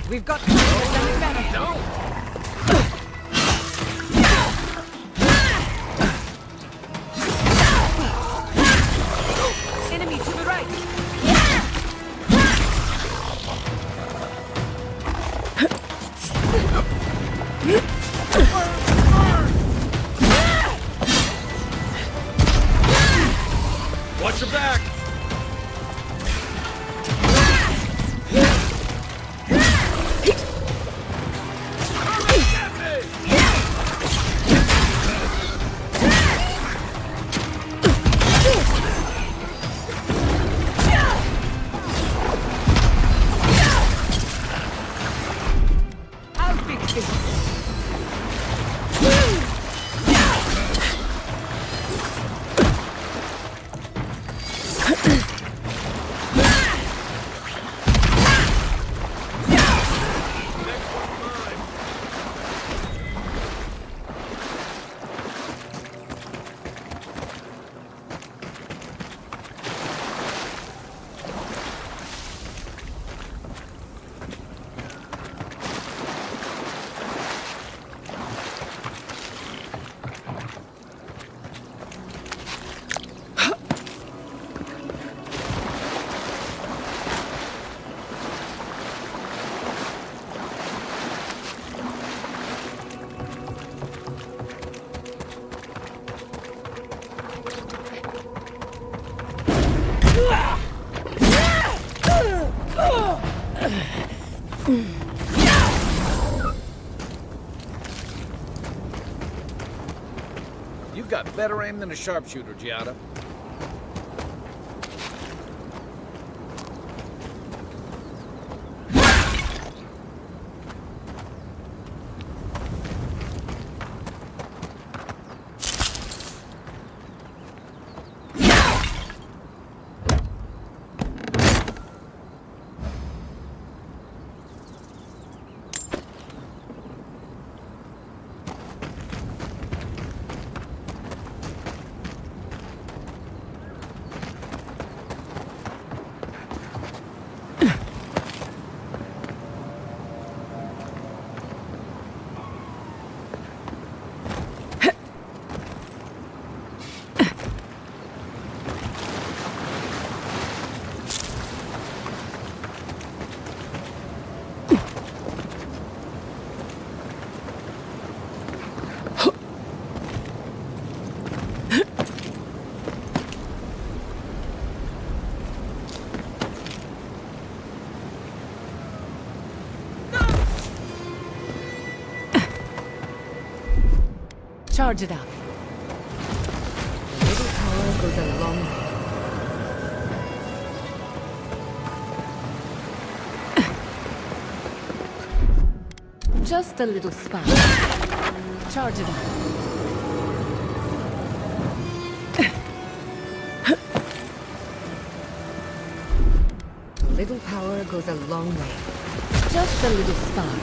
We've got something better. Don't! Enemy to the right. Watch your back! You've got better aim than a sharpshooter, Giada. Charge it up. Little power goes a long way. Just a little spark. Charge it up. Little power goes a long way. Just a little spark.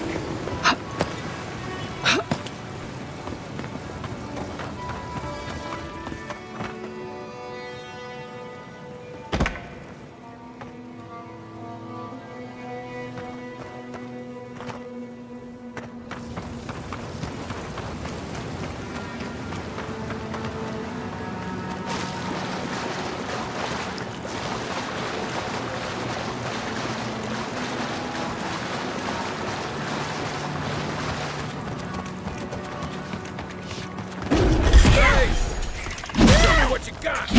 What you got?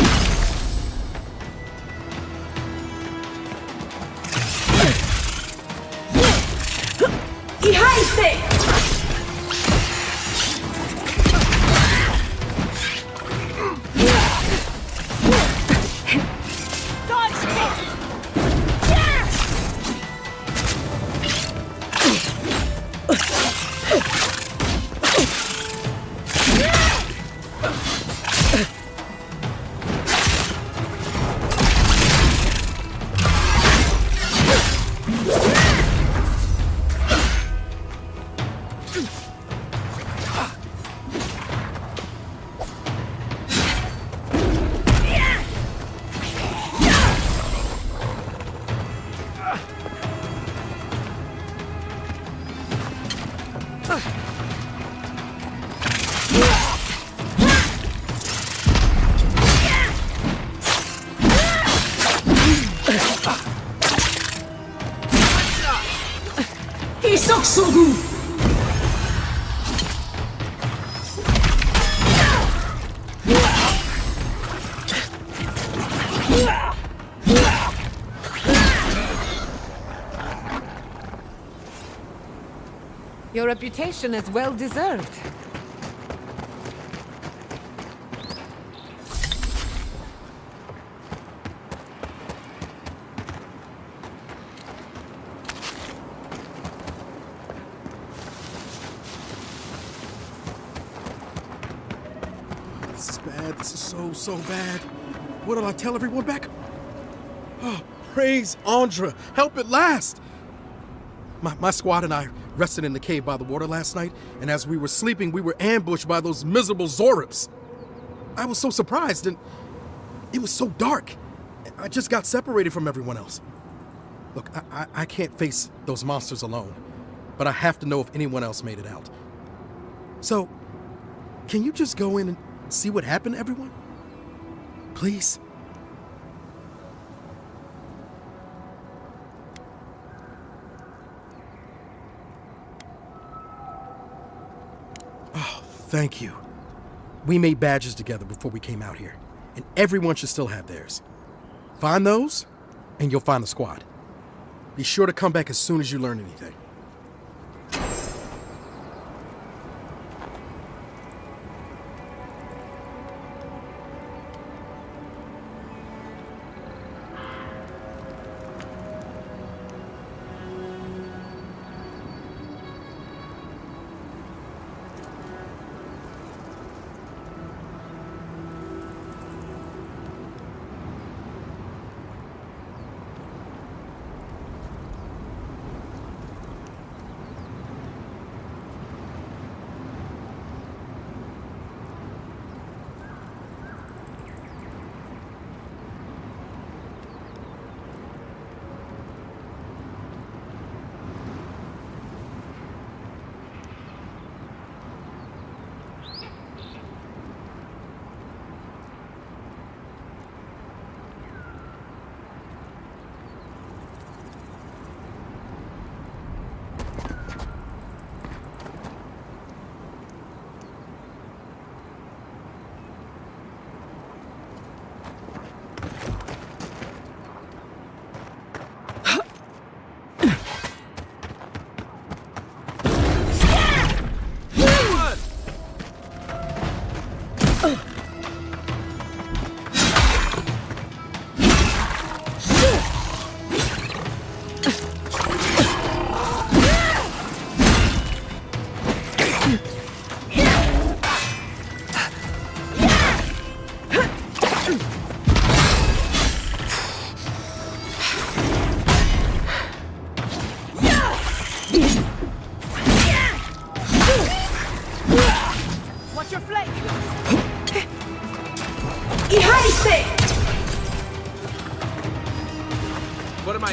Your reputation is well deserved. This is bad. This is so bad. What'll I tell everyone back? Oh, praise Andra. Help at last. My squad and I rested in the cave by the water last night, and as we were sleeping, we were ambushed by those miserable Zorips. I was so surprised, and it was so dark. I just got separated from everyone else. Look, I can't face those monsters alone, but I have to know if anyone else made it out. So, can you just go in and see what happened to everyone? Please? Oh, thank you. We made badges together before we came out here, and everyone should still have theirs. Find those, and you'll find the squad. Be sure to come back as soon as you learn anything.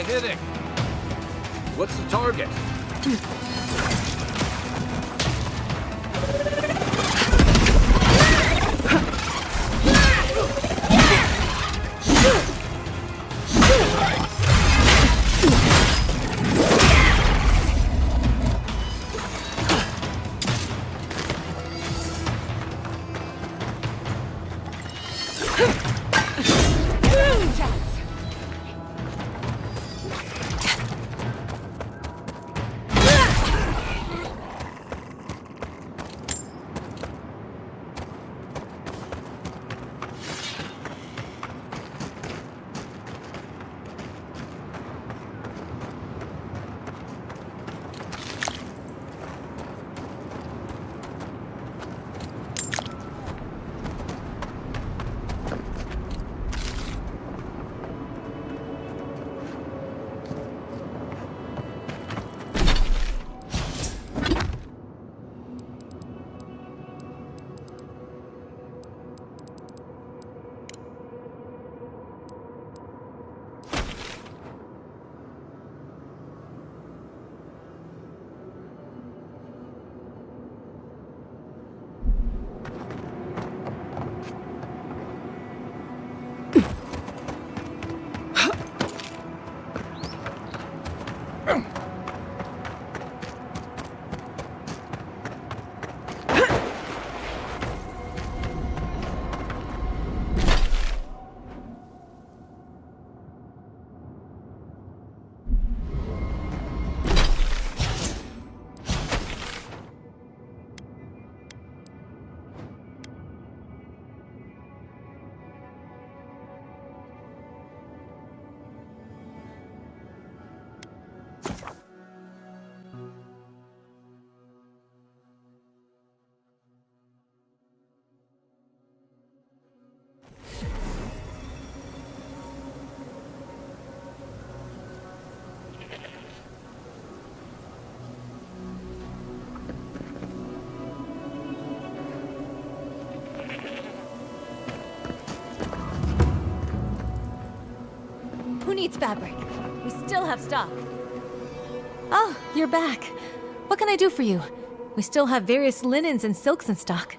I hitting? What's the target? Who needs fabric? We still have stock. Oh, you're back. What can I do for you? We still have various linens and silks in stock.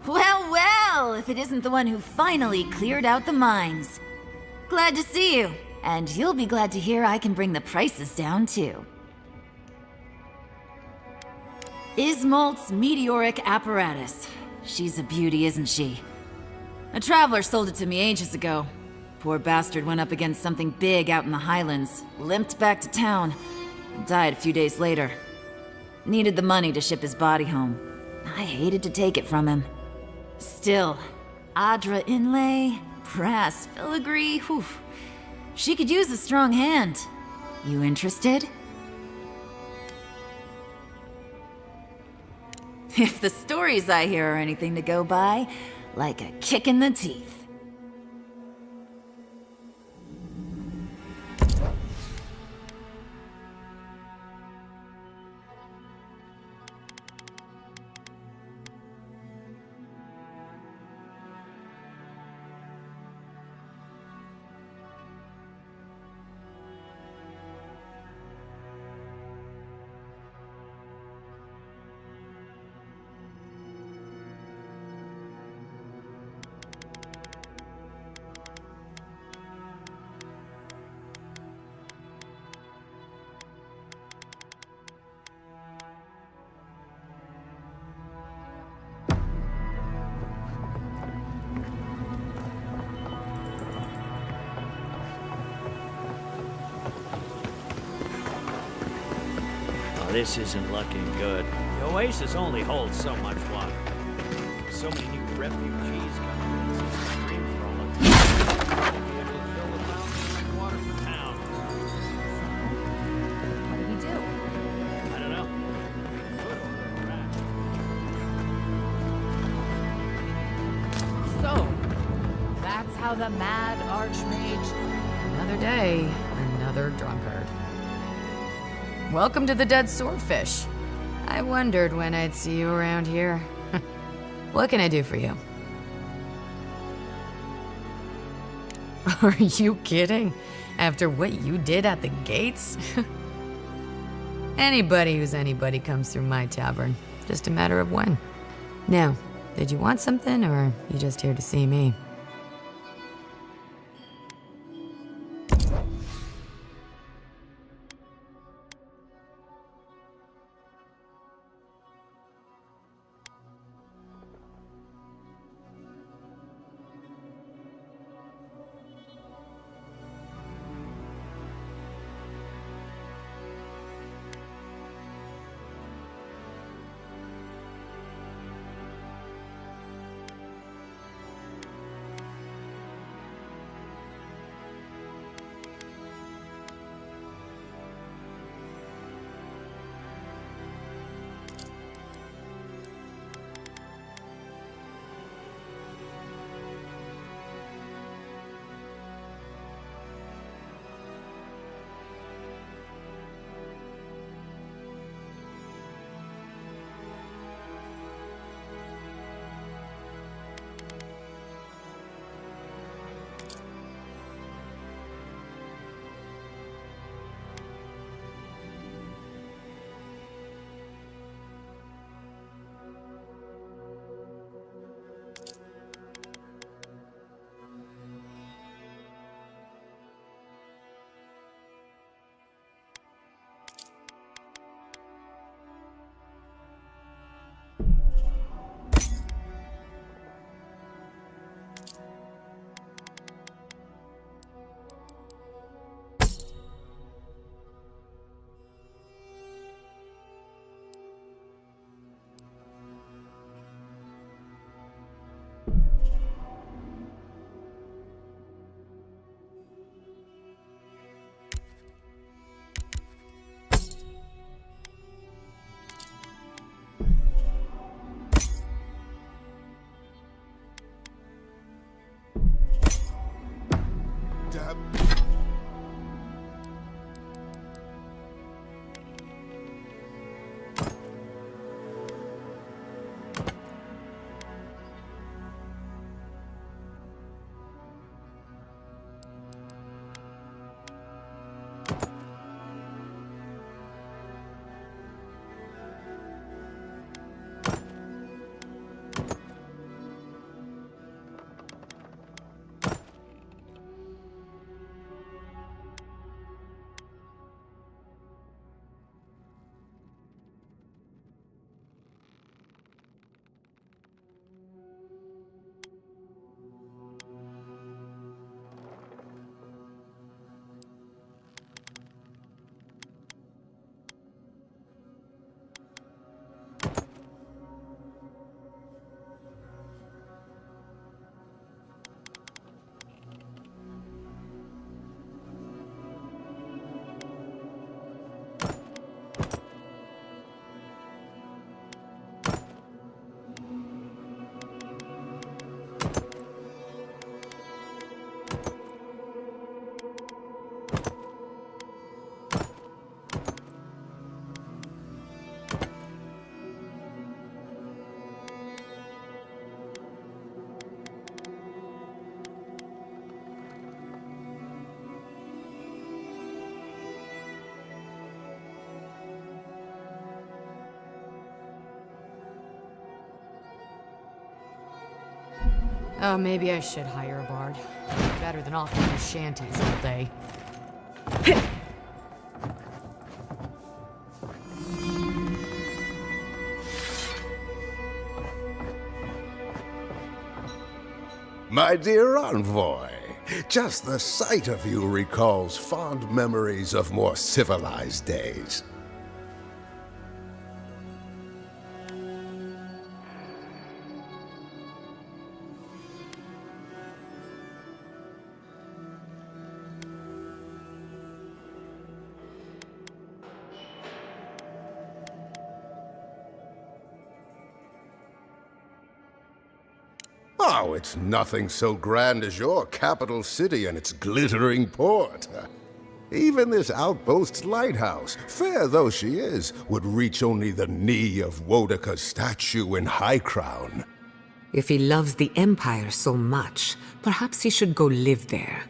Well, well, if it isn't the one who finally cleared out the mines. Glad to see you, and you'll be glad to hear I can bring the prices down too. Ismolt's meteoric apparatus. She's a beauty, isn't she? A traveler sold it to me ages ago. Poor bastard went up against something big out in the highlands, limped back to town, and died a few days later. Needed the money to ship his body home. I hated to take it from him. Still, Adra inlay, brass filigree, whew. She could use a strong hand. You interested? If the stories I hear are anything to go by, like a kick in the teeth. This isn't looking good. The oasis only holds so much water. So many new refugees coming in since the streams roll up. We'll be able to fill the mountains with water for town. how the mad archmage... Another day, another drunkard. Welcome to the Dead Swordfish. I wondered when I'd see you around here. What can I do for you? Are you kidding? After what you did at the gates? Anybody who's anybody comes through my tavern. Just a matter of when. Now, did you want something, or are you just here to see me? Oh, maybe I should hire a bard. Better than offering shanties all day. My dear envoy, just the sight of you recalls fond memories of more civilized days. Oh, it's nothing so grand as your capital city and its glittering port. Even this outpost's lighthouse, fair though she is, would reach only the knee of Wodaka's statue in High Crown. If he loves the Empire so much, perhaps he should go live there.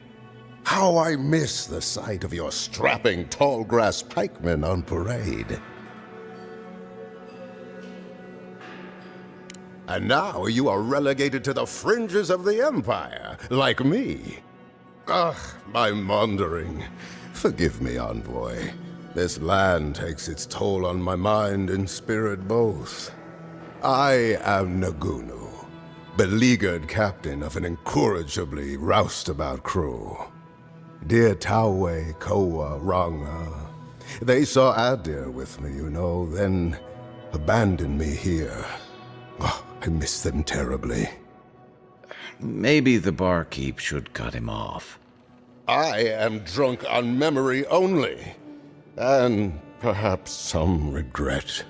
How I miss the sight of your strapping tall grass pikemen on parade. And now you are relegated to the fringes of the Empire, like me. Ugh, my maundering. Forgive me, envoy. This land takes its toll on my mind and spirit both. I am Nagunu, beleaguered captain of an incorrigibly roustabout crew. Dear Taue, Koa, Ranga, they saw Adir with me, you know, then abandoned me here. Oh, I miss them terribly. Maybe the barkeep should cut him off. I am drunk on memory only, and perhaps some regret.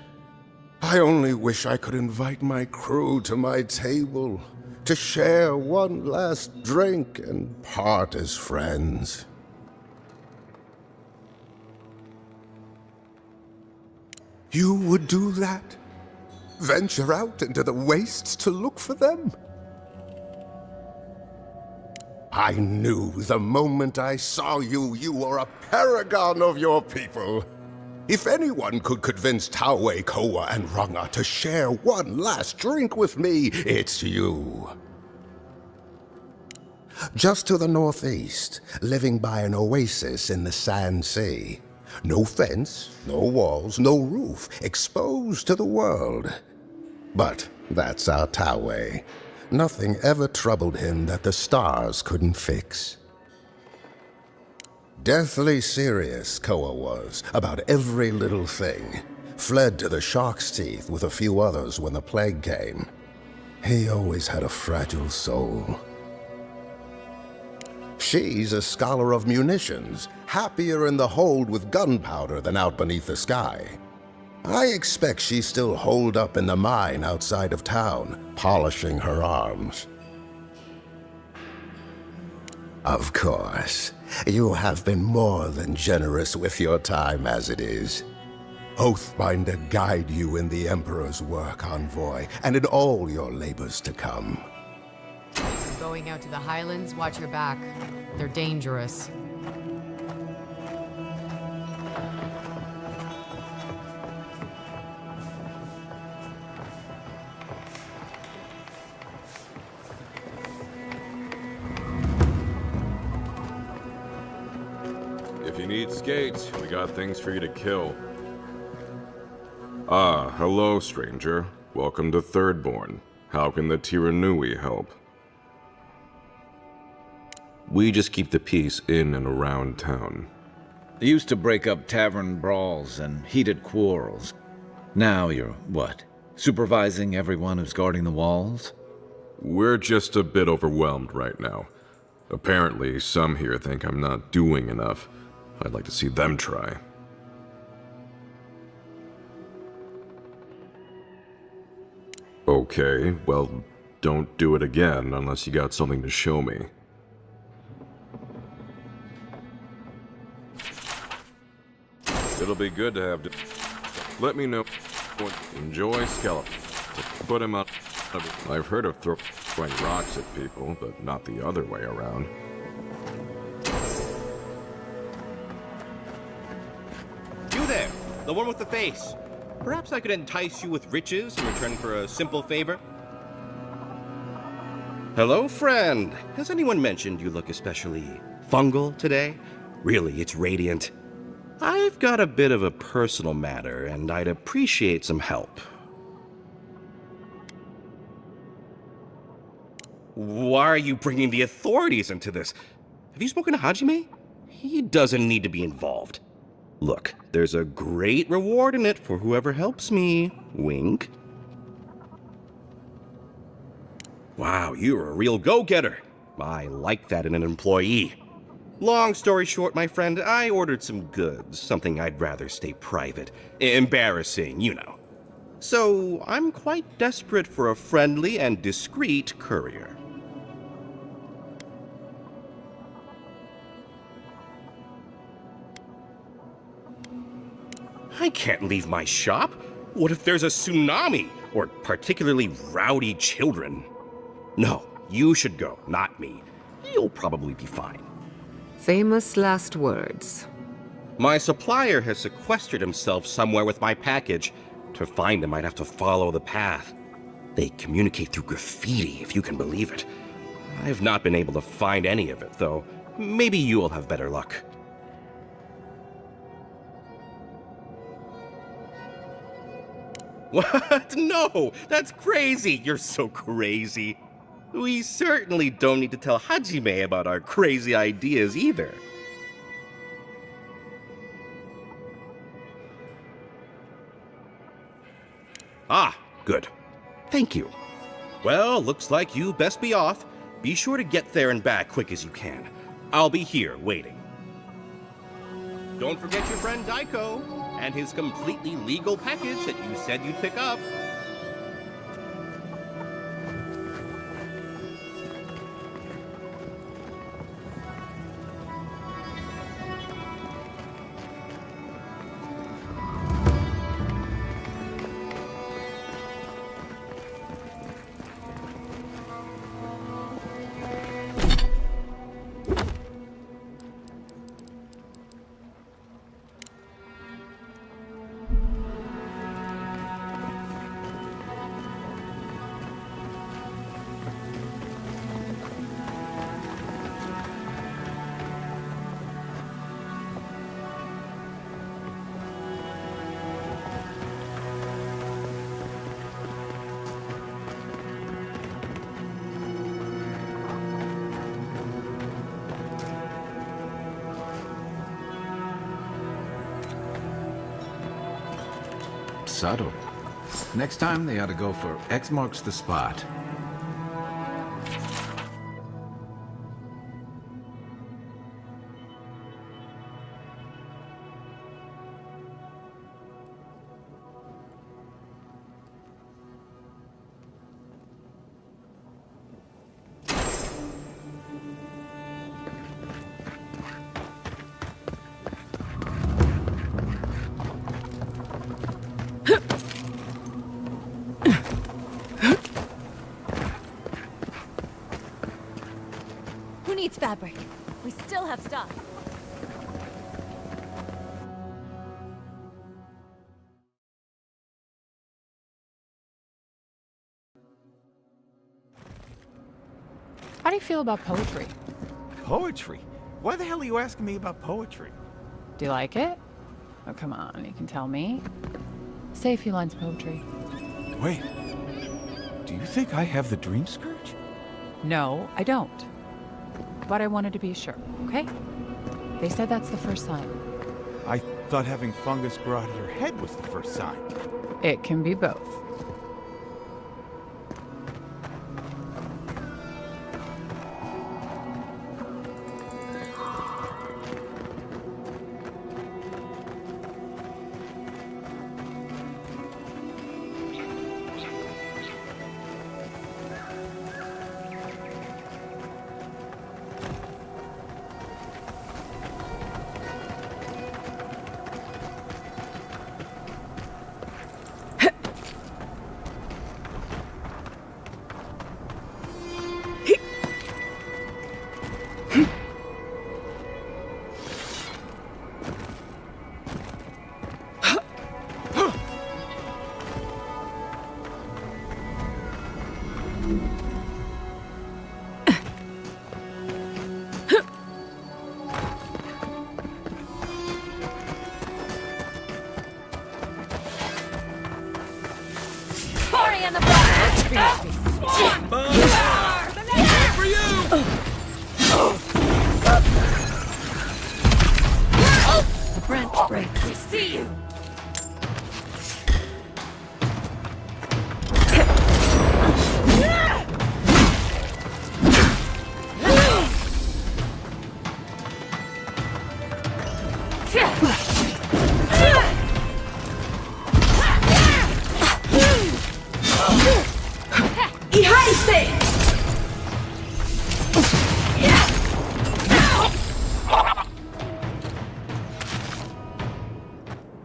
I only wish I could invite my crew to my table, to share one last drink and part as friends. You would do that? Venture out into the wastes to look for them? I knew the moment I saw you, you were a paragon of your people. If anyone could convince Taue, Koa, and Ranga to share one last drink with me, it's you. Just to the northeast, living by an oasis in the Sand Sea. No fence, no walls, no roof, exposed to the world. But that's our Taue. Nothing ever troubled him that the stars couldn't fix. Deathly serious, Koa was, about every little thing. Fled to the shark's teeth with a few others when the plague came. He always had a fragile soul. She's a scholar of munitions, happier in the hold with gunpowder than out beneath the sky. I expect she's still holed up in the mine outside of town, polishing her arms. Of course, you have been more than generous with your time as it is. Oathbinder guide you in the Emperor's work, envoy, and in all your labors to come. Going out to the Highlands, watch your back. They're dangerous. If you need skates, we got things for you to kill. Ah, hello, stranger. Welcome to Thirdborn. How can the Tiranui help? We just keep the peace in and around town. They used to break up tavern brawls and heated quarrels. Now you're, what, supervising everyone who's guarding the walls? We're just a bit overwhelmed right now. Apparently, some here think I'm not doing enough. I'd like to see them try. Okay, well, don't do it again unless you got something to show me. It'll be good to have... Let me know. Enjoy skeleton. Put him up. I've heard of throwing rocks at people, but not the other way around. You there, the one with the face. Perhaps I could entice you with riches in return for a simple favor? Hello, friend. Has anyone mentioned you look especially fungal today? Really, it's radiant. I've got a bit of a personal matter, and I'd appreciate some help. Why are you bringing the authorities into this? Have you spoken to Hajime? He doesn't need to be involved. Look, there's a great reward in it for whoever helps me. Wink. Wow, you're a real go-getter. I like that in an employee. Long story short, my friend, I ordered some goods, something I'd rather stay private. Embarrassing, you know. So I'm quite desperate for a friendly and discreet courier. I can't leave my shop. What if there's a tsunami or particularly rowdy children? No, you should go, not me. You'll probably be fine. Famous last words. My supplier has sequestered himself somewhere with my package. To find him, I'd have to follow the path. They communicate through graffiti, if you can believe it. I've not been able to find any of it, though. Maybe you'll have better luck. What? No! That's crazy! You're so crazy. We certainly don't need to tell Hajime about our crazy ideas either. Ah, good. Thank you. Well, looks like you best be off. Be sure to get there and back quick as you can. I'll be here waiting. Don't forget your friend Daiko and his completely legal package that you said you'd pick up. Subtle. Next time they ought to go for X marks the spot. Who needs fabric? We still have stock. How do you feel about poetry? Poetry? Why the hell are you asking me about poetry? Do you like it? Oh, come on, you can tell me. Say a few lines of poetry. Wait. Do you think I have the dream scourge? No, I don't. But I wanted to be sure, okay? They said that's the first sign. I thought having fungus grow out of your head was the first sign. It can be both.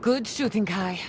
Good shooting, Kai.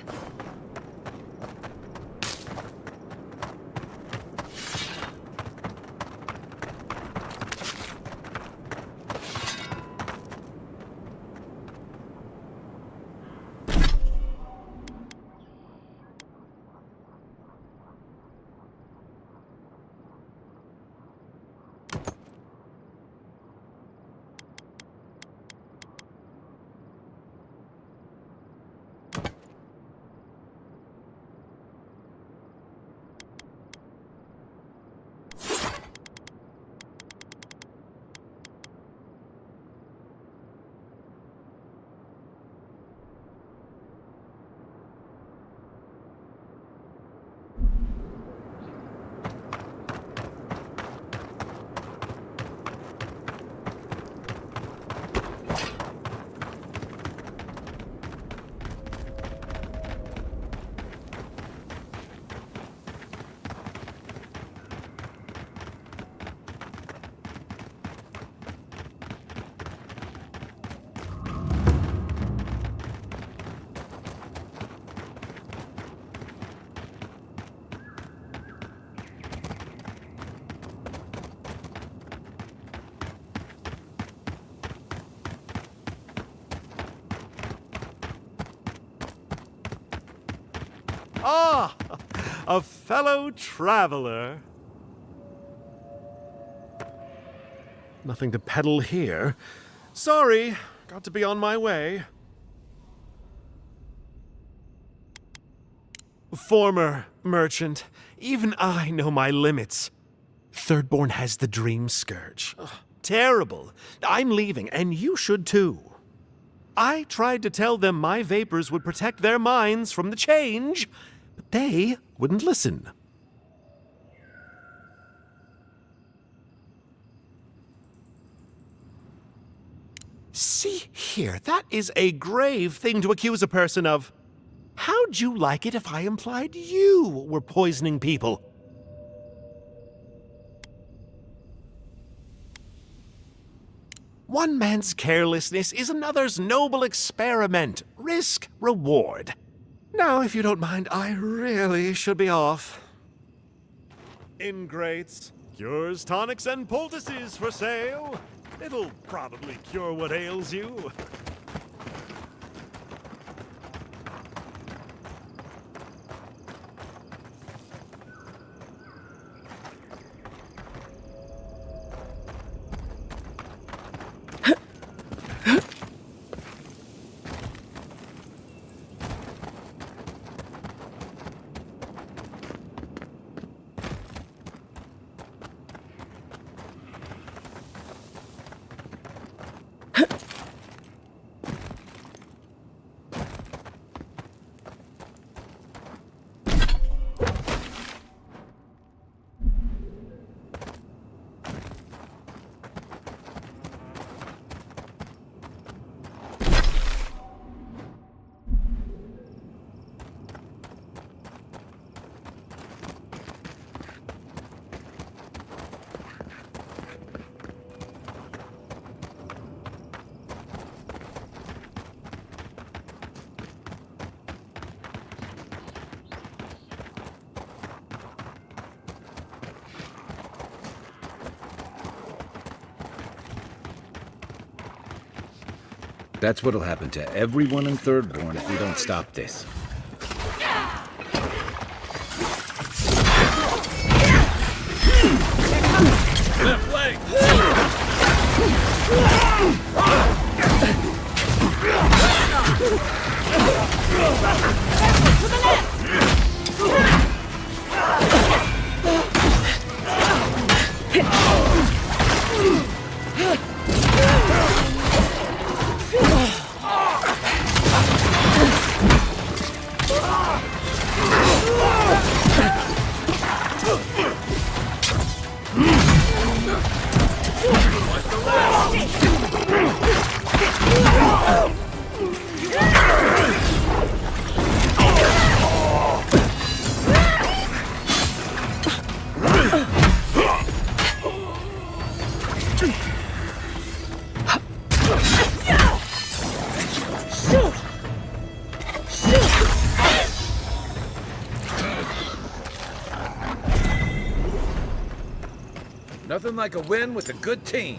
Ah, a fellow traveler. Nothing to peddle here. Sorry, got to be on my way. Former merchant, even I know my limits. Thirdborn has the dream scourge. Ugh, terrible. I'm leaving, and you should too. I tried to tell them my vapors would protect their minds from the change, but they wouldn't listen. See here, that is a grave thing to accuse a person of. How'd you like it if I implied you were poisoning people? One man's carelessness is another's noble experiment. Risk, reward. Now, if you don't mind, I really should be off. Ingrates, cures, tonics, and poultices for sale. It'll probably cure what ails you. That's what'll happen to everyone in Thirdborn if we don't stop this. Left leg! To the left! Watch the left! Nothing like a win with a good team.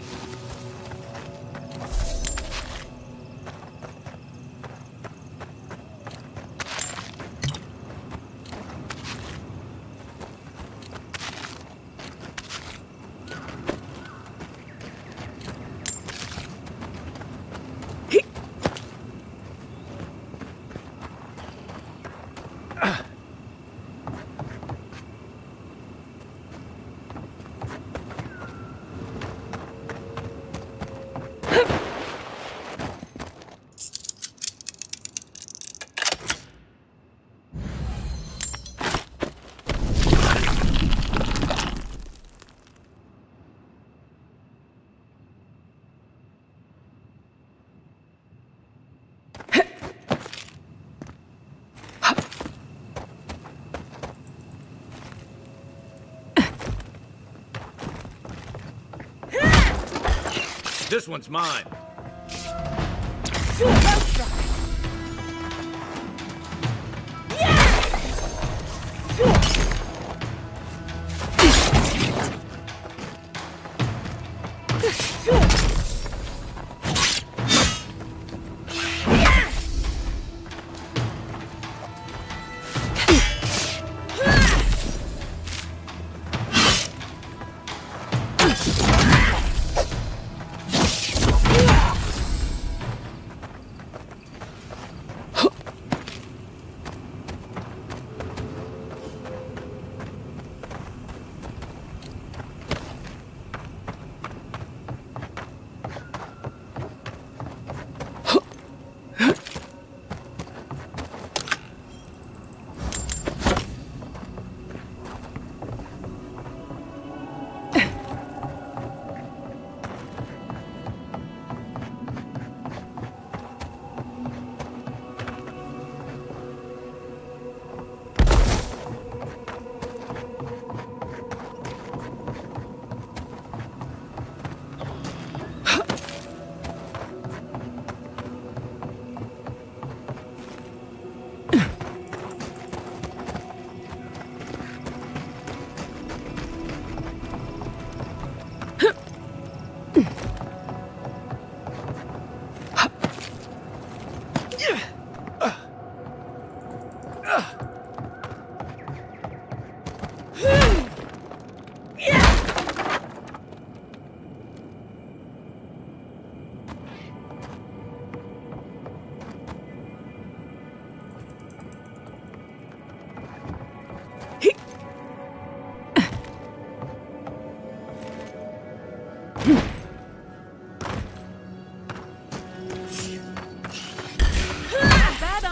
This one's mine.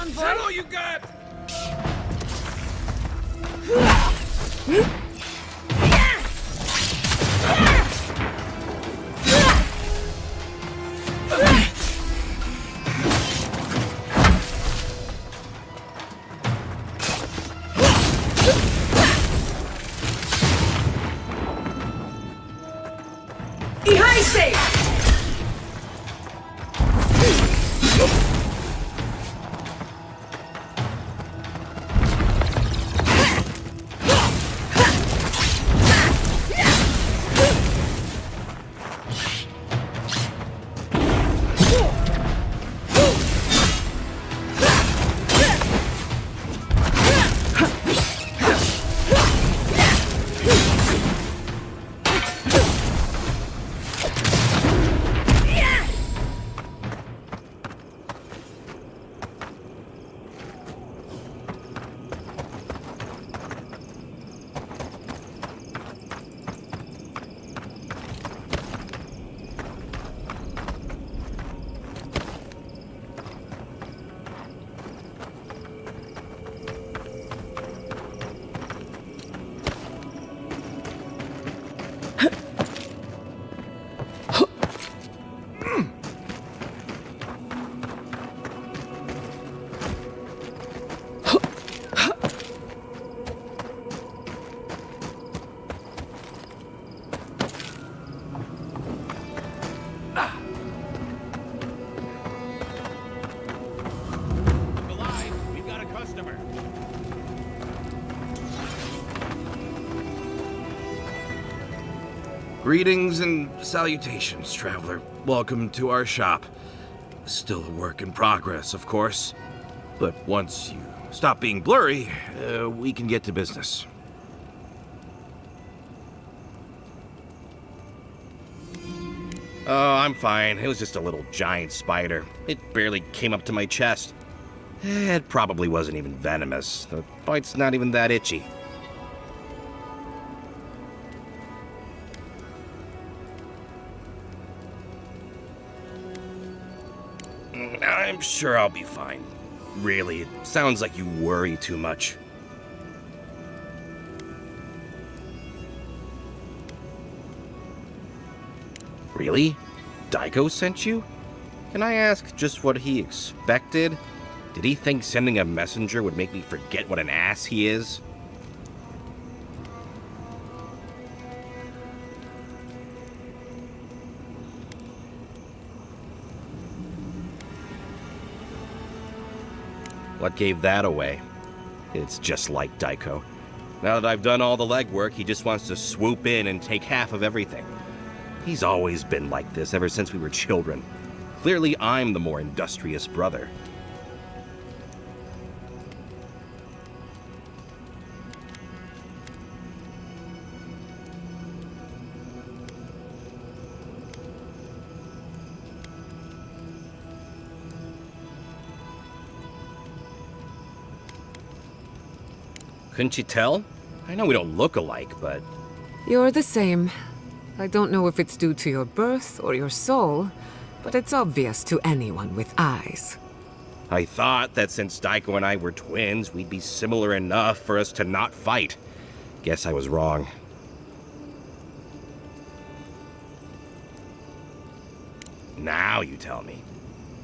Is that all you got? Greetings and salutations, traveler. Welcome to our shop. Still a work in progress, of course. But once you stop being blurry, we can get to business. Oh, I'm fine. It was just a little giant spider. It barely came up to my chest. It probably wasn't even venomous. The bite's not even that itchy. I'm sure I'll be fine. Really, it sounds like you worry too much. Really? Daiko sent you? Can I ask just what he expected? Did he think sending a messenger would make me forget what an ass he is? What gave that away? It's just like Daiko. Now that I've done all the legwork, he just wants to swoop in and take half of everything. He's always been like this ever since we were children. Clearly, I'm the more industrious brother. Couldn't you tell? I know we don't look alike, but... You're the same. I don't know if it's due to your birth or your soul, but it's obvious to anyone with eyes. I thought that since Daiko and I were twins, we'd be similar enough for us to not fight. Guess I was wrong. Now you tell me.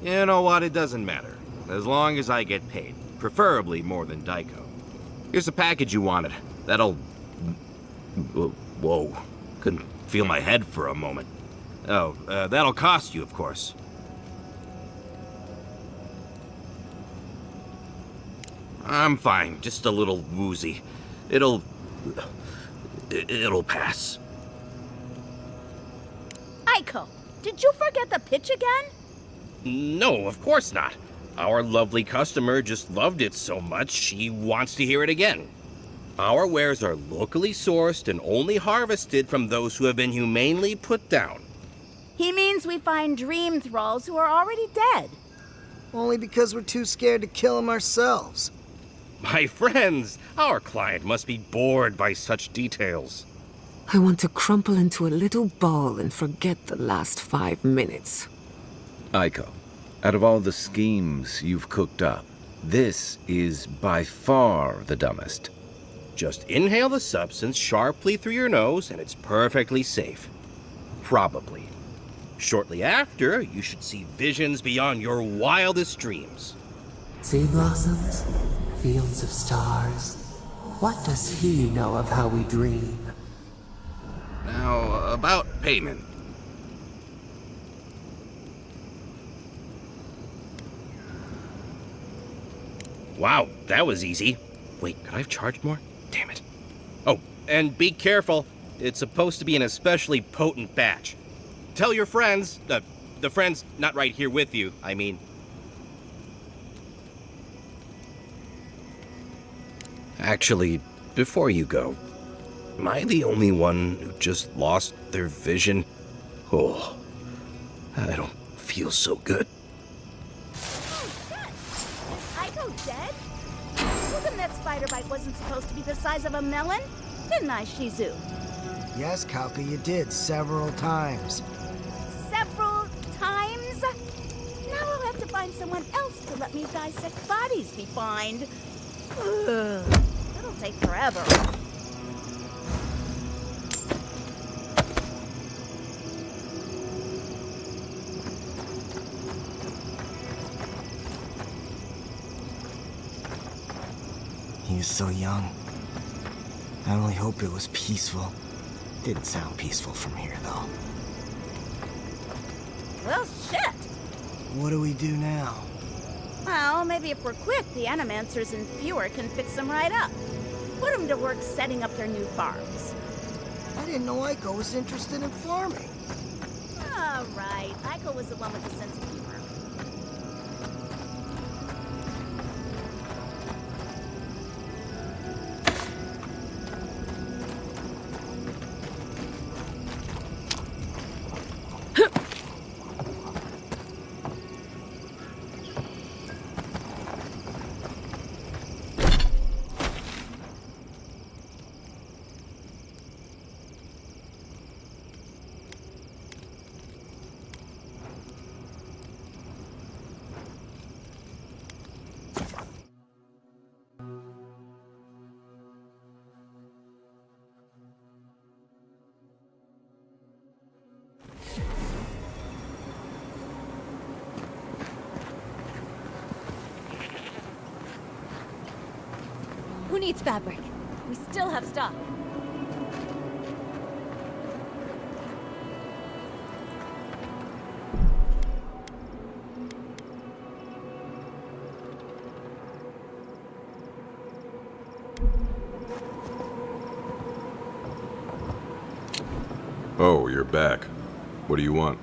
You know what? It doesn't matter. As long as I get paid. Preferably more than Daiko. Here's the package you wanted. That'll... Whoa. Couldn't feel my head for a moment. Oh, that'll cost you, of course. I'm fine. Just a little woozy. It'll pass. Aiko, did you forget the pitch again? No, of course not. Our lovely customer just loved it so much, she wants to hear it again. Our wares are locally sourced and only harvested from those who have been humanely put down. He means we find dream thralls who are already dead. Only because we're too scared to kill them ourselves. My friends, our client must be bored by such details. I want to crumple into a little ball and forget the last 5 minutes. Aiko, out of all the schemes you've cooked up, this is by far the dumbest. Just inhale the substance sharply through your nose and it's perfectly safe. Probably. Shortly after, you should see visions beyond your wildest dreams. Sea blossoms, fields of stars. What does he know of how we dream? Now, about payment. Wow, that was easy. Wait, could I have charged more? Damn it. Oh, and be careful. It's supposed to be an especially potent batch. Tell your friends, the friends not right here with you, I mean. Actually, before you go, am I the only one who just lost their vision? Oh, I don't feel so good. Aiko dead? Told him that spider bite wasn't supposed to be the size of a melon, didn't I, Shizu? Yes, Kalka, you did several times. Several times? Now I'll have to find someone else to let me dissect bodies be fined. Ugh, it'll take forever. He was so young. I only hope it was peaceful. Didn't sound peaceful from here, though. Well, shit! What do we do now? Well, maybe if we're quick, the animancers in Fewer can fix them right up. Put them to work setting up their new farms. How didn't know Aiko was interested in farming. All right. Aiko was the one with the sense of humor. Who needs fabric? We still have stock. Oh, you're back. What do you want?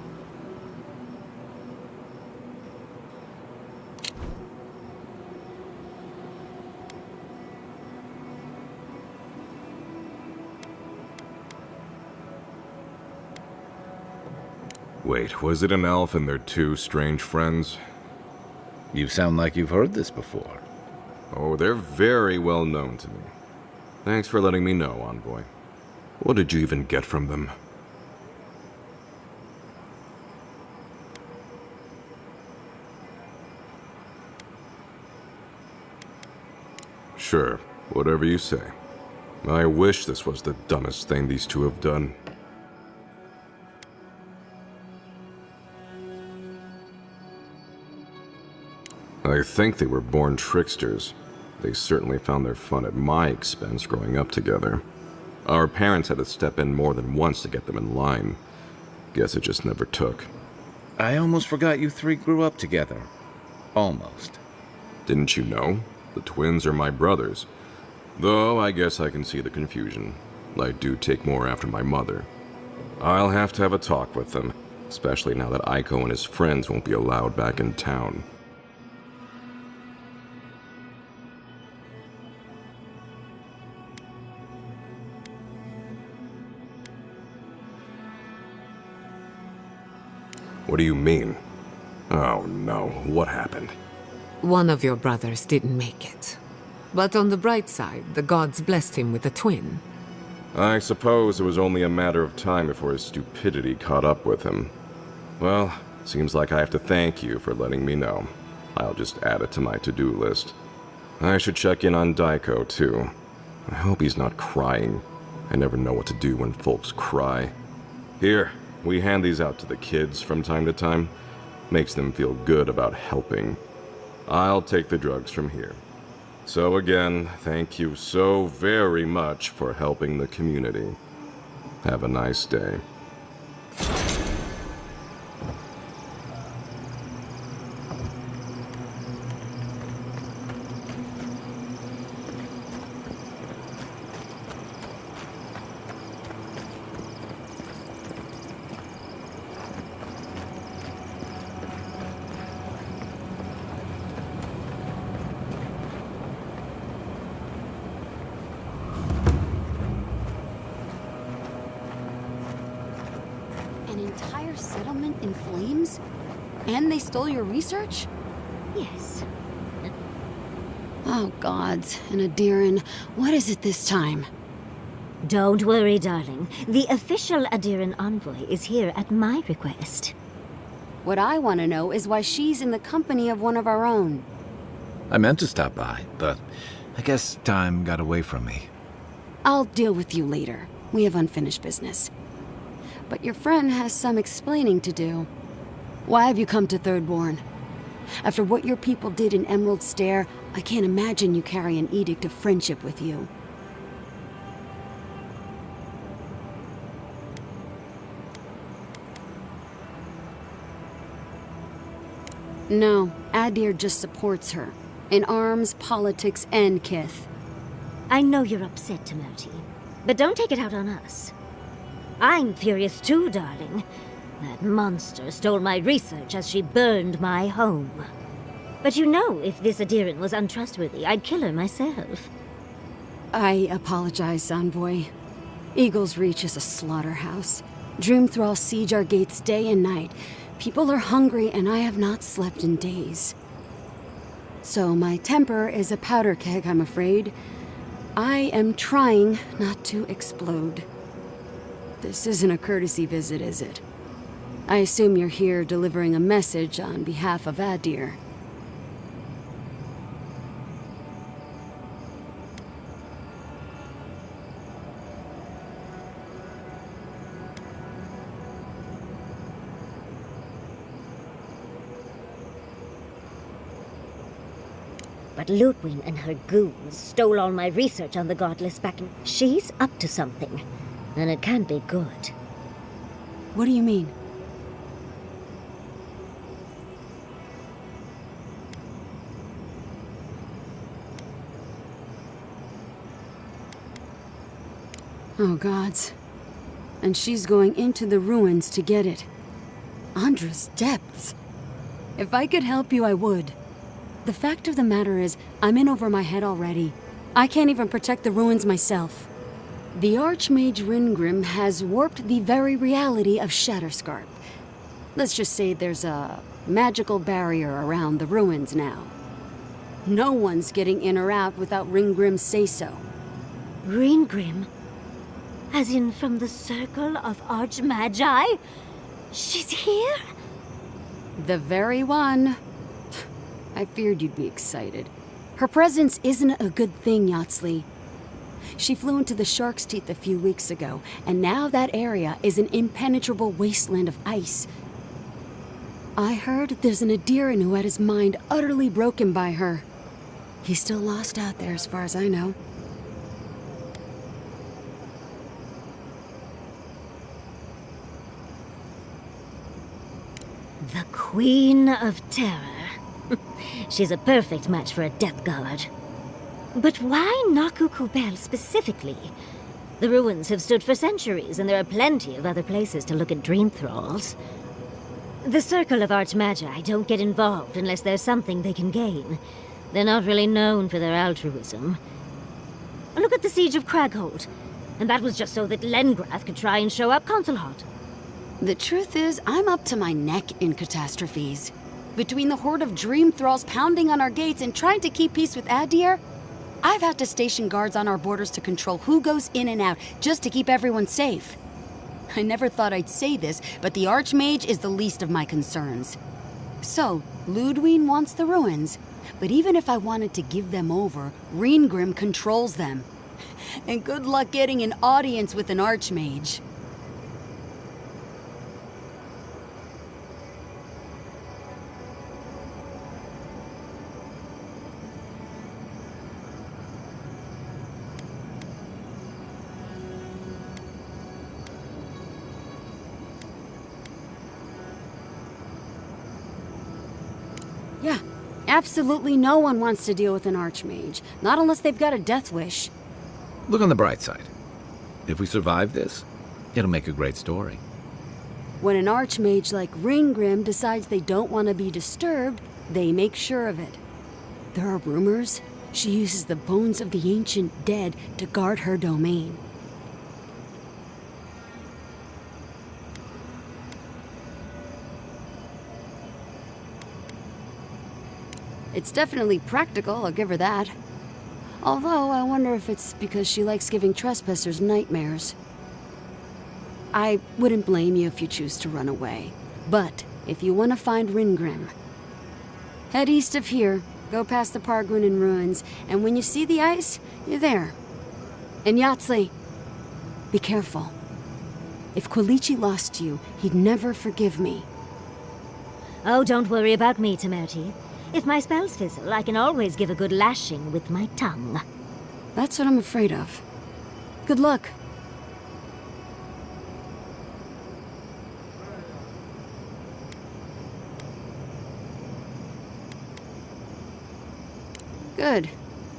Wait, was it an elf and their two strange friends? You sound like you've heard this before. Oh, they're very well known to me. Thanks for letting me know, Envoy. What did you even get from them? Sure, whatever you say. I wish this was the dumbest thing these two have done. I think they were born tricksters. They certainly found their fun at my expense growing up together. Our parents had to step in more than once to get them in line. Guess it just never took. I almost forgot you three grew up together. Almost. Didn't you know? The twins are my brothers. Though I guess I can see the confusion. I do take more after my mother. I'll have to have a talk with them, especially now that Aiko and his friends won't be allowed back in town. What do you mean? Oh no, what happened? One of your brothers didn't make it. But on the bright side, the gods blessed him with a twin. I suppose it was only a matter of time before his stupidity caught up with him. Well, seems like I have to thank you for letting me know. I'll just add it to my to-do list. I should check in on Daiko, too. I hope he's not crying. I never know what to do when folks cry. Here, we hand these out to the kids from time to time. Makes them feel good about helping. I'll take the drugs from here. So again, thank you so very much for helping the community. Have a nice day. An entire settlement in flames? And they stole your research? Yes. Oh, gods. And Adiran, what is it this time? Don't worry, darling. The official Adiran envoy is here at my request. What I want to know is why she's in the company of one of our own. I meant to stop by, but I guess time got away from me. I'll deal with you later. We have unfinished business. But your friend has some explaining to do. Why have you come to Thirdborn? After what your people did in Emerald Stair, I can't imagine you carry an edict of friendship with you. No, Adir just supports her. In arms, politics, and kith. I know you're upset, Timoti, but don't take it out on us. I'm furious too, darling. That monster stole my research as she burned my home. But you know, if this Adiran was untrustworthy, I'd kill her myself. I apologize, Envoy. Eagle's Reach is a slaughterhouse. Dream Thralls siege our gates day and night. People are hungry, and I have not slept in days. So my temper is a powder keg, I'm afraid. I am trying not to explode. This isn't a courtesy visit, is it? I assume you're here delivering a message on behalf of Adir. But Ludwig and her goons stole all my research on the Godless back in... She's up to something, and it can't be good. What do you mean? Oh, gods. And she's going into the ruins to get it. Andra's depths. If I could help you, I would. The fact of the matter is, I'm in over my head already. I can't even protect the ruins myself. The Archmage Ringrim has warped the very reality of Shatterscarp. Let's just say there's a magical barrier around the ruins now. No one's getting in or out without Ringgrim's say-so. Ringgrim? As in from the Circle of Archmagi? She's here? The very one. I feared you'd be excited. Her presence isn't a good thing, Yatsley. She flew into the Shark's Teeth a few weeks ago, and now that area is an impenetrable wasteland of ice. I heard there's an Adiran who had his mind utterly broken by her. He's still lost out there as far as I know. The Queen of Terror. She's a perfect match for a Death Guard. But why Naku Kubel specifically? The ruins have stood for centuries, and there are plenty of other places to look at Dream Thralls. The Circle of Archmagi don't get involved unless there's something they can gain. They're not really known for their altruism. Look at the Siege of Craghold. And that was just so that Lengrath could try and show up Consulhot. The truth is, I'm up to my neck in catastrophes. Between the horde of Dream Thralls pounding on our gates and trying to keep peace with Adir, I've had to station guards on our borders to control who goes in and out, just to keep everyone safe. I never thought I'd say this, but the Archmage is the least of my concerns. So, Ludwig wants the ruins, but even if I wanted to give them over, Ringrim controls them. And good luck getting an audience with an Archmage. Yeah, absolutely no one wants to deal with an Archmage. Not unless they've got a death wish. Look on the bright side. If we survive this, it'll make a great story. When an Archmage like Ringgrim decides they don't want to be disturbed, they make sure of it. There are rumors she uses the bones of the ancient dead to guard her domain. It's definitely practical, I'll give her that. Although, I wonder if it's because she likes giving trespassers nightmares. I wouldn't blame you if you choose to run away. But, if you want to find Ringgrim, head east of here, go past the Pargunin ruins, and when you see the ice, you're there. And Yatsley, be careful. If Quilichi lost you, he'd never forgive me. Oh, don't worry about me, Temerti. If my spells fizzle, I can always give a good lashing with my tongue. That's what I'm afraid of. Good luck. Good.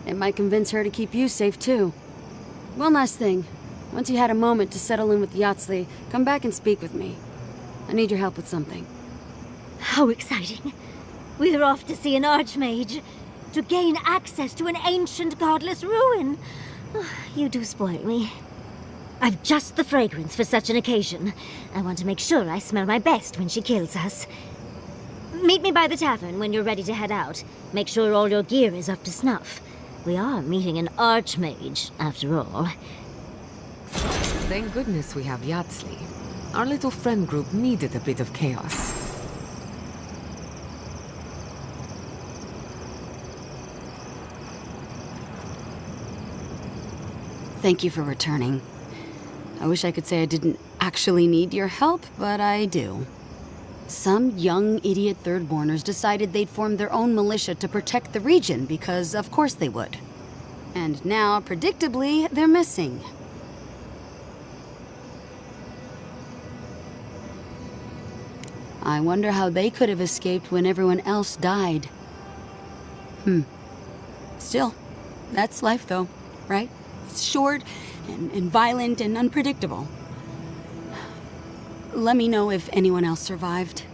It might convince her to keep you safe, too. One last thing. Once you had a moment to settle in with Yatsley, come back and speak with me. I need your help with something. How exciting. We're off to see an archmage, to gain access to an ancient godless ruin. You do spoil me. I've just the fragrance for such an occasion. I want to make sure I smell my best when she kills us. Meet me by the tavern when you're ready to head out. Make sure all your gear is up to snuff. We are meeting an archmage, after all. Thank goodness we have Yatsley. Our little friend group needed a bit of chaos. Thank you for returning. I wish I could say I didn't actually need your help, but I do. Some young idiot Thirdborners decided they'd form their own militia to protect the region because of course they would. And now, predictably, they're missing. I wonder how they could have escaped when everyone else died. Still, that's life though, right? It's short and violent and unpredictable. Let me know if anyone else survived.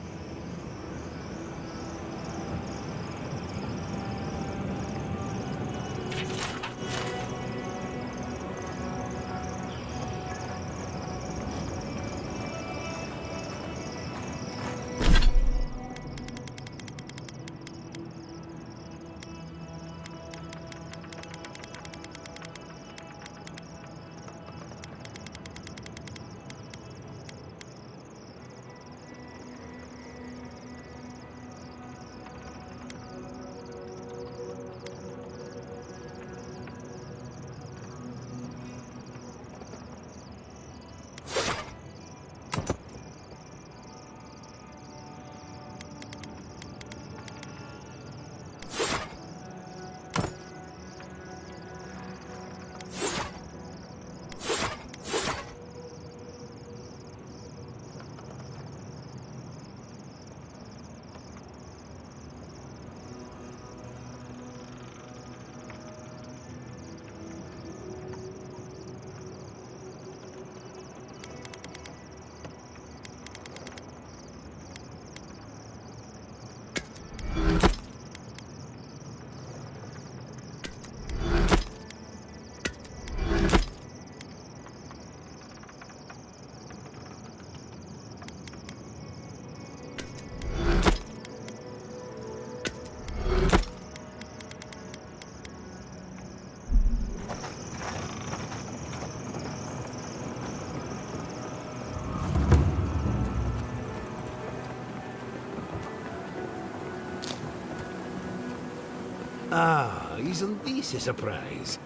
Ah, isn't this a surprise?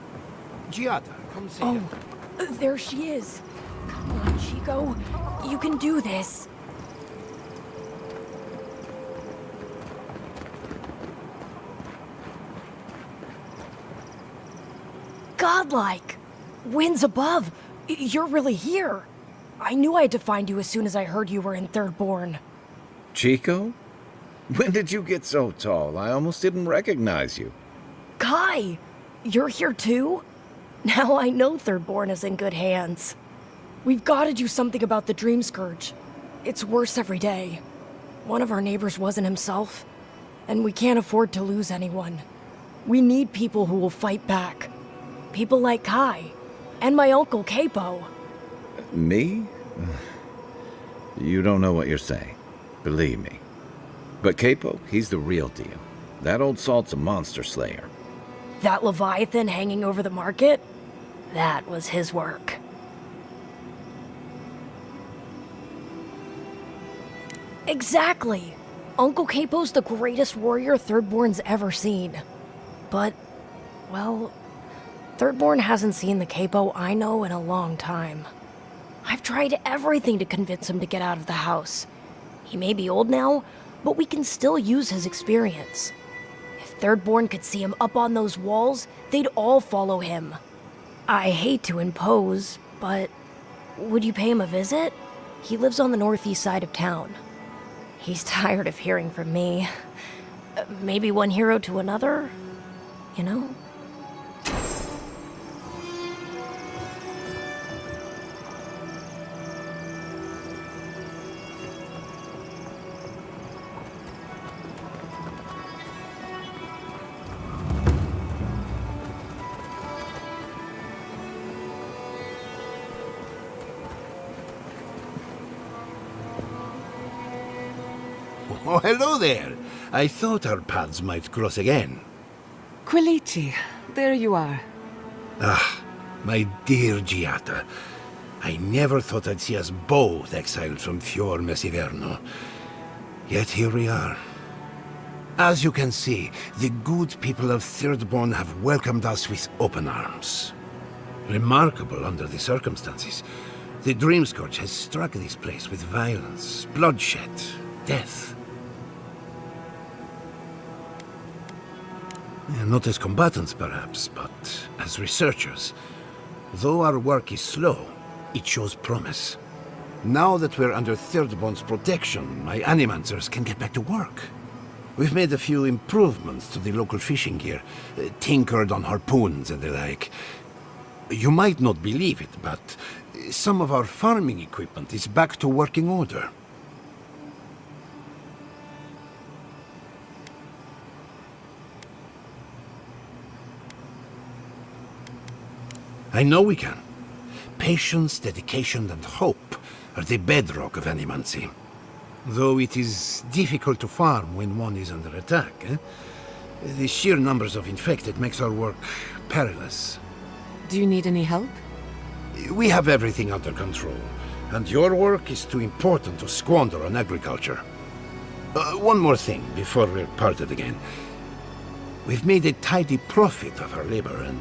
Giada, come see her. There she is. Come on, Chico. You can do this. Godlike. Winds above. You're really here. I knew I had to find you as soon as I heard you were in Thirdborn. Chico? When did you get so tall? I almost didn't recognize you. Kai! You're here too? Now I know Thirdborn is in good hands. We've got to do something about the Dream Scourge. It's worse every day. One of our neighbors wasn't himself, and we can't afford to lose anyone. We need people who will fight back. People like Kai, and my uncle Capo. Me? You don't know what you're saying. Believe me. But Capo, he's the real deal. That old salt's a monster slayer. That Leviathan hanging over the market? That was his work. Exactly! Uncle Capo's the greatest warrior Thirdborn's ever seen. But, well, Thirdborn hasn't seen the Capo I know in a long time. I've tried everything to convince him to get out of the house. He may be old now, but we can still use his experience. If Thirdborn could see him up on those walls, they'd all follow him. I hate to impose, but would you pay him a visit? He lives on the northeast side of town. He's tired of hearing from me. Maybe one hero to another, you know? Oh, hello there. I thought our paths might cross again. Quilici, there you are. Ah, my dear Giata. I never thought I'd see us both exiled from Fior Messiverno. Yet here we are. As you can see, the good people of Thirdborn have welcomed us with open arms. Remarkable under the circumstances. The Dream Scourge has struck this place with violence, bloodshed, death. Not as combatants, perhaps, but as researchers. Though our work is slow, it shows promise. Now that we're under Thirdborn's protection, my animancers can get back to work. We've made a few improvements to the local fishing gear, tinkered on harpoons and the like. You might not believe it, but some of our farming equipment is back to working order. I know we can. Patience, dedication, and hope are the bedrock of animancy. Though it is difficult to farm when one is under attack, the sheer numbers of infected makes our work perilous. Do you need any help? We have everything under control, and your work is too important to squander on agriculture. One more thing before we're parted again. We've made a tidy profit of our labor, and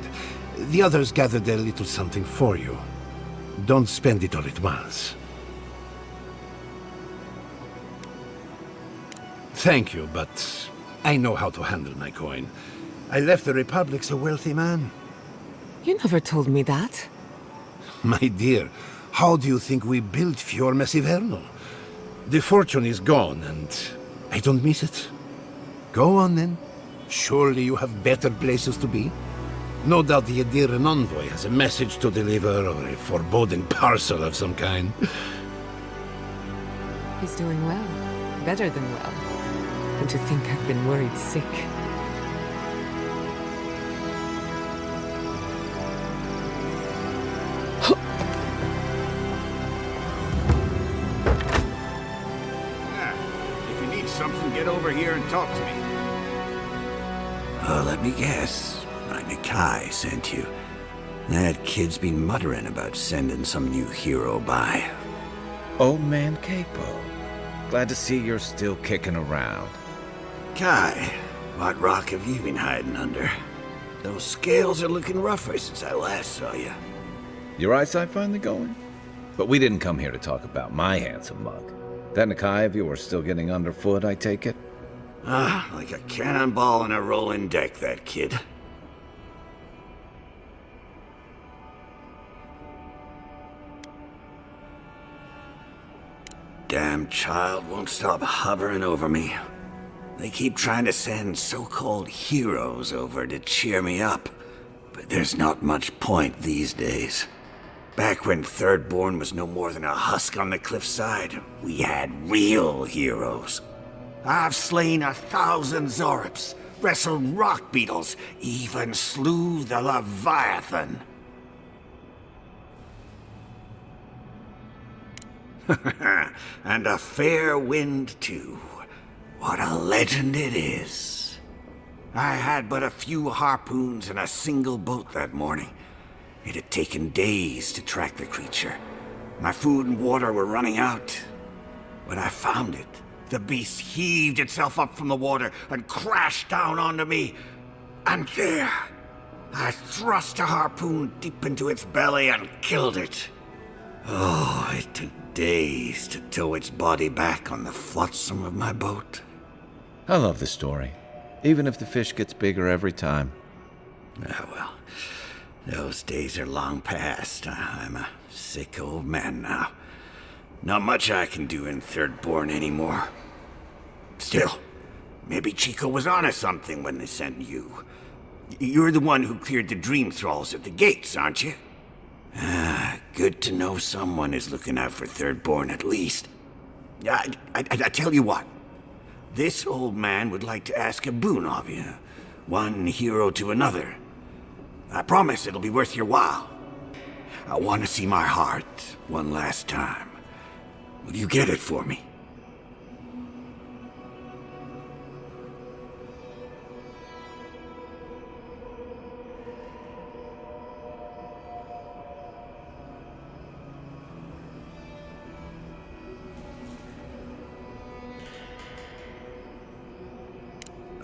the others gathered a little something for you. Don't spend it all at once. Thank you, but I know how to handle my coin. I left the Republic a wealthy man. You never told me that. My dear, how do you think we built Fior Messiverno? The fortune is gone, and I don't miss it. Go on, then. Surely you have better places to be. No doubt the Adiran envoy has a message to deliver, or a foreboding parcel of some kind. He's doing well. Better than well. And to think I've been worried sick. If you need something, get over here and talk to me. Let me guess. My Nakai sent you. That kid's been muttering about sending some new hero by. Old man Capo. Glad to see you're still kicking around. Kai, what rock have you been hiding under? Those scales are looking rougher since I last saw you. Your eyesight finally going? But we didn't come here to talk about my handsome mug. That Nakai of yours still getting underfoot, I take it? Ah, like a cannonball in a rolling deck, that kid. Damn child won't stop hovering over me. They keep trying to send so-called heroes over to cheer me up, but there's not much point these days. Back when Thirdborn was no more than a husk on the cliffside, we had real heroes. I've slain 1,000 Zorips, wrestled rock beetles, even slew the Leviathan. And a fair wind, too. What a legend it is. I had but a few harpoons and a single boat that morning. It had taken days to track the creature. My food and water were running out. When I found it, the beast heaved itself up from the water and crashed down onto me. And there, I thrust a harpoon deep into its belly and killed it. Oh, it took days to tow its body back on the flotsam of my boat. I love the story, even if the fish gets bigger every time. Ah, well, those days are long past. I'm a sick old man now. Not much I can do in Thirdborn anymore. Still, maybe Chico was onto something when they sent you. You're the one who cleared the dream thralls at the gates, aren't you? Ah, good to know someone is looking out for Thirdborn at least. I tell you what. This old man would like to ask a boon of you. One hero to another. I promise it'll be worth your while. I want to see my heart one last time. Will you get it for me?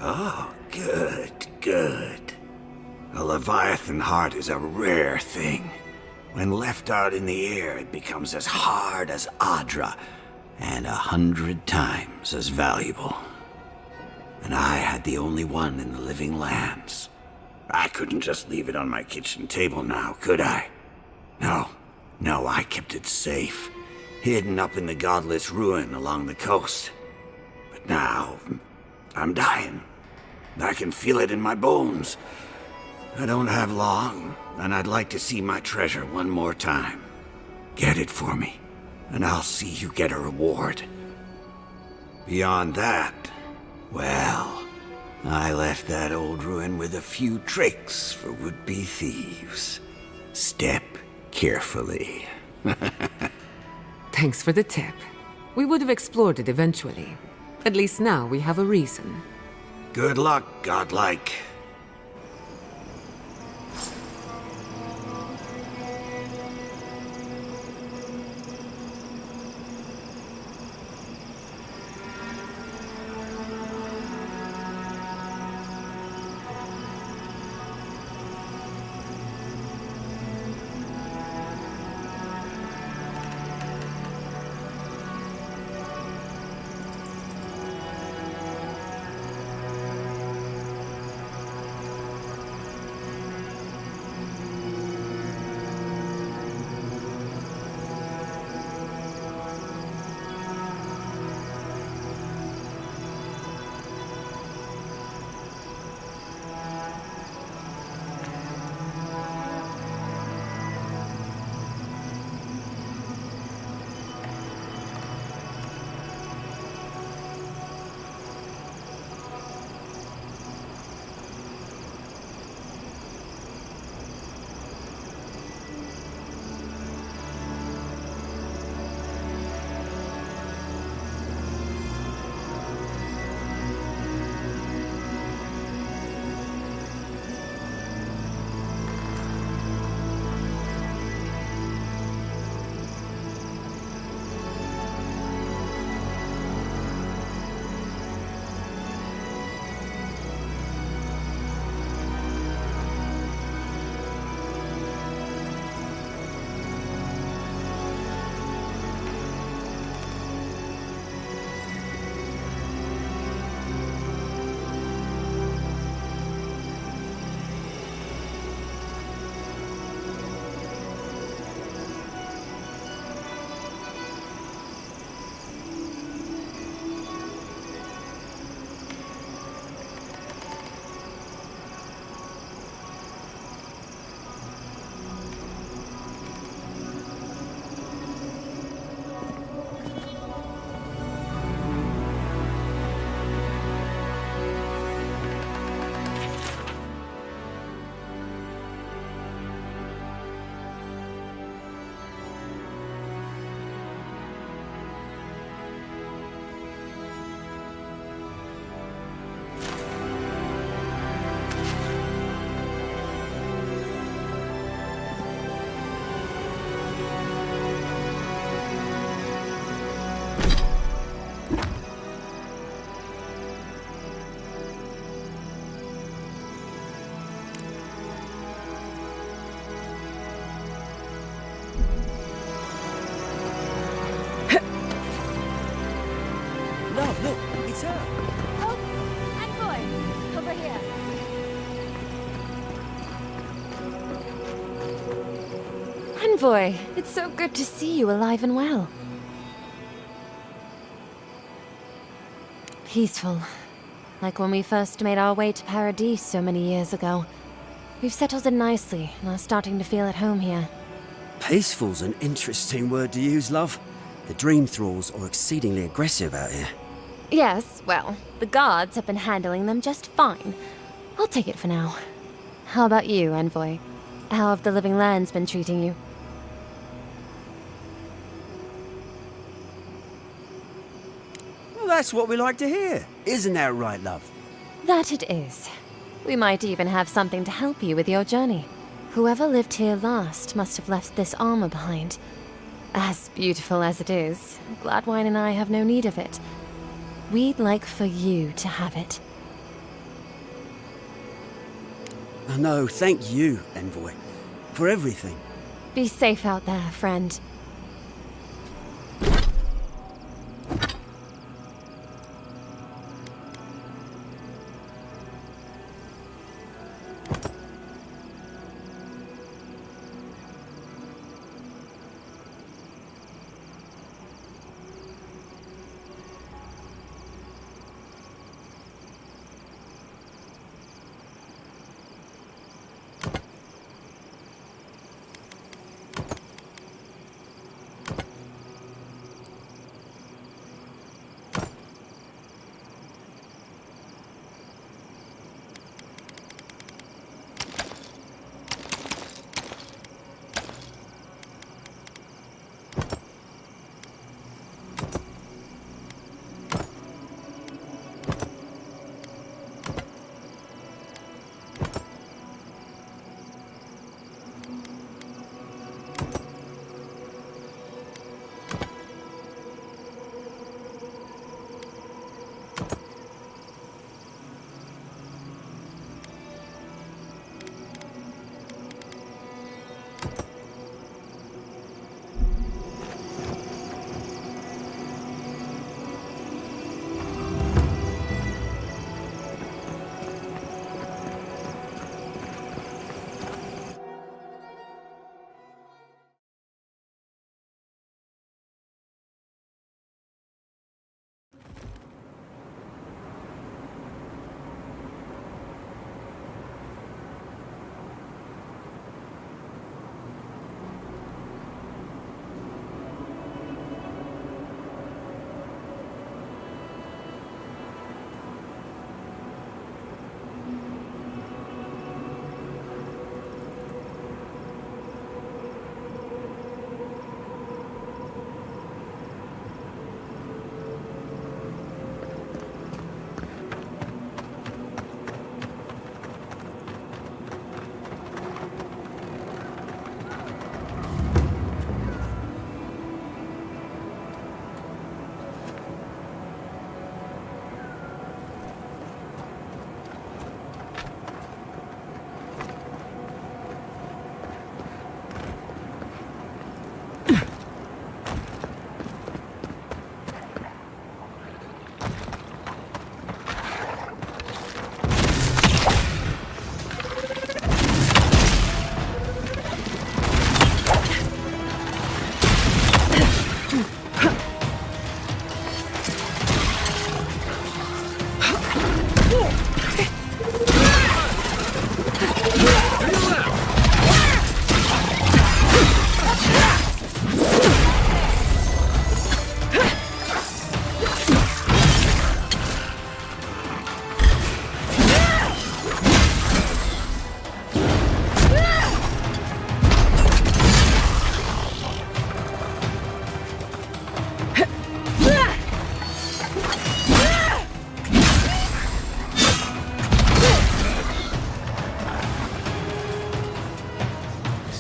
Oh, good, good. A Leviathan heart is a rare thing. When left out in the air, it becomes as hard as Adra, and 100 times as valuable. And I had the only one in the living lands. I couldn't just leave it on my kitchen table now, could I? No, I kept it safe, hidden up in the godless ruin along the coast. But now, I'm dying. I can feel it in my bones. I don't have long, and I'd like to see my treasure one more time. Get it for me, and I'll see you get a reward. Beyond that, well, I left that old ruin with a few tricks for would-be thieves. Step carefully. Thanks for the tip. We would have explored it eventually. At least now we have a reason. Good luck, godlike. Love, look, it's her. Oh, Envoy, over here. Envoy, it's so good to see you alive and well. Peaceful. Like when we first made our way to Paradise so many years ago. We've settled in nicely and are starting to feel at home here. Peaceful's an interesting word to use, love. The dream thralls are exceedingly aggressive out here. Yes, well, the guards have been handling them just fine. I'll take it for now. How about you, Envoy? How have the living lands been treating you? Well, that's what we like to hear. Isn't that right, love? That it is. We might even have something to help you with your journey. Whoever lived here last must have left this armor behind. As beautiful as it is, Gladwine and I have no need of it. We'd like for you to have it. No, thank you, Envoy, for everything. Be safe out there, friend.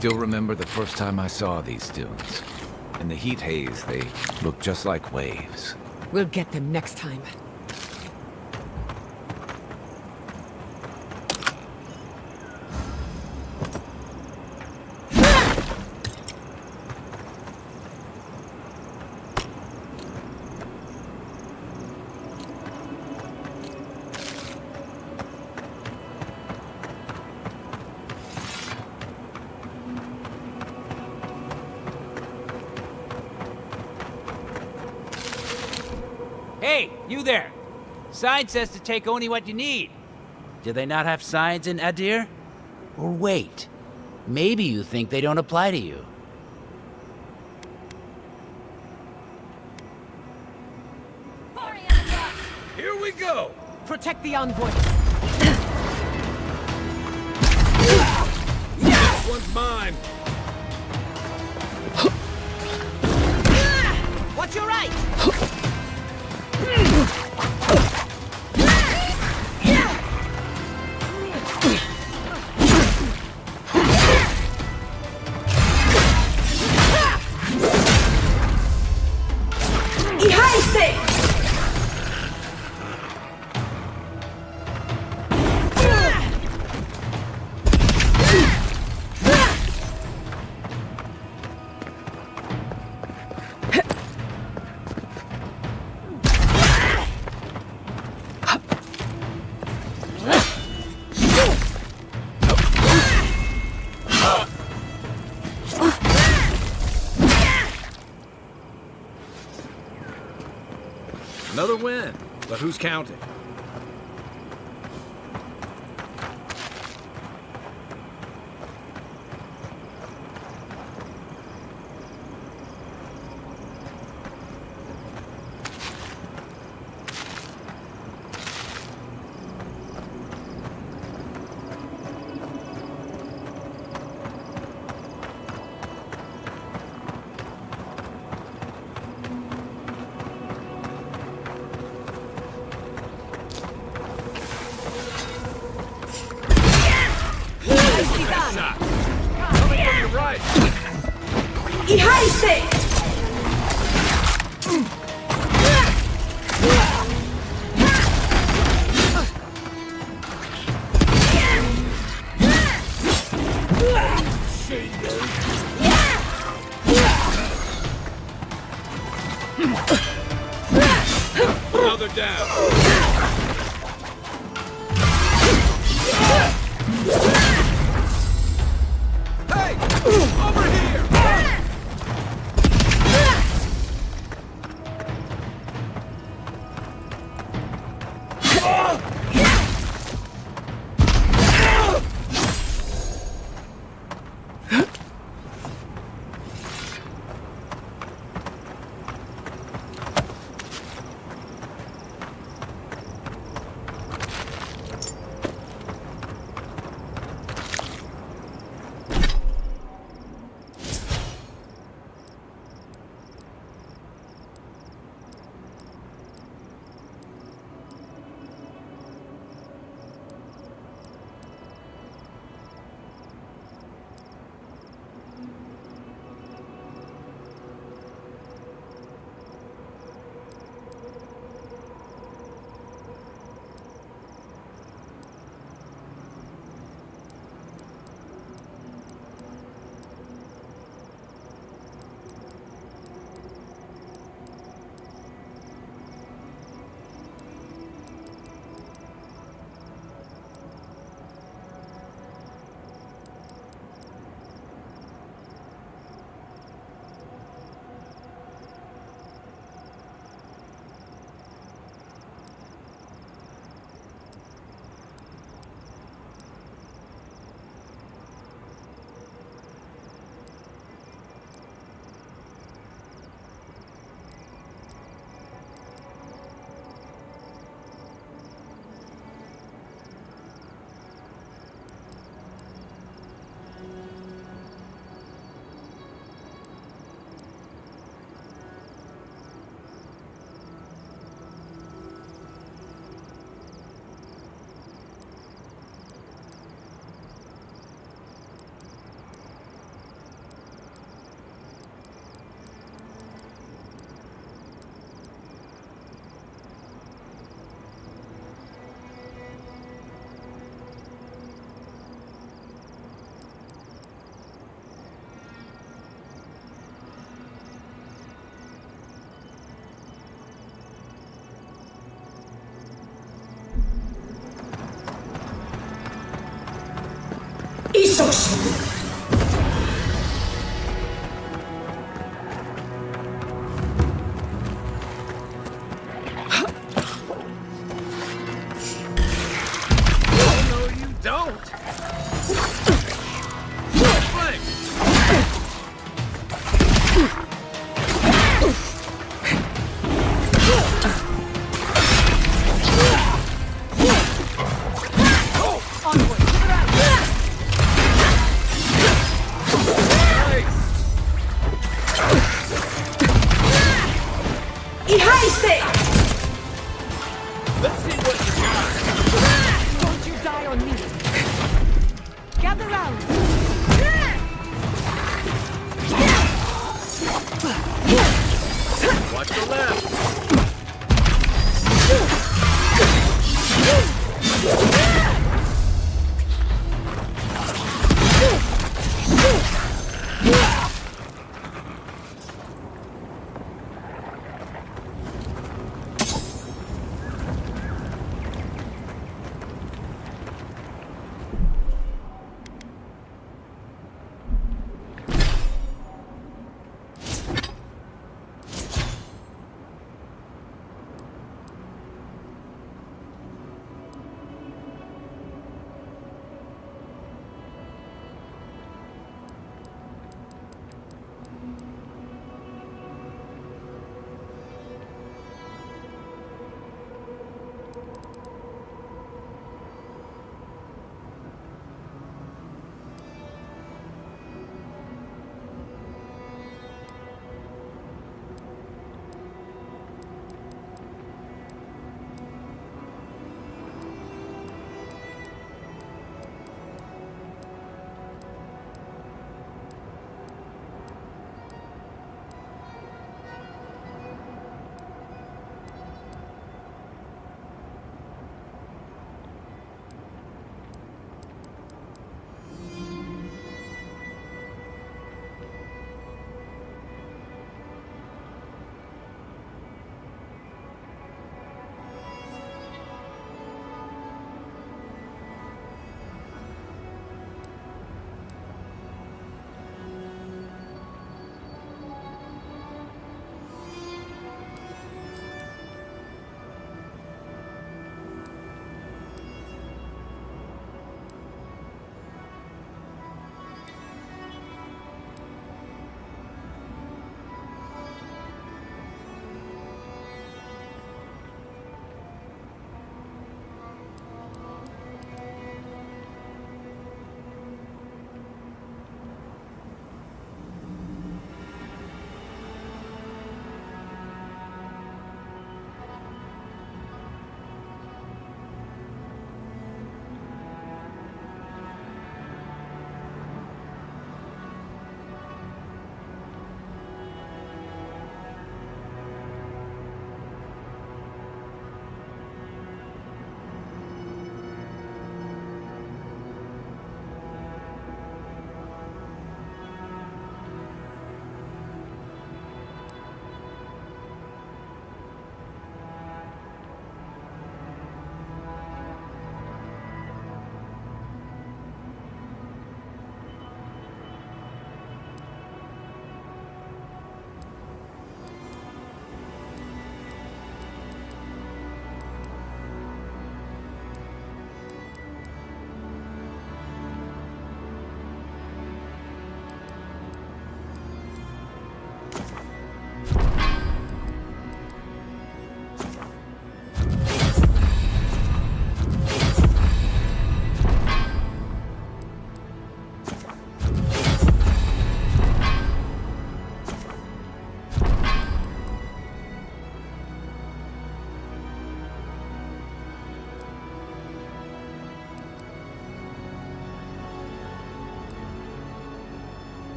Still remember the first time I saw these dunes. In the heat haze, they looked just like waves. We'll get them next time. Hey, you there! Sign says to take only what you need. Do they not have signs in Adir? Or wait, maybe you think they don't apply to you. Here we go! Protect the envoy. This one's mine! Watch your right! Another win, but who's counting? Another down. Hey! Over here! Let's see what you got. Don't you die on me.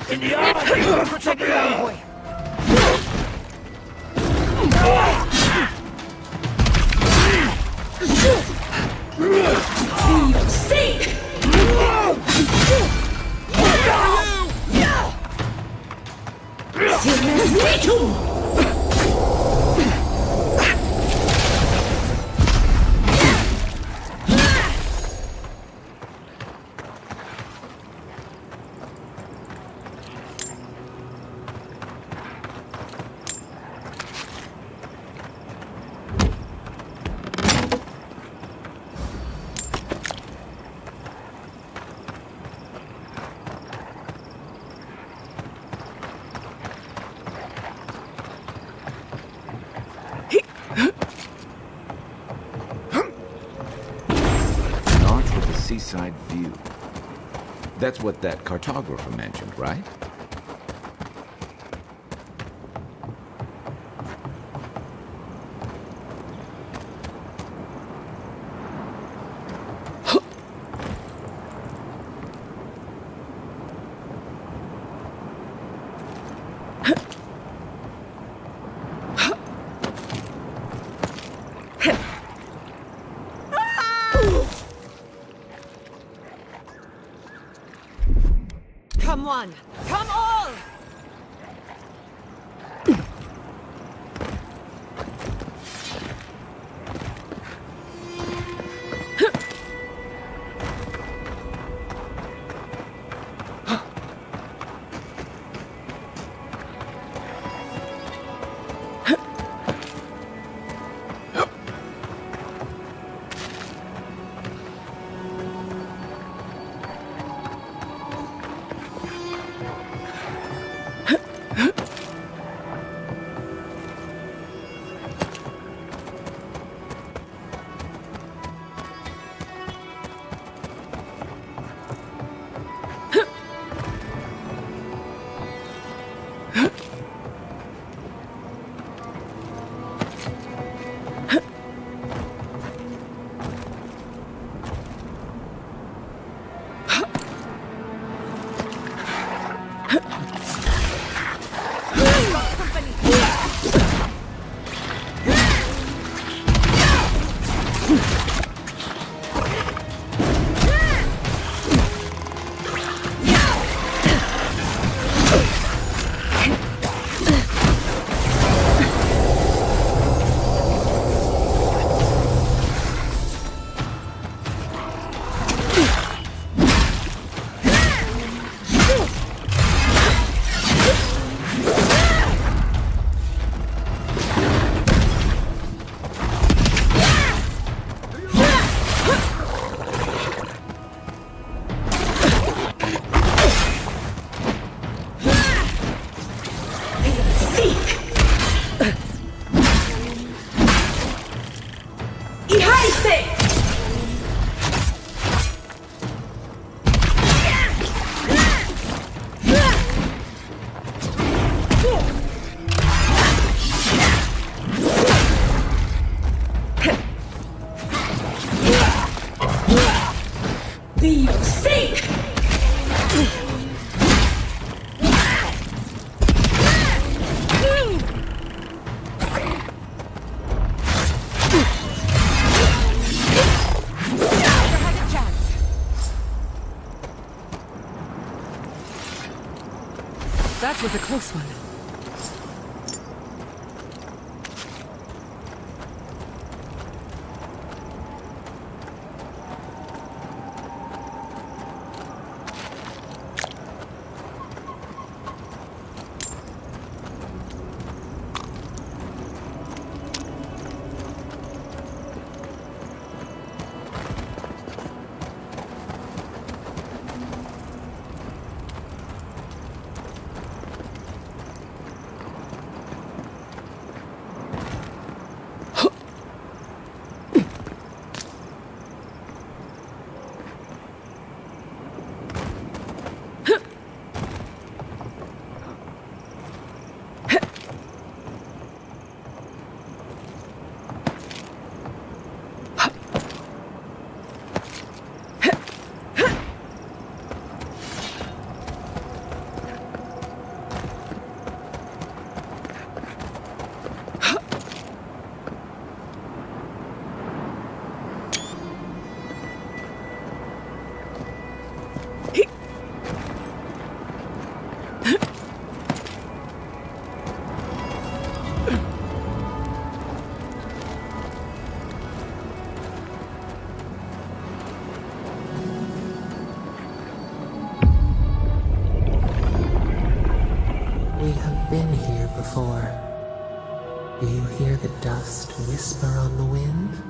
In the armor! Protect the envoy! For your sake! Arch with a seaside view. That's what that cartographer mentioned, right? Come on! Come all! That was a close one. before. Do you hear the dust whisper on the wind?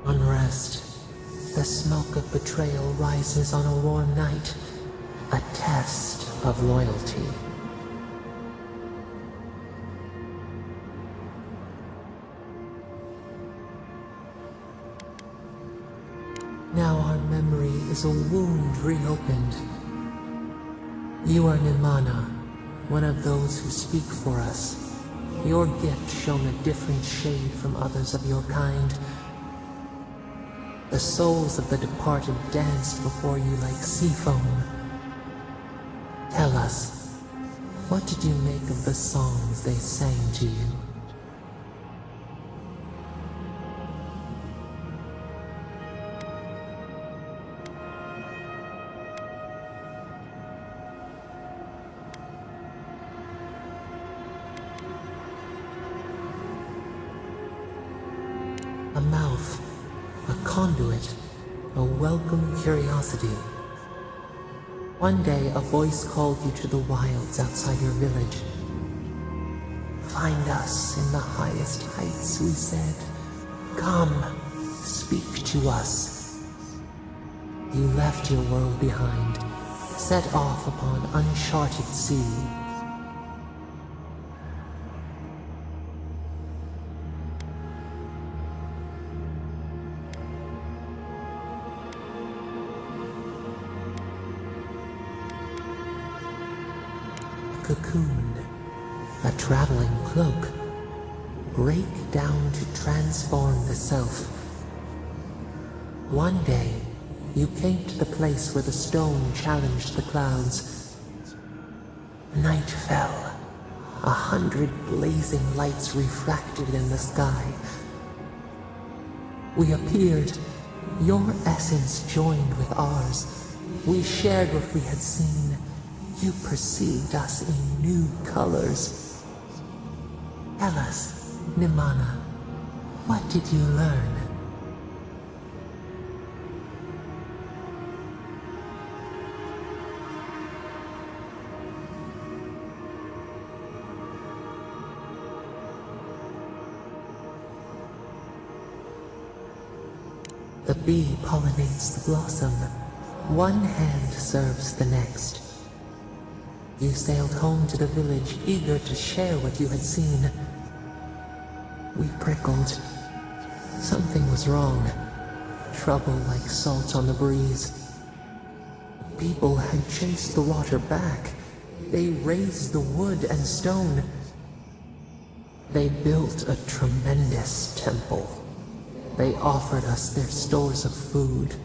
Unrest. The smoke of betrayal rises on a warm night. A test of loyalty. Now our memory is a wound reopened. You are Nimana, one of those who speak for us. Your gift shone a different shade from others of your kind. The souls of the departed danced before you like sea foam. Tell us, what did you make of the songs they sang to you? A mouth, a conduit, a welcome curiosity. One day, a voice called you to the wilds outside your village. Find us in the highest heights, we said. Come, speak to us. You left your world behind, set off upon uncharted sea. Cocoon, a traveling cloak, break down to transform the self. One day, you came to the place where the stone challenged the clouds. Night fell, 100 blazing lights refracted in the sky. We appeared, your essence joined with ours. We shared what we had seen. You perceived us in new colors. Tell us, Nimana, what did you learn? The bee pollinates the blossom. One hand serves the next. You sailed home to the village, eager to share what you had seen. We prickled. Something was wrong. Trouble like salt on the breeze. People had chased the water back. They raised the wood and stone. They built a tremendous temple. They offered us their stores of food.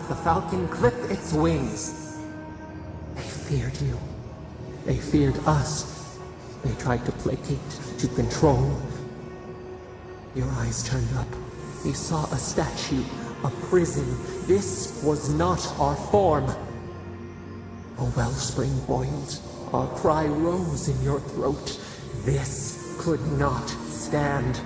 The falcon clipped its wings. They feared you. They feared us. They tried to placate, to control. Your eyes turned up. You saw a statue, a prison. This was not our form. A wellspring boiled. Our cry rose in your throat. This could not stand.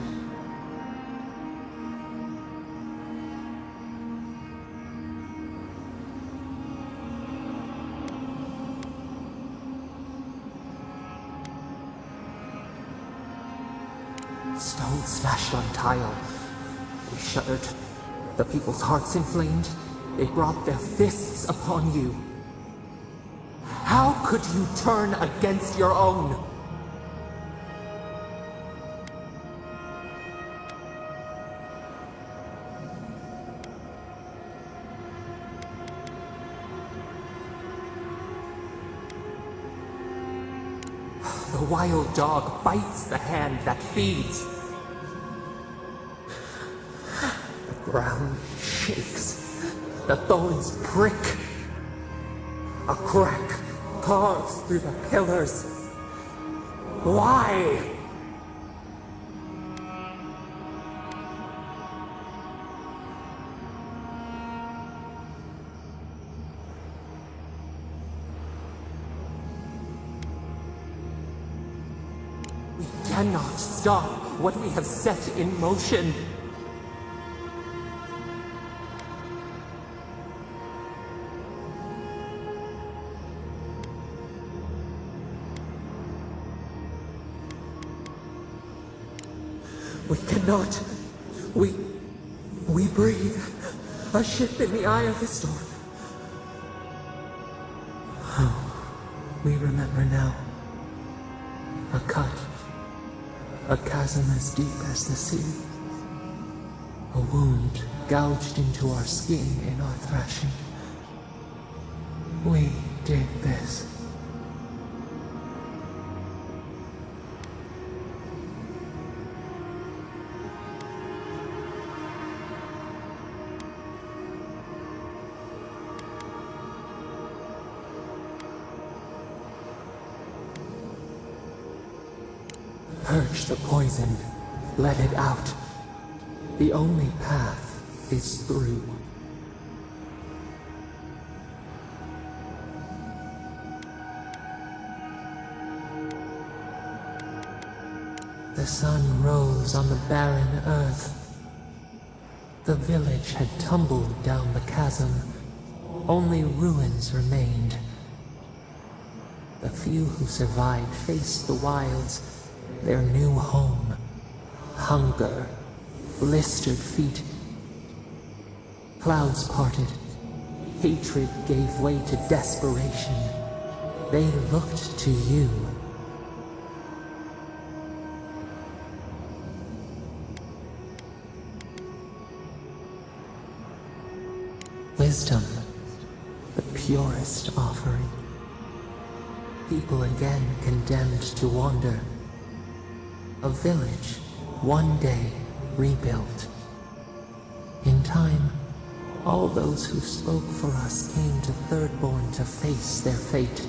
Stone smashed on tile. We shuddered. The people's hearts inflamed. They brought their fists upon you. How could you turn against your own? The wild dog bites the hand that feeds. The ground shakes. The thorns prick. A crack carves through the pillars. Why? cannot stop what we have set in motion. We cannot. We breathe. A ship in the eye of the storm. Oh, we remember now. A cut. A chasm as deep as the sea. A wound gouged into our skin in our thrashing. We did this. Purge the poison. Let it out. The only path is through. The sun rose on the barren earth. The village had tumbled down the chasm. Only ruins remained. The few who survived faced the wilds, their new home. Hunger, blistered feet. Clouds parted. Hatred gave way to desperation. They looked to you. Wisdom, the purest offering. People again condemned to wander. A village, one day rebuilt. In time, all those who spoke for us came to Thirdborn to face their fate.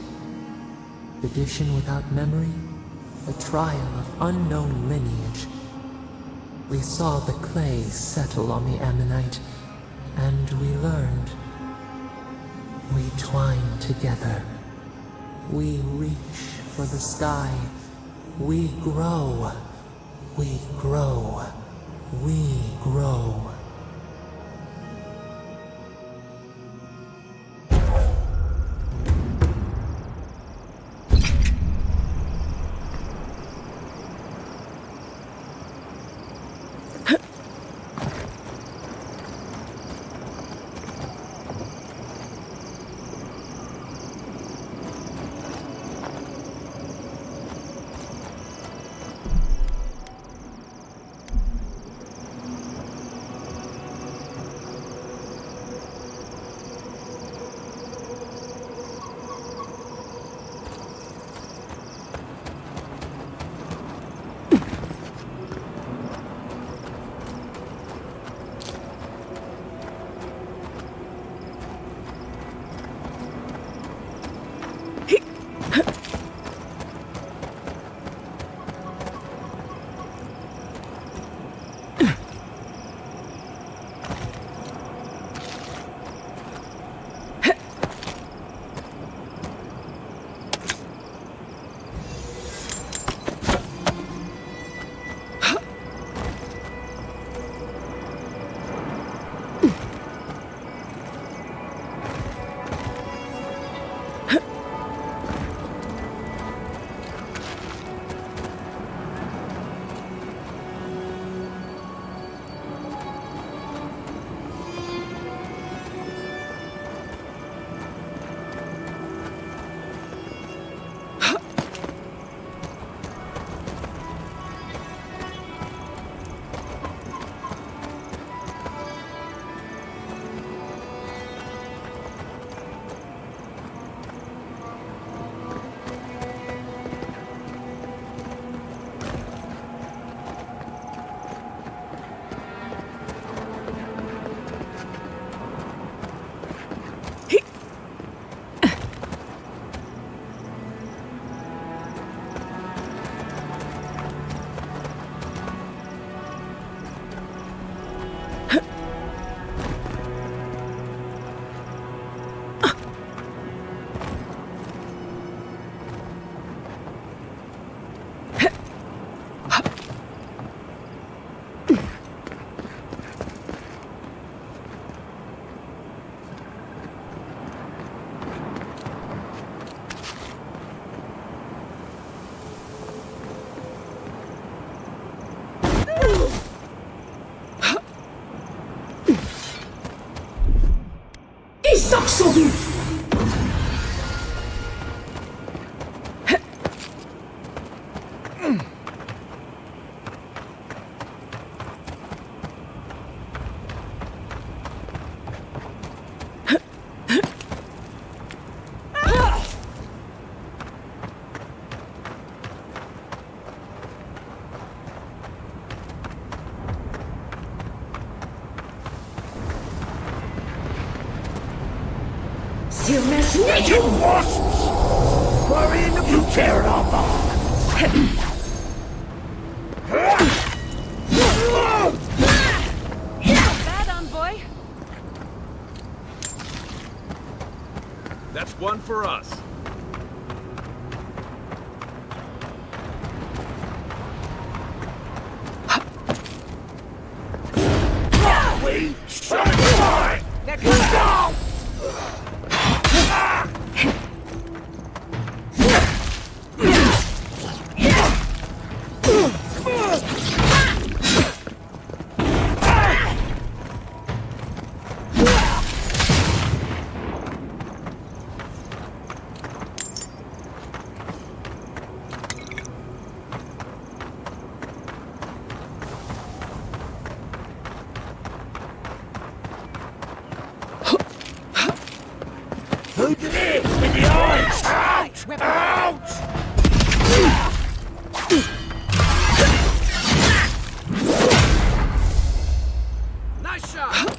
Tradition without memory, a trial of unknown lineage. We saw the clay settle on the Ammonite, and we learned. We twine together. We reach for the sky. We grow. We grow. We grow. Absolute! Little wasps! Worrying if you tear it off Bad, envoy. That's one for us. We satisfy! They're coming down! Who did it? In the eyes! Out! Out! Nice shot!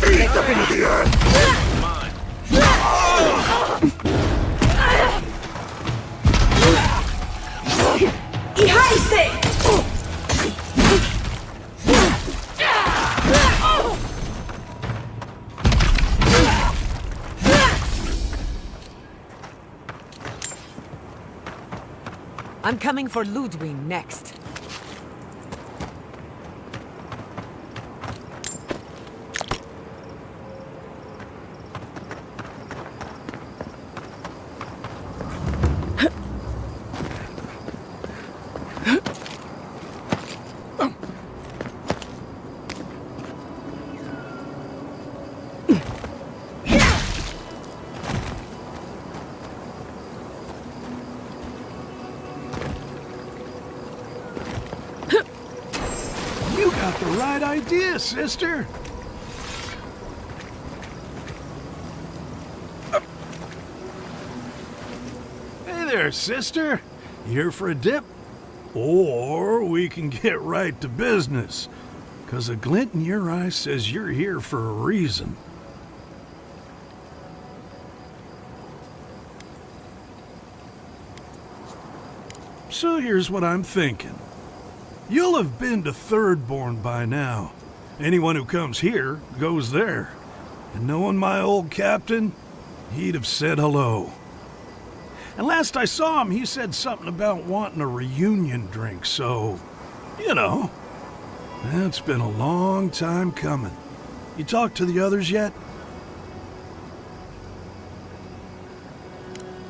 Eat up into the earth! I'm coming for Ludwig next. You got the right idea, sister. Hey there, sister. You here for a dip? Or we can get right to business. 'Cause a glint in your eye says you're here for a reason. So here's what I'm thinking. You'll have been to Thirdborn by now. Anyone who comes here goes there. And knowing my old captain, he'd have said hello. And last I saw him, he said something about wanting a reunion drink, so, you know, it's been a long time coming. You talked to the others yet?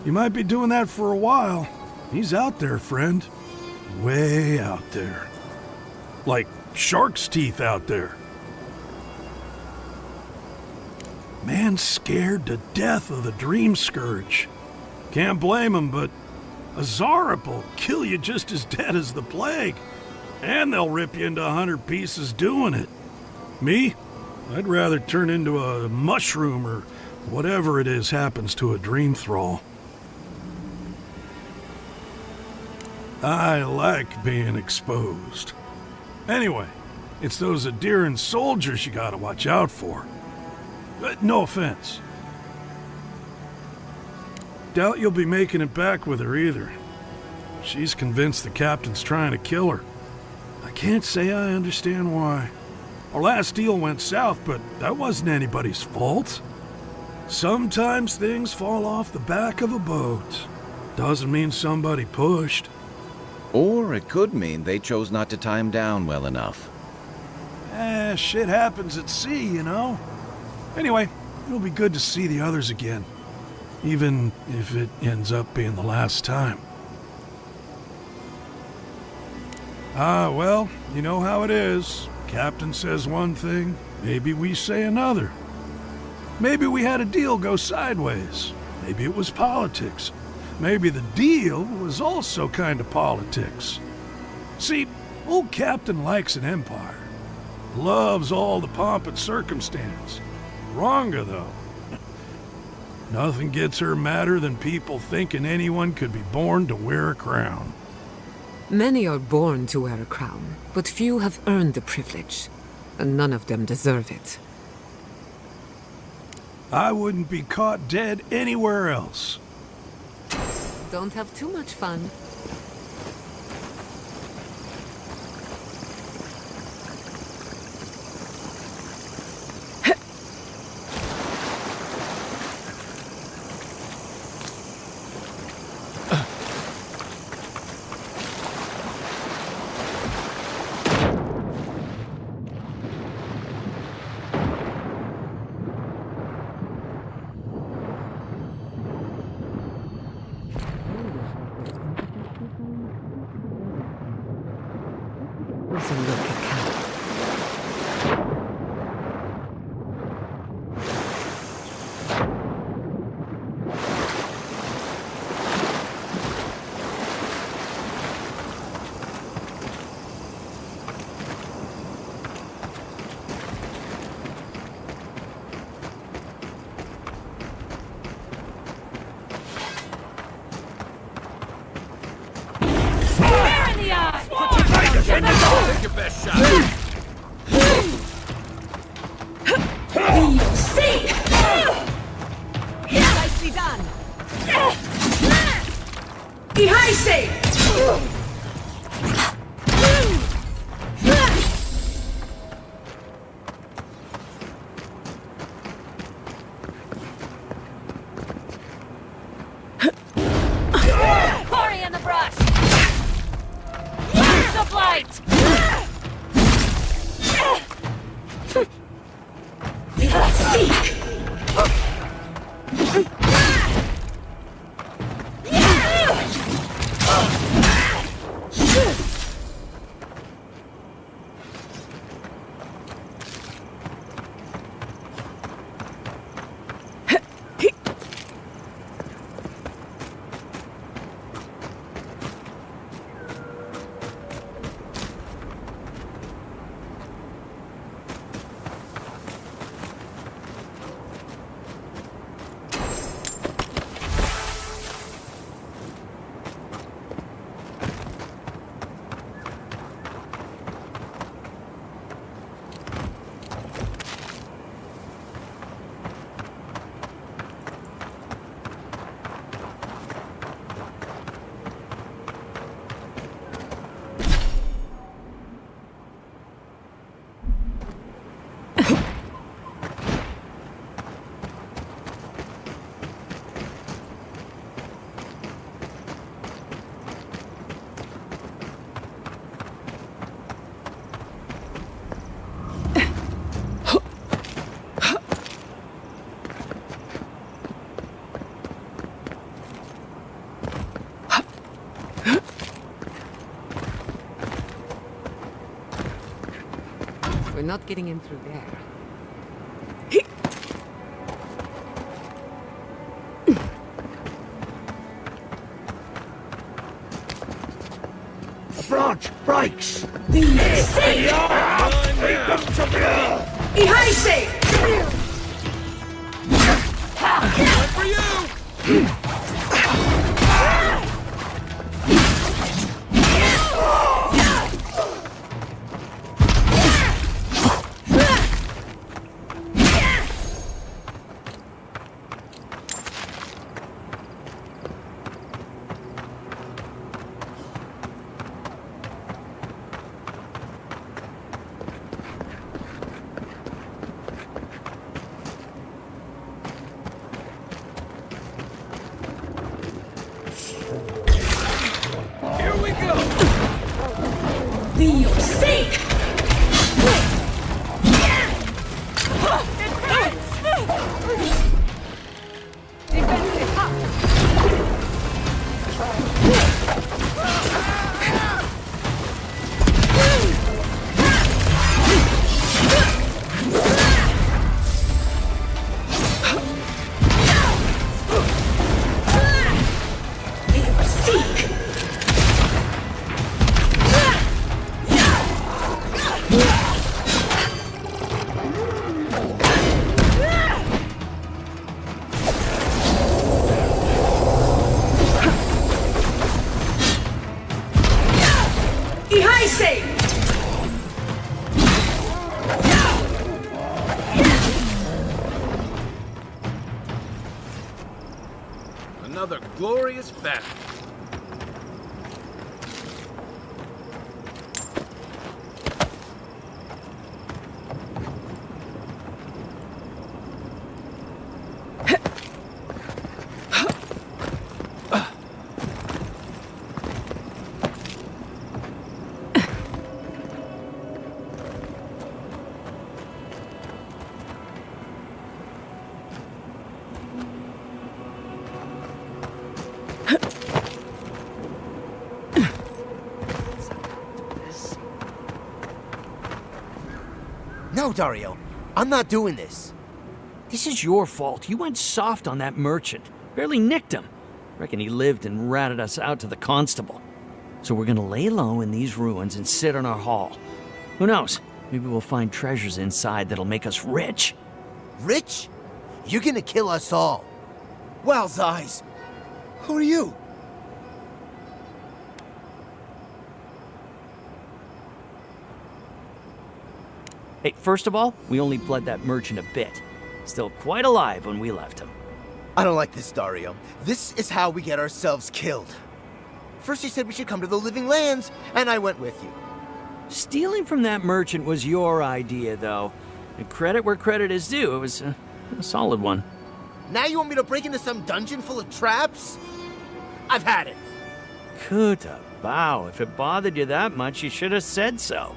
You might be doing that for a while. He's out there, friend. Way out there. Like shark's teeth out there. Man's scared to death of the Dream Scourge. Can't blame him, but a Zarap'll kill you just as dead as the plague. And they'll rip you into 100 pieces doing it. Me? I'd rather turn into a mushroom or whatever it is happens to a dream thrall. I like being exposed. Anyway, it's those Adiran soldiers you gotta watch out for. No offense. Doubt you'll be making it back with her either. She's convinced the captain's trying to kill her. I can't say I understand why. Our last deal went south, but that wasn't anybody's fault. Sometimes things fall off the back of a boat. Doesn't mean somebody pushed. Or it could mean they chose not to tie him down well enough. Shit happens at sea, you know? Anyway, it'll be good to see the others again. Even if it ends up being the last time. Well, you know how it is. Captain says one thing, maybe we say another. Maybe we had a deal go sideways. Maybe it was politics. Maybe the deal was also kind of politics. See, old Captain likes an empire. Loves all the pomp and circumstance. Wronga, though. Nothing gets her madder than people thinking anyone could be born to wear a crown. Many are born to wear a crown, but few have earned the privilege, and none of them deserve it. I wouldn't be caught dead anywhere else. Don't have too much fun. Let's look at Take your best shot. Nicely done. Ihaise! Cory in the brush! Use the blight! Seek! We're not getting in through there. A branch! Breaks! See! Ihase! One for you! Another glorious battle. No, Dario. I'm not doing this. This is your fault. You went soft on that merchant. Barely nicked him. Reckon he lived and ratted us out to the constable. So we're gonna lay low in these ruins and sit on our haul. Who knows? Maybe we'll find treasures inside that'll make us rich. Rich? You're gonna kill us all. Well's eyes. Who are you? Hey, first of all, we only bled that merchant a bit. Still quite alive when we left him. I don't like this, Dario. This is how we get ourselves killed. First you said we should come to the Living Lands, and I went with you. Stealing from that merchant was your idea, though. And credit where credit is due. It was a solid one. Now you want me to break into some dungeon full of traps? I've had it. Kuta, bow. If it bothered you that much, you should have said so.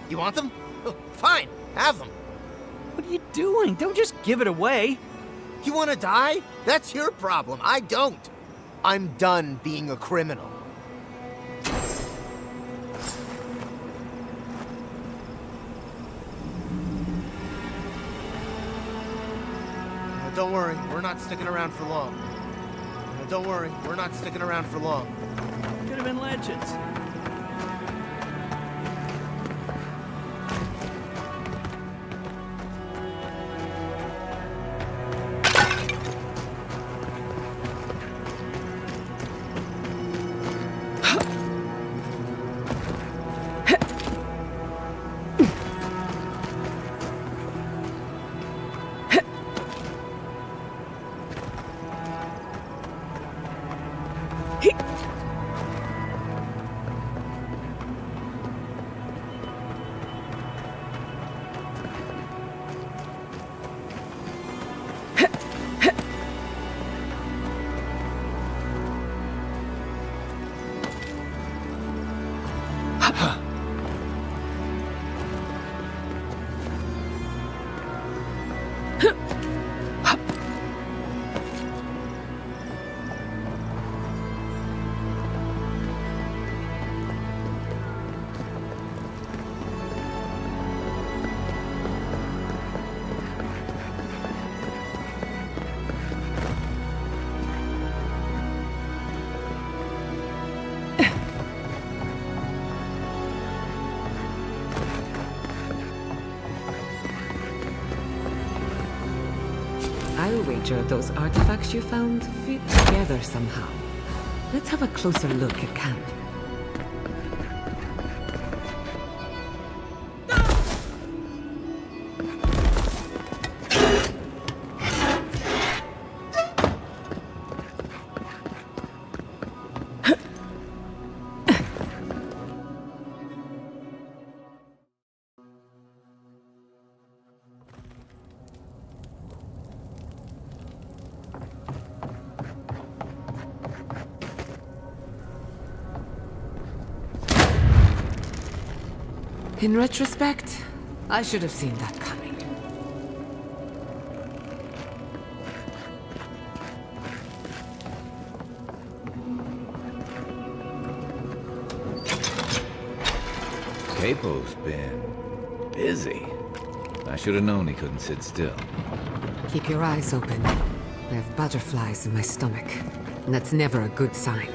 You want them? Oh, fine, have them. What are you doing? Don't just give it away. You want to die? That's your problem. I don't. I'm done being a criminal. Don't worry, we're not sticking around for long. Don't worry, we're not sticking around for long. Could have been legends. wager those artifacts you found fit together somehow. Let's have a closer look at camp. In retrospect, I should have seen that coming. Capo's been busy. I should have known he couldn't sit still. Keep your eyes open. I have butterflies in my stomach, and that's never a good sign.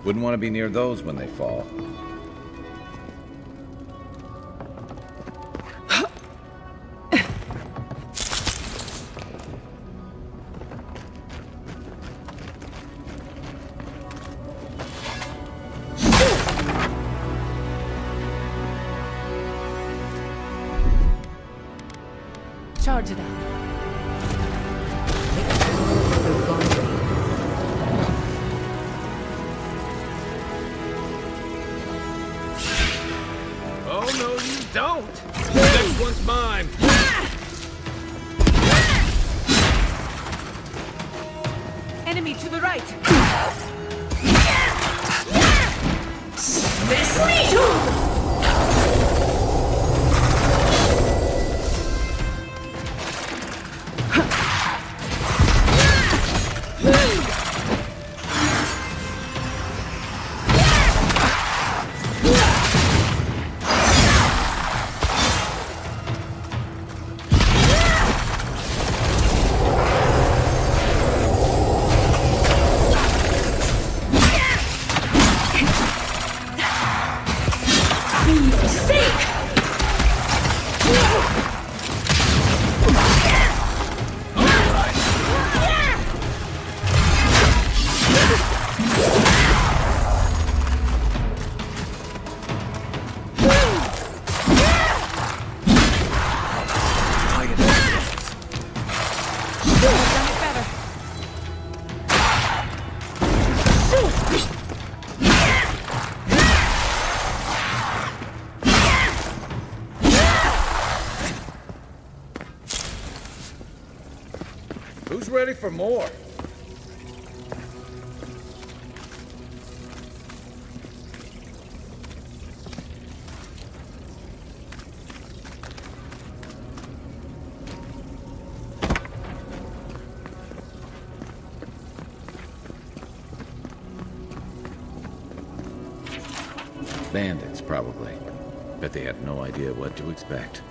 Wouldn't want to be near those when they fall. Charge it up. Oh, no, you don't! The next one's mine! Enemy to the right! Who's ready for more? Bandits, probably. Bet they have no idea what to expect.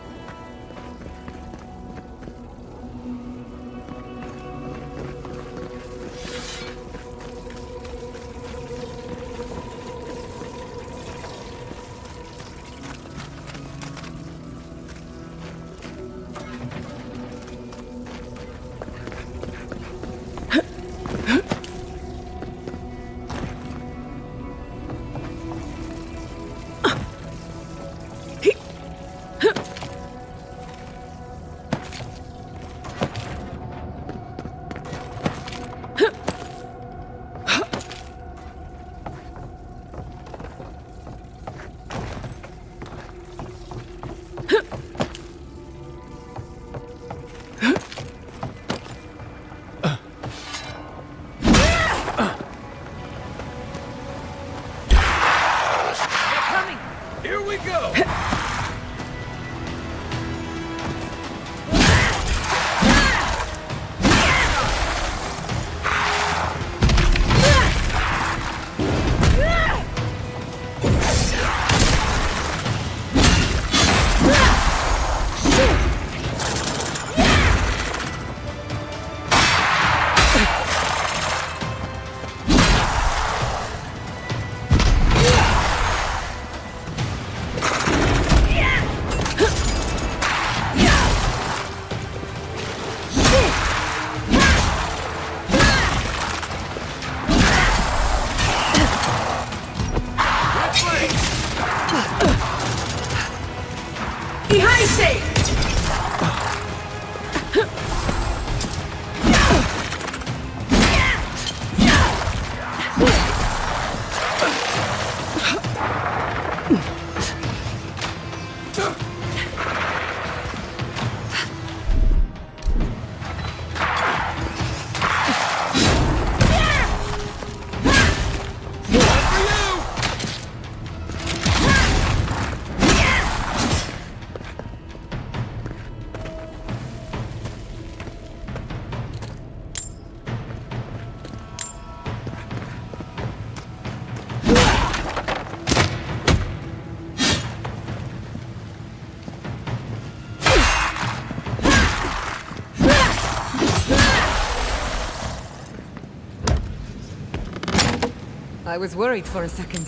I was worried for a second.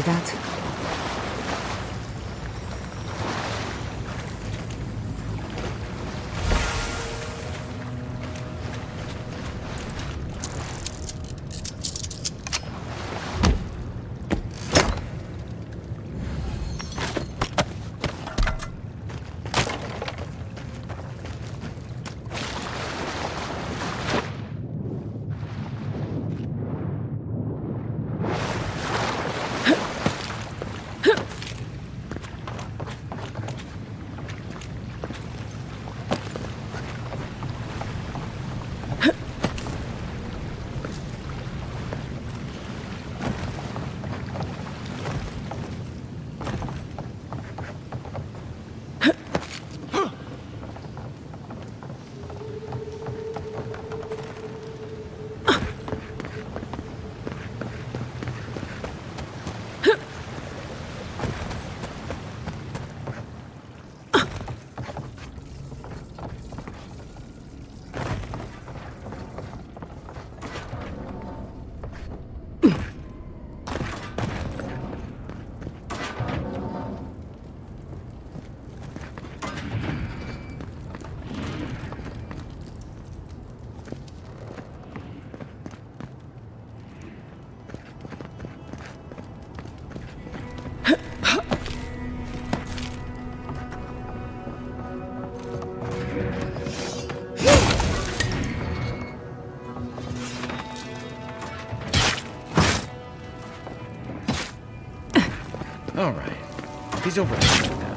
that. All right. He's over there now.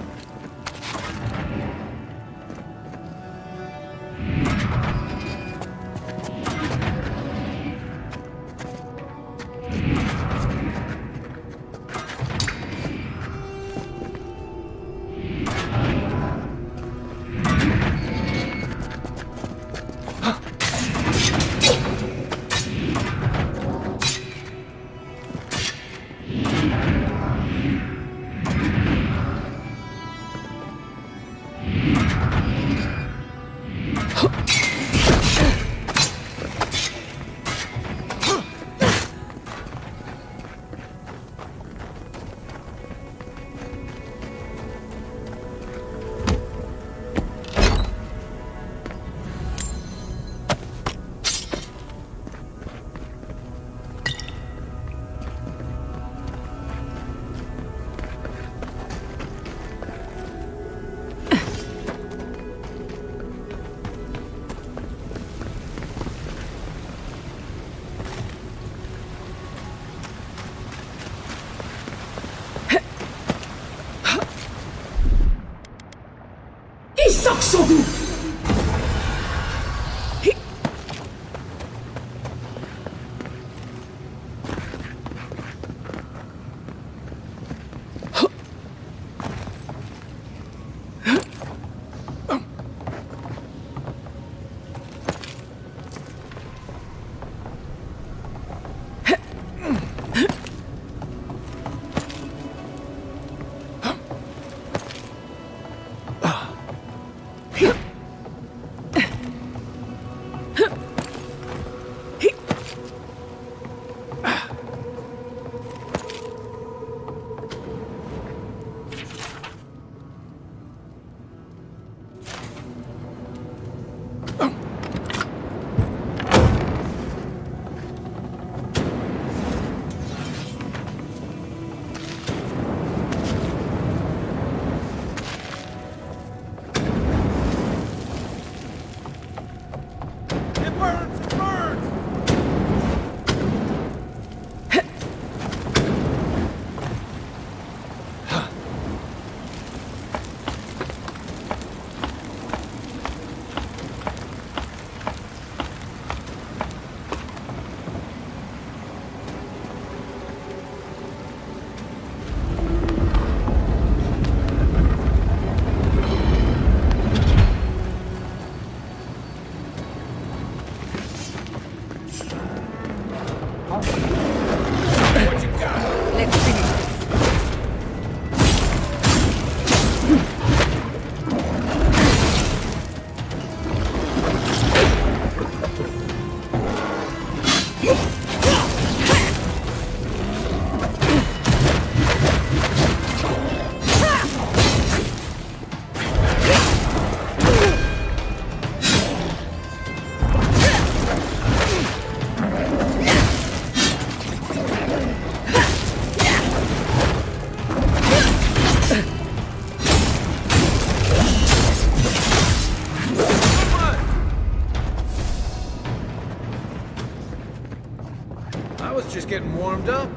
Armed up?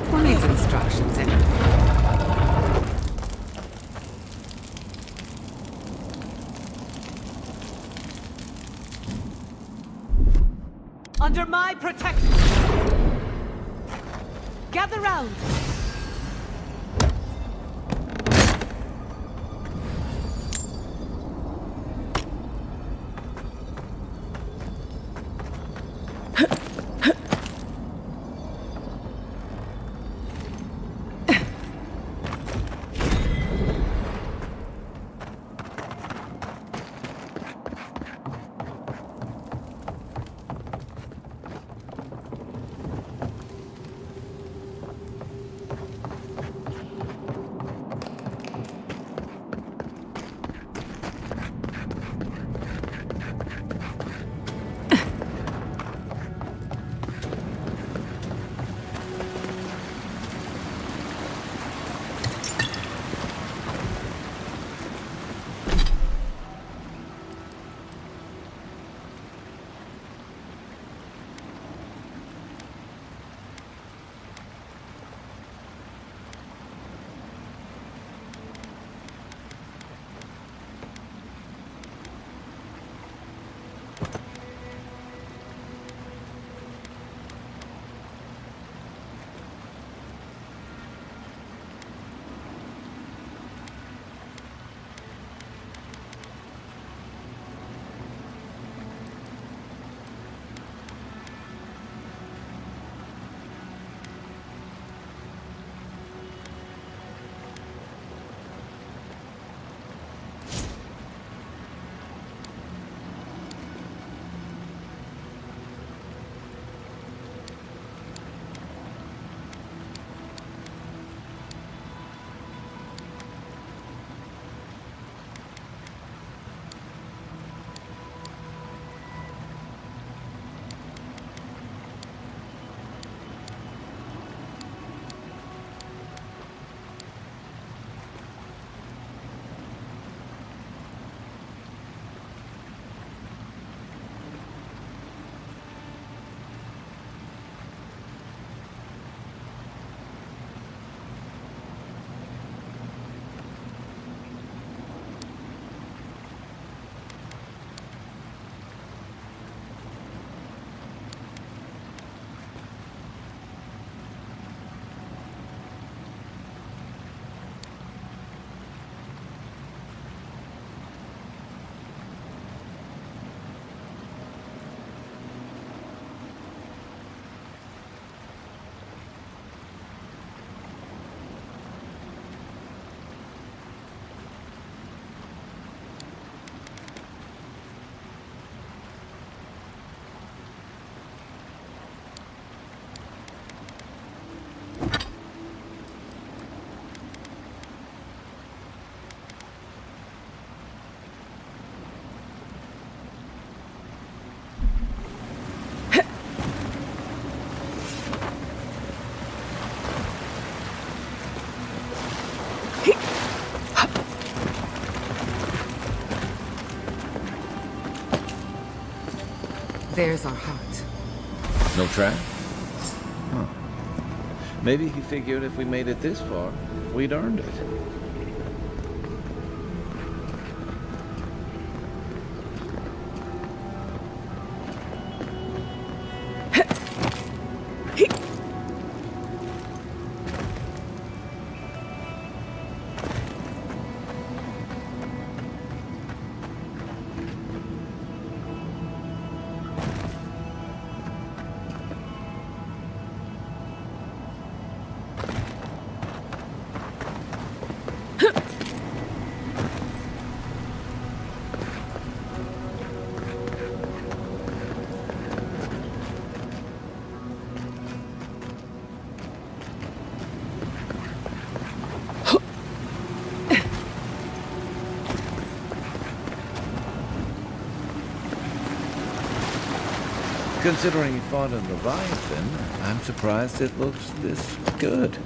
Who needs instructions anyway? Under my protection! Gather round! There's our hut. No trap? Huh. Maybe he figured if we made it this far, we'd earned it. Considering you fought in Leviathan, I'm surprised it looks this good.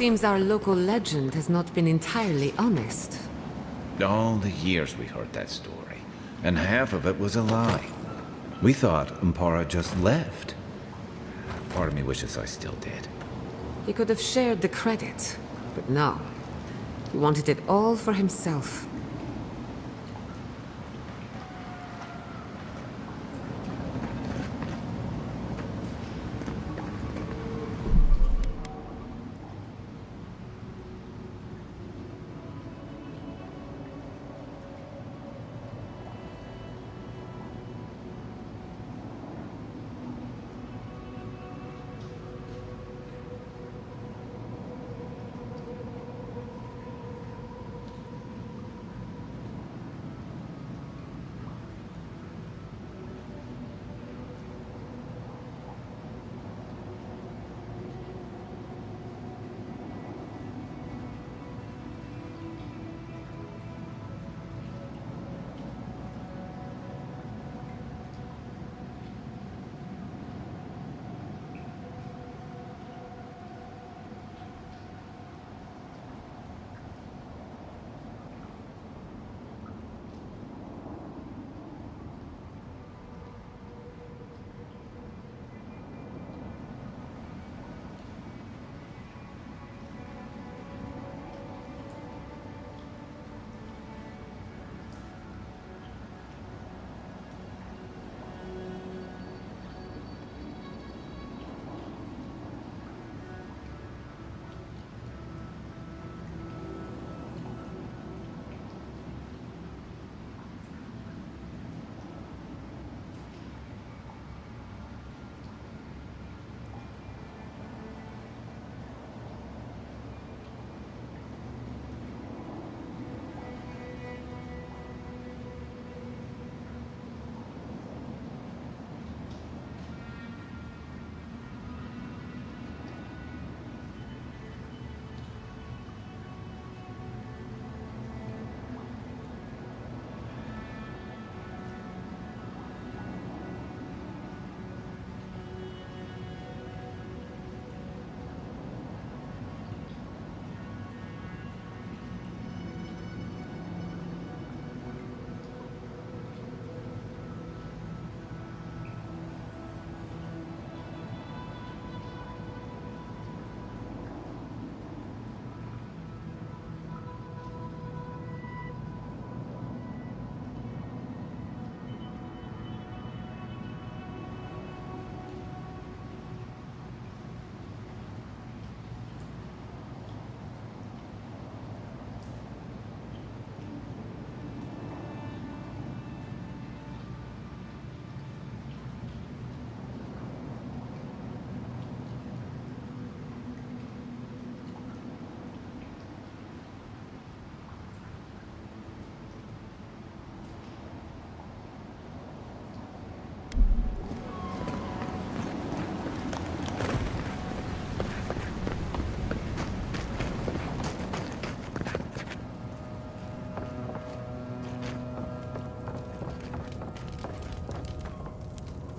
Seems our local legend has not been entirely honest. All the years we heard that story, and half of it was a lie. We thought Umpara just left. Part of me wishes I still did. He could have shared the credit, but no. He wanted it all for himself.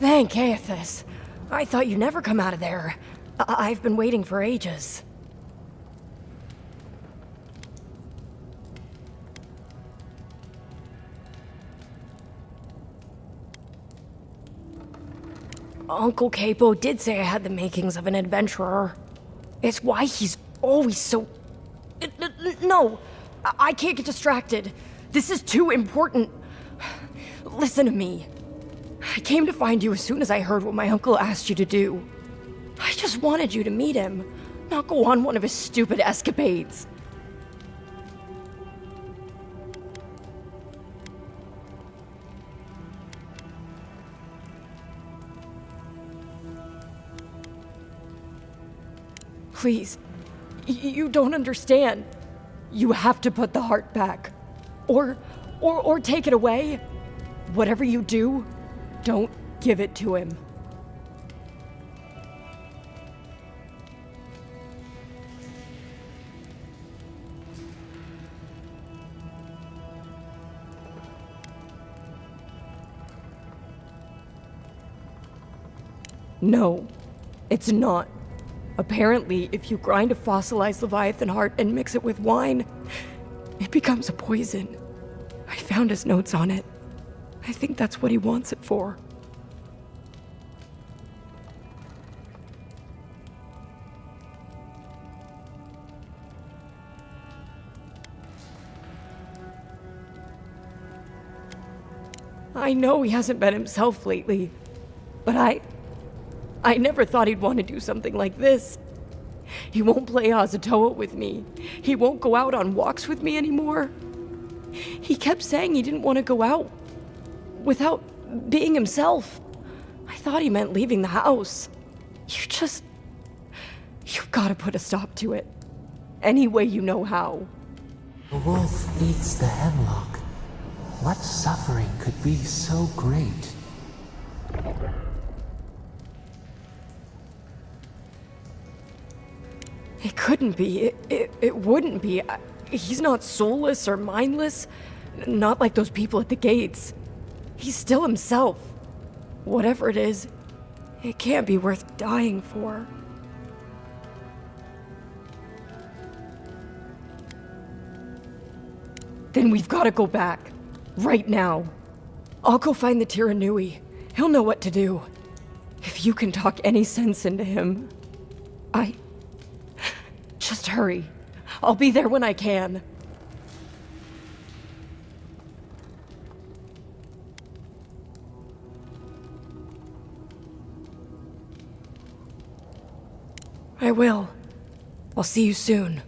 Thank Aethys. I thought you'd never come out of there. I've been waiting for ages. Uncle Capo did say I had the makings of an adventurer. It's why he's always so... No! I can't get distracted. This is too important. Listen to me. I came to find you as soon as I heard what my uncle asked you to do. I just wanted you to meet him, not go on one of his stupid escapades. Please, you don't understand. You have to put the heart back. Or take it away. Whatever you do, don't give it to him. No, it's not. Apparently, if you grind a fossilized Leviathan heart and mix it with wine, it becomes a poison. I found his notes on it. I think that's what he wants it for. I know he hasn't been himself lately, but I never thought he'd want to do something like this. He won't play Azatoa with me. He won't go out on walks with me anymore. He kept saying he didn't want to go out without being himself. I thought he meant leaving the house. You've got to put a stop to it. Any way you know how. The wolf eats the hemlock. What suffering could be so great? It couldn't be. It wouldn't be. He's not soulless or mindless. Not like those people at the gates. He's still himself. Whatever it is, it can't be worth dying for. Then we've got to go back. Right now. I'll go find the Tiranui. He'll know what to do. If you can talk any sense into him, Just hurry. I'll be there when I can. I will. I'll see you soon.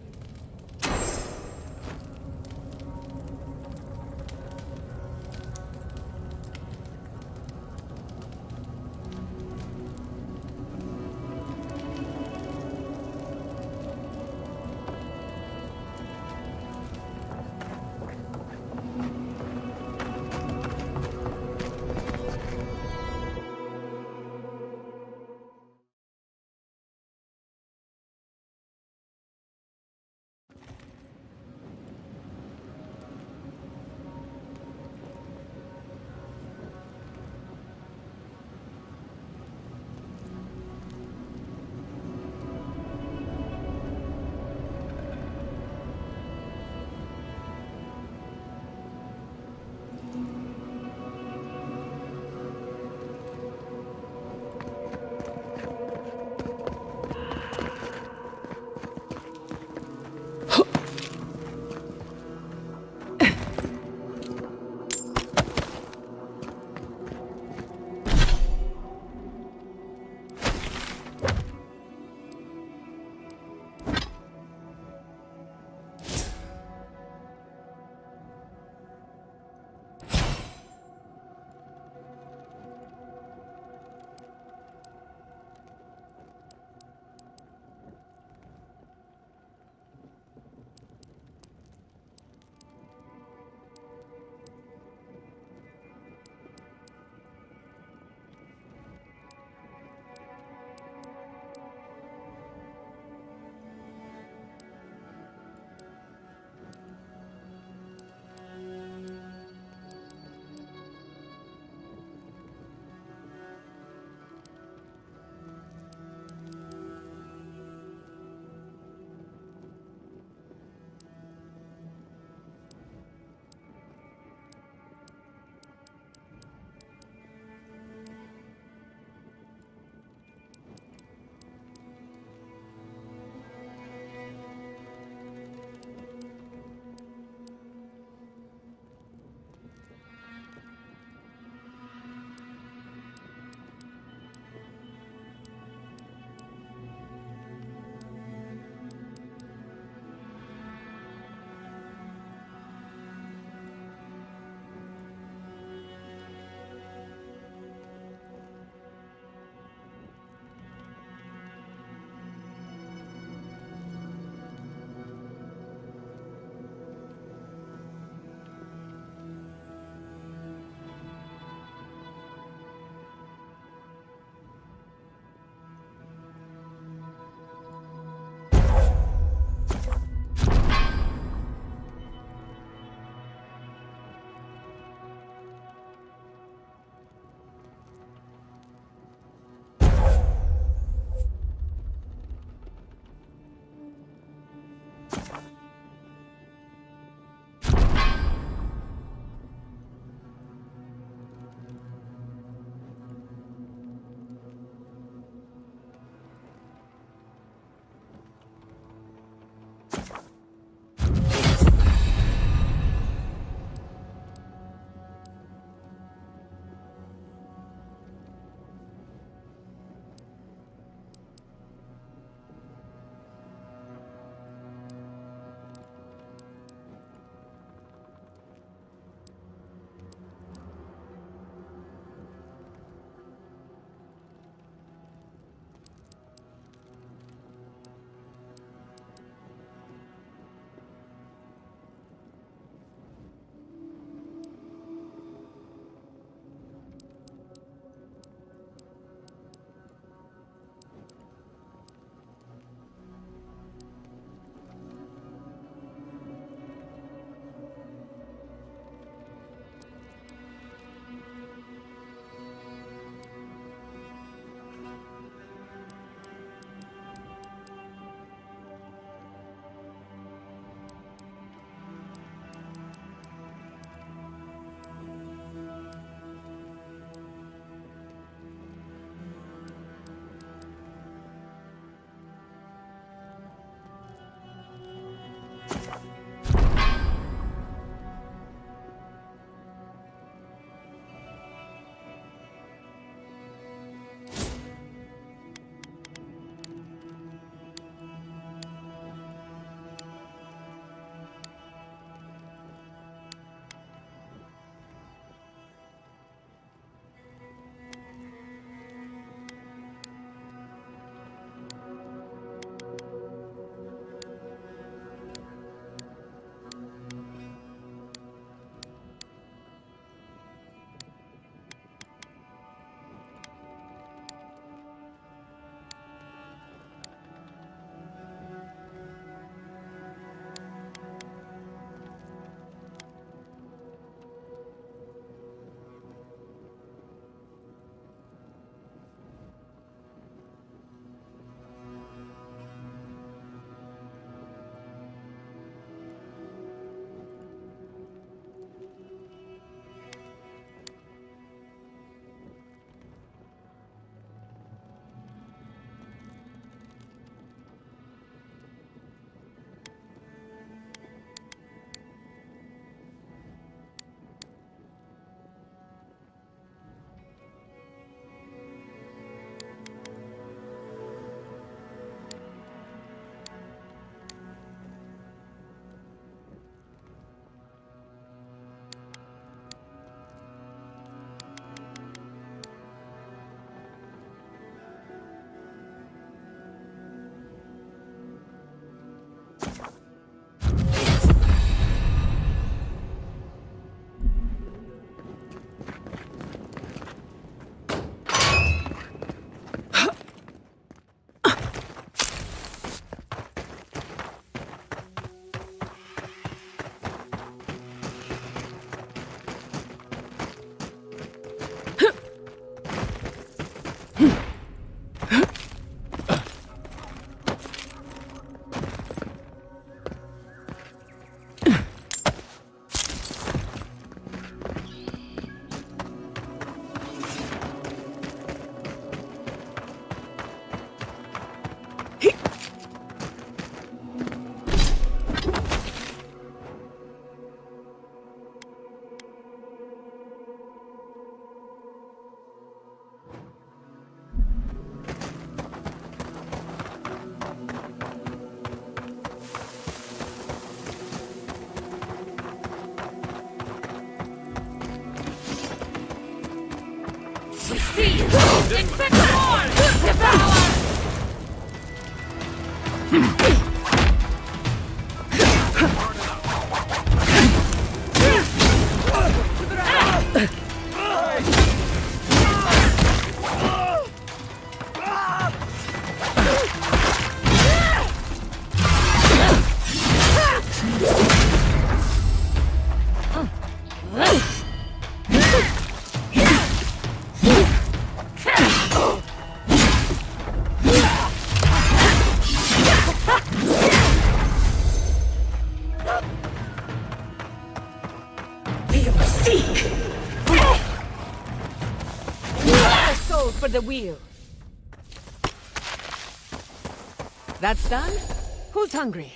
For the wheel. That's done? Who's hungry?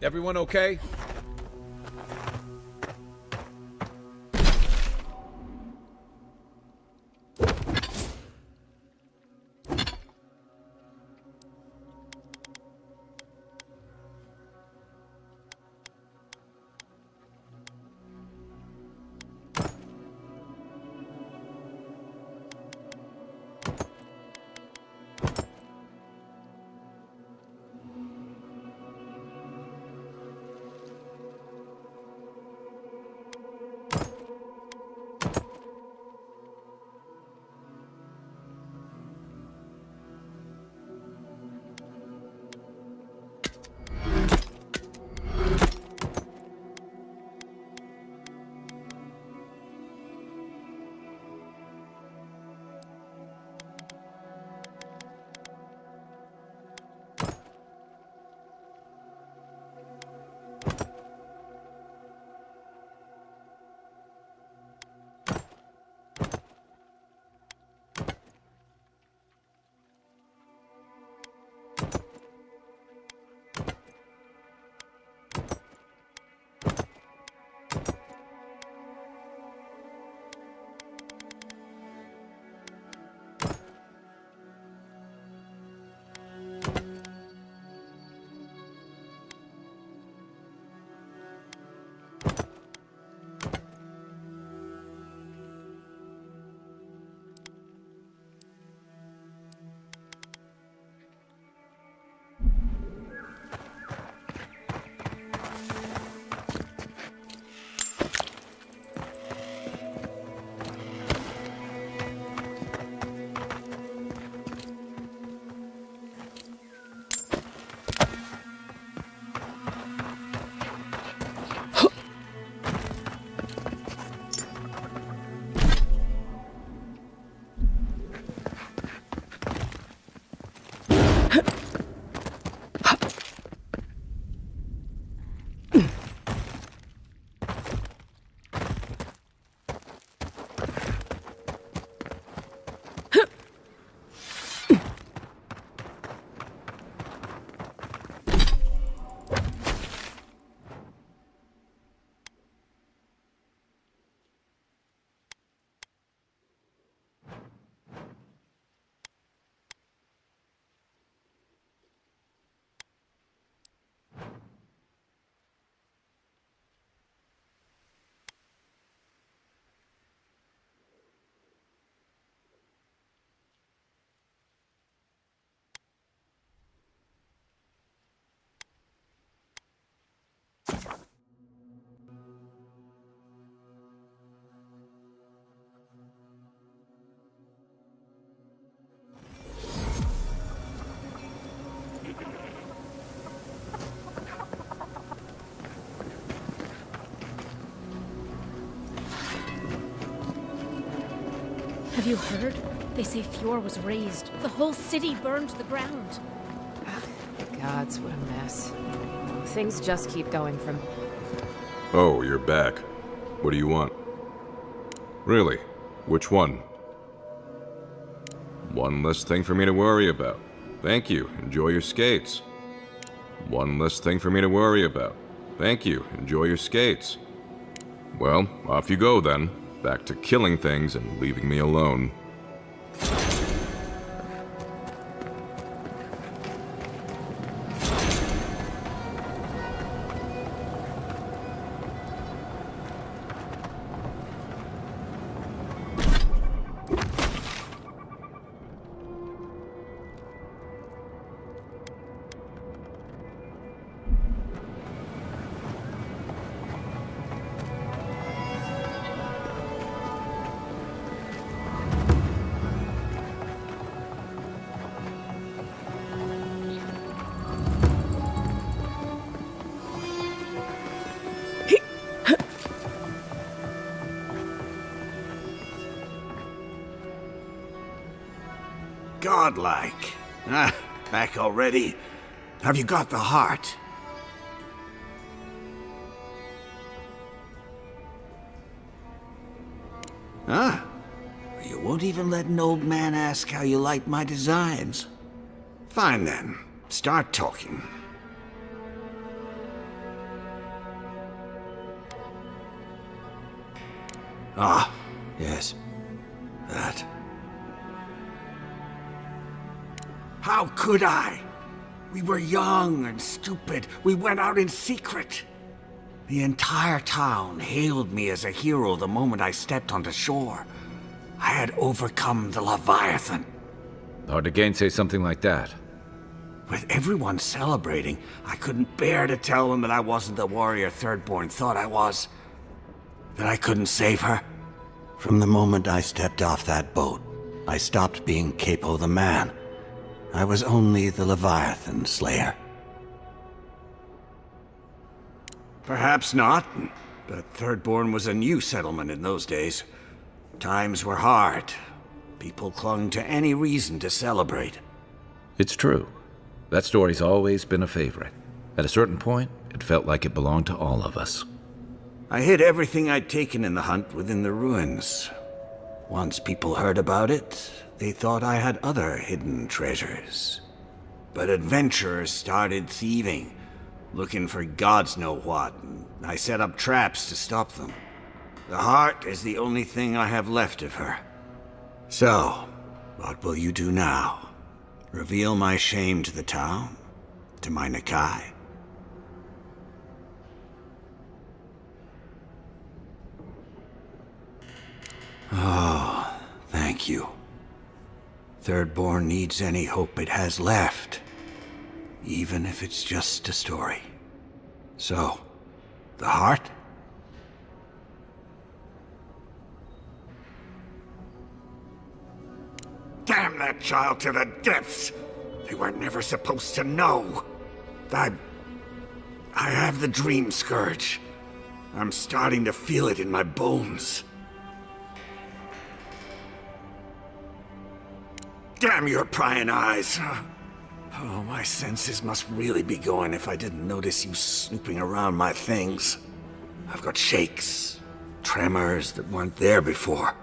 Everyone okay? Have you heard? They say Fjord was razed. The whole city burned to the ground. Gods, what a mess. Things just keep going from... Oh, you're back. What do you want? Really? Which one? One less thing for me to worry about. Thank you. Enjoy your skates. One less thing for me to worry about. Thank you. Enjoy your skates. Well, off you go then. Back to killing things and leaving me alone. Godlike. Ah, back already? Have you got the heart? Huh? You won't even let an old man ask how you like my designs. Fine then. Start talking. Ah, yes. That. How could I? We were young and stupid. We went out in secret. The entire town hailed me as a hero the moment I stepped onto shore. I had overcome the Leviathan. Hard to gainsay something like that. With everyone celebrating, I couldn't bear to tell them that I wasn't the warrior Thirdborn thought I was. That I couldn't save her. From the moment I stepped off that boat, I stopped being Capo the man. I was only the Leviathan Slayer. Perhaps not, but Thirdborn was a new settlement in those days. Times were hard. People clung to any reason to celebrate. It's true. That story's always been a favorite. At a certain point, it felt like it belonged to all of us. I hid everything I'd taken in the hunt within the ruins. Once people heard about it, they thought I had other hidden treasures. But adventurers started thieving, looking for gods know what, and I set up traps to stop them. The heart is the only thing I have left of her. So, what will you do now? Reveal my shame to the town? To my Nakai? Oh, thank you. Thirdborn needs any hope it has left, even if it's just a story. So, the heart? Damn that child to the depths! They were never supposed to know. I have the dream scourge. I'm starting to feel it in my bones. Damn your prying eyes! Oh, my senses must really be going if I didn't notice you snooping around my things. I've got shakes, tremors that weren't there before.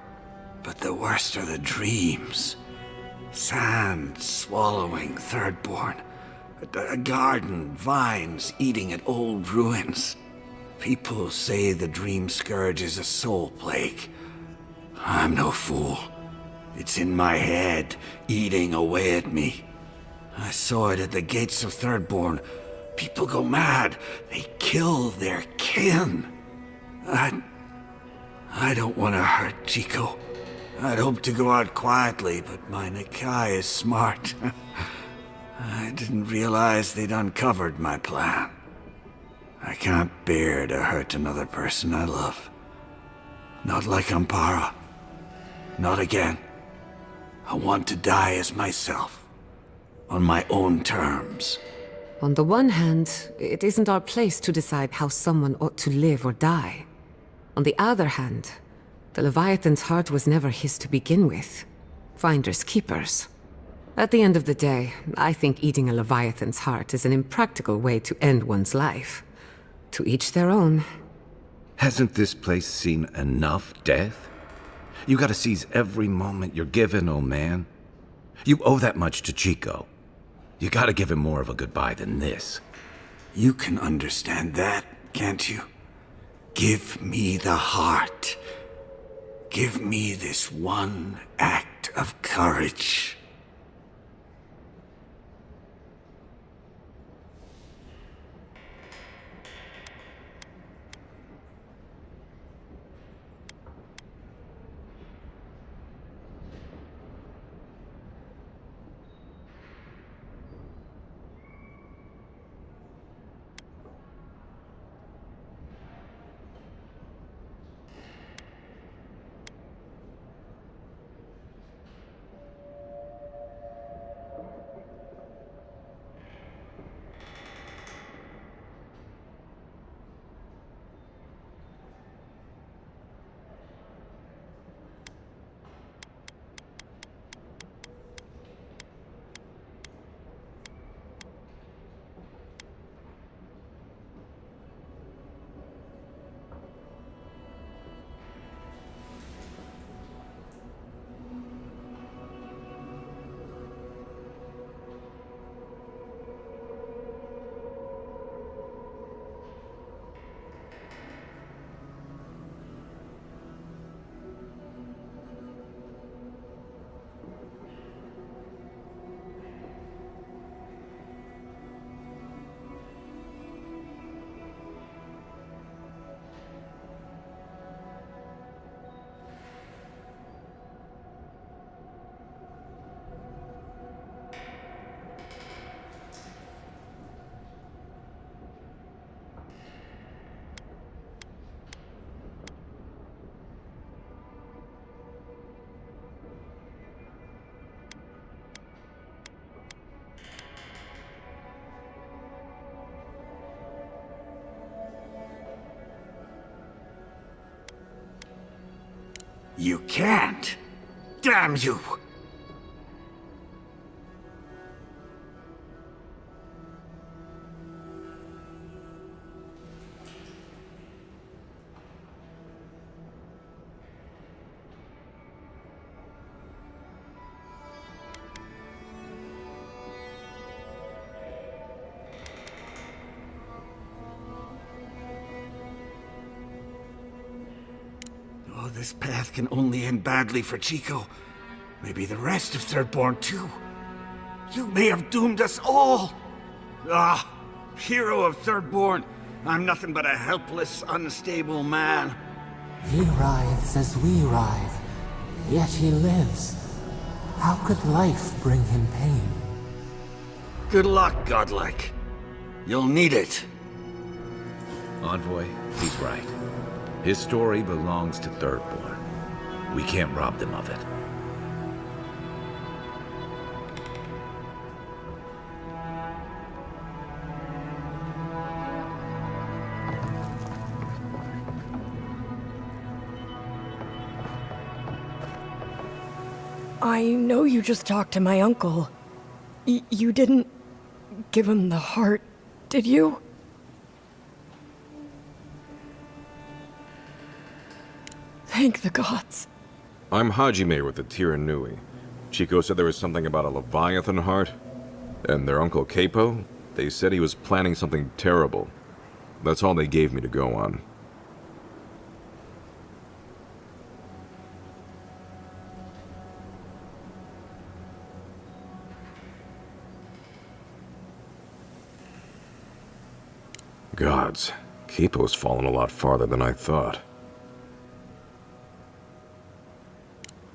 But the worst are the dreams. Sand swallowing Thirdborn. A garden, vines eating at old ruins. People say the dream scourge is a soul plague. I'm no fool. It's in my head, eating away at me. I saw it at the gates of Thirdborn. People go mad. They kill their kin. I don't want to hurt Chico. I'd hoped to go out quietly, but my Nakai is smart. I didn't realize they'd uncovered my plan. I can't bear to hurt another person I love. Not like Ampara. Not again. I want to die as myself. On my own terms. On the one hand, it isn't our place to decide how someone ought to live or die. On the other hand, The Leviathan's heart was never his to begin with. Finders keepers. At the end of the day, I think eating a Leviathan's heart is an impractical way to end one's life. To each their own. Hasn't this place seen enough death? You gotta seize every moment you're given, old man. You owe that much to Chico. You gotta give him more of a goodbye than this. You can understand that, can't you? Give me the heart. Give me this one act of courage. You can't! Damn you! Oh, this path can only end badly for Chico. Maybe the rest of Thirdborn, too. You may have doomed us all! Ah, hero of Thirdborn, I'm nothing but a helpless, unstable man. He writhes as we writhe, yet he lives. How could life bring him pain? Good luck, godlike. You'll need it. Envoy, he's right. His story belongs to Thirdborn. We can't rob them of it. I know you just talked to my uncle. You didn't give him the heart, did you? Thank the gods. I'm Hajime with the Tiranui. Chico said there was something about a Leviathan heart. And their uncle Capo, they said he was planning something terrible. That's all they gave me to go on. Gods, Capo's fallen a lot farther than I thought.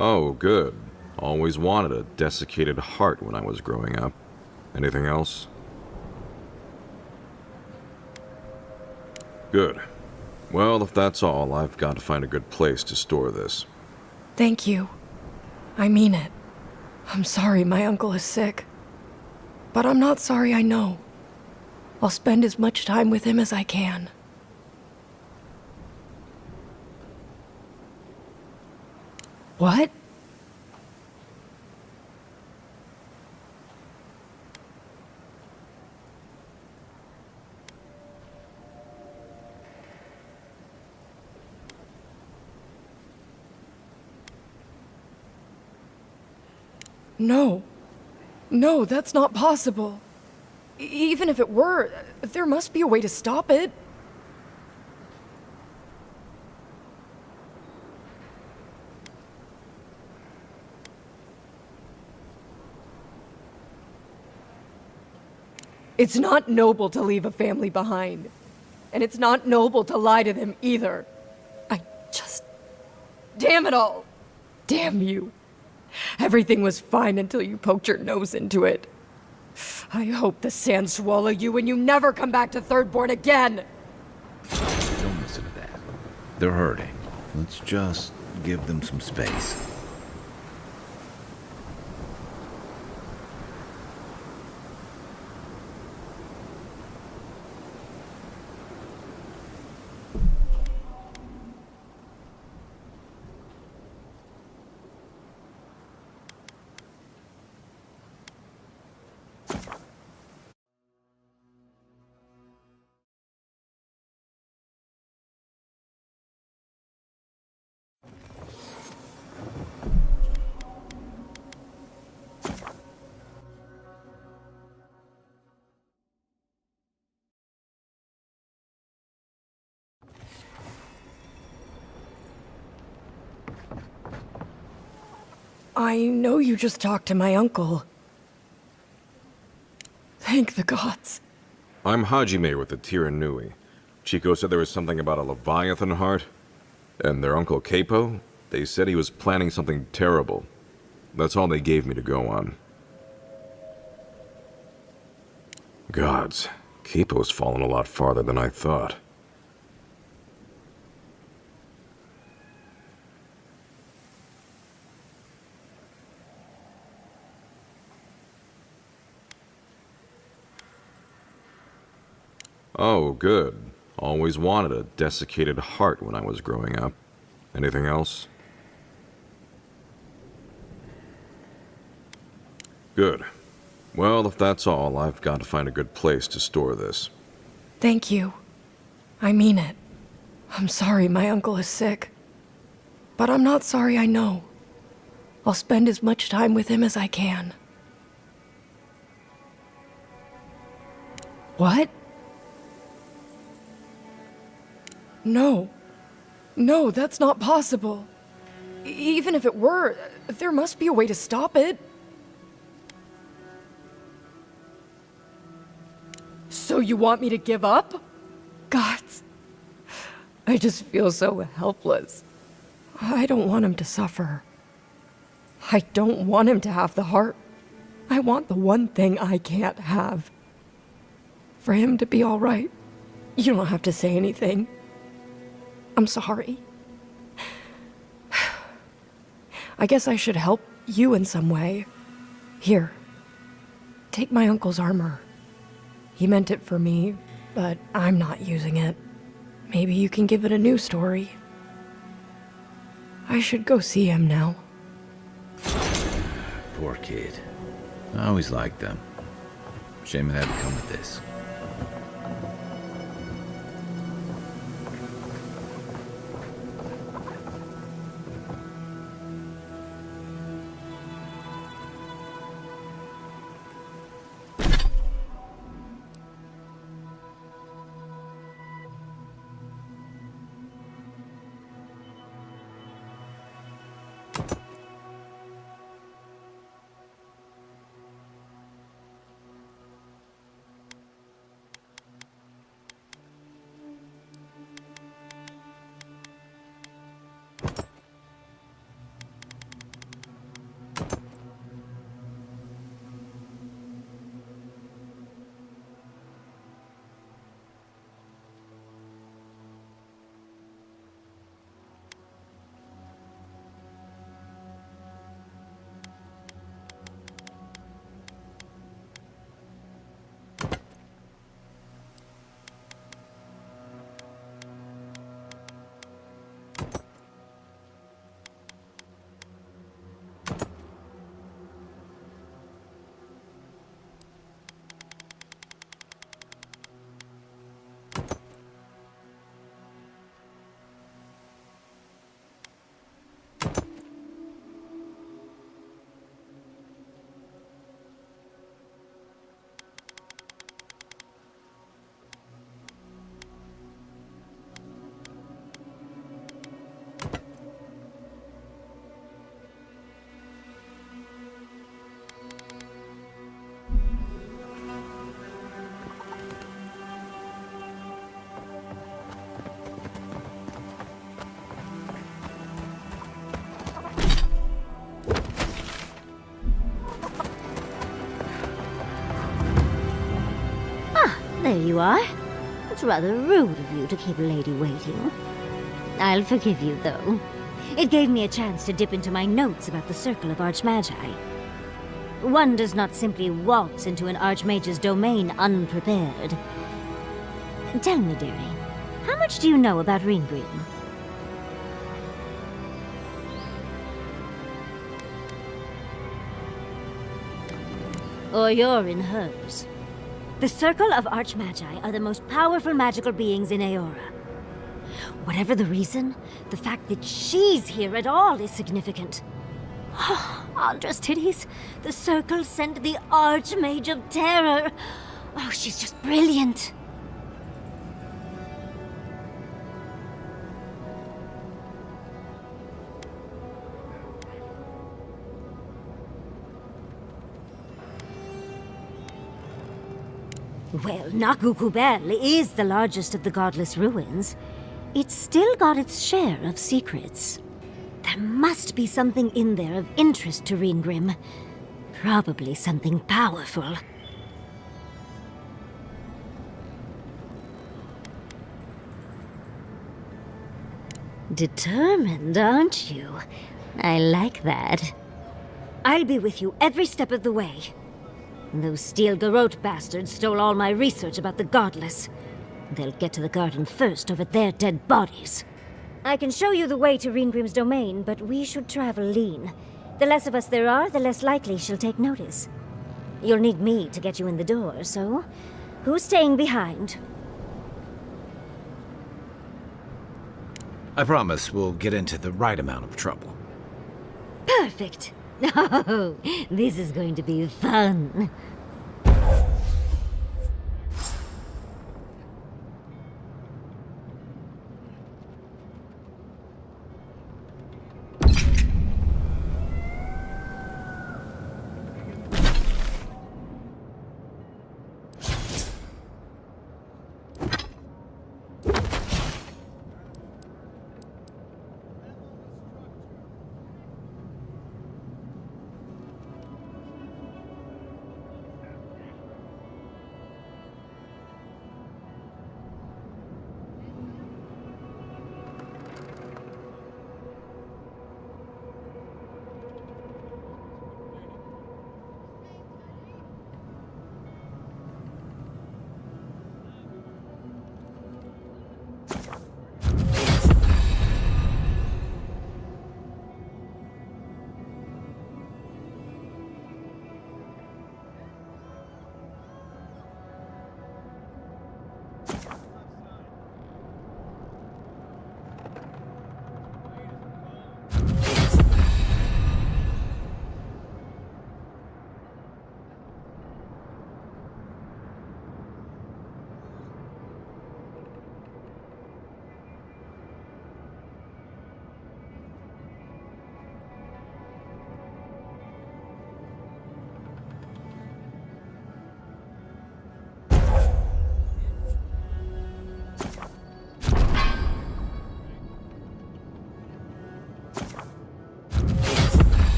Oh, good. Always wanted a desiccated heart when I was growing up. Anything else? Good. Well, if that's all, I've got to find a good place to store this. Thank you. I mean it. I'm sorry my uncle is sick. But I'm not sorry I know. I'll spend as much time with him as I can. What? No. No, that's not possible. Even if it were, there must be a way to stop it. It's not noble to leave a family behind. And it's not noble to lie to them either. Damn it all! Damn you. Everything was fine until you poked your nose into it. I hope the sands swallow you and you never come back to Thirdborn again! Don't listen to that. They're hurting. Let's just give them some space. I know you just talked to my uncle. Thank the gods. I'm Hajime with the Tiranui. Chico said there was something about a Leviathan heart. And their uncle Capo, they said he was planning something terrible. That's all they gave me to go on. Gods, Capo's fallen a lot farther than I thought. Oh, good. Always wanted a desiccated heart when I was growing up. Anything else? Good. Well, if that's all, I've got to find a good place to store this. Thank you. I mean it. I'm sorry my uncle is sick. But I'm not sorry I know. I'll spend as much time with him as I can. What? No. No, that's not possible. Even if it were, there must be a way to stop it. So you want me to give up? Gods. I just feel so helpless. I don't want him to suffer. I don't want him to have the heart. I want the one thing I can't have. For him to be all right. You don't have to say anything. I'm sorry. I guess I should help you in some way. Here. Take my uncle's armor. He meant it for me, but I'm not using it. Maybe you can give it a new story. I should go see him now. Poor kid. I always liked them. Shame it had to come with this. There you are. It's rather rude of you to keep a lady waiting. I'll forgive you, though. It gave me a chance to dip into my notes about the Circle of Archmagi. One does not simply waltz into an Archmage's domain unprepared. Tell me, dearie, how much do you know about Ringrim? Or you're in hers. The Circle of Archmagi are the most powerful magical beings in Aora. Whatever the reason, the fact that she's here at all is significant. Andra's titties, the Circle sent the Archmage of Terror. Oh, she's just brilliant. Well, Nakukubel is the largest of the godless ruins. It's still got its share of secrets. There must be something in there of interest to Ringrim. Probably something powerful. Determined, aren't you? I like that. I'll be with you every step of the way. Those Steel Garrote bastards stole all my research about the Godless. They'll get to the garden first over their dead bodies. I can show you the way to Ringrim's domain, but we should travel lean. The less of us there are, the less likely she'll take notice. You'll need me to get you in the door, so who's staying behind? I promise we'll get into the right amount of trouble. Perfect. Oh, this is going to be fun.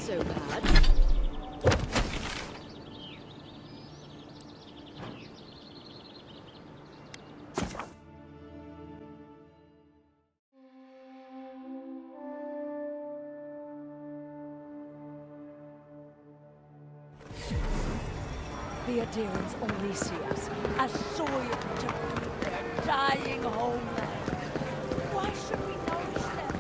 so bad. The Adherents only see us as soil to feed their dying homeland. Why should we nourish them?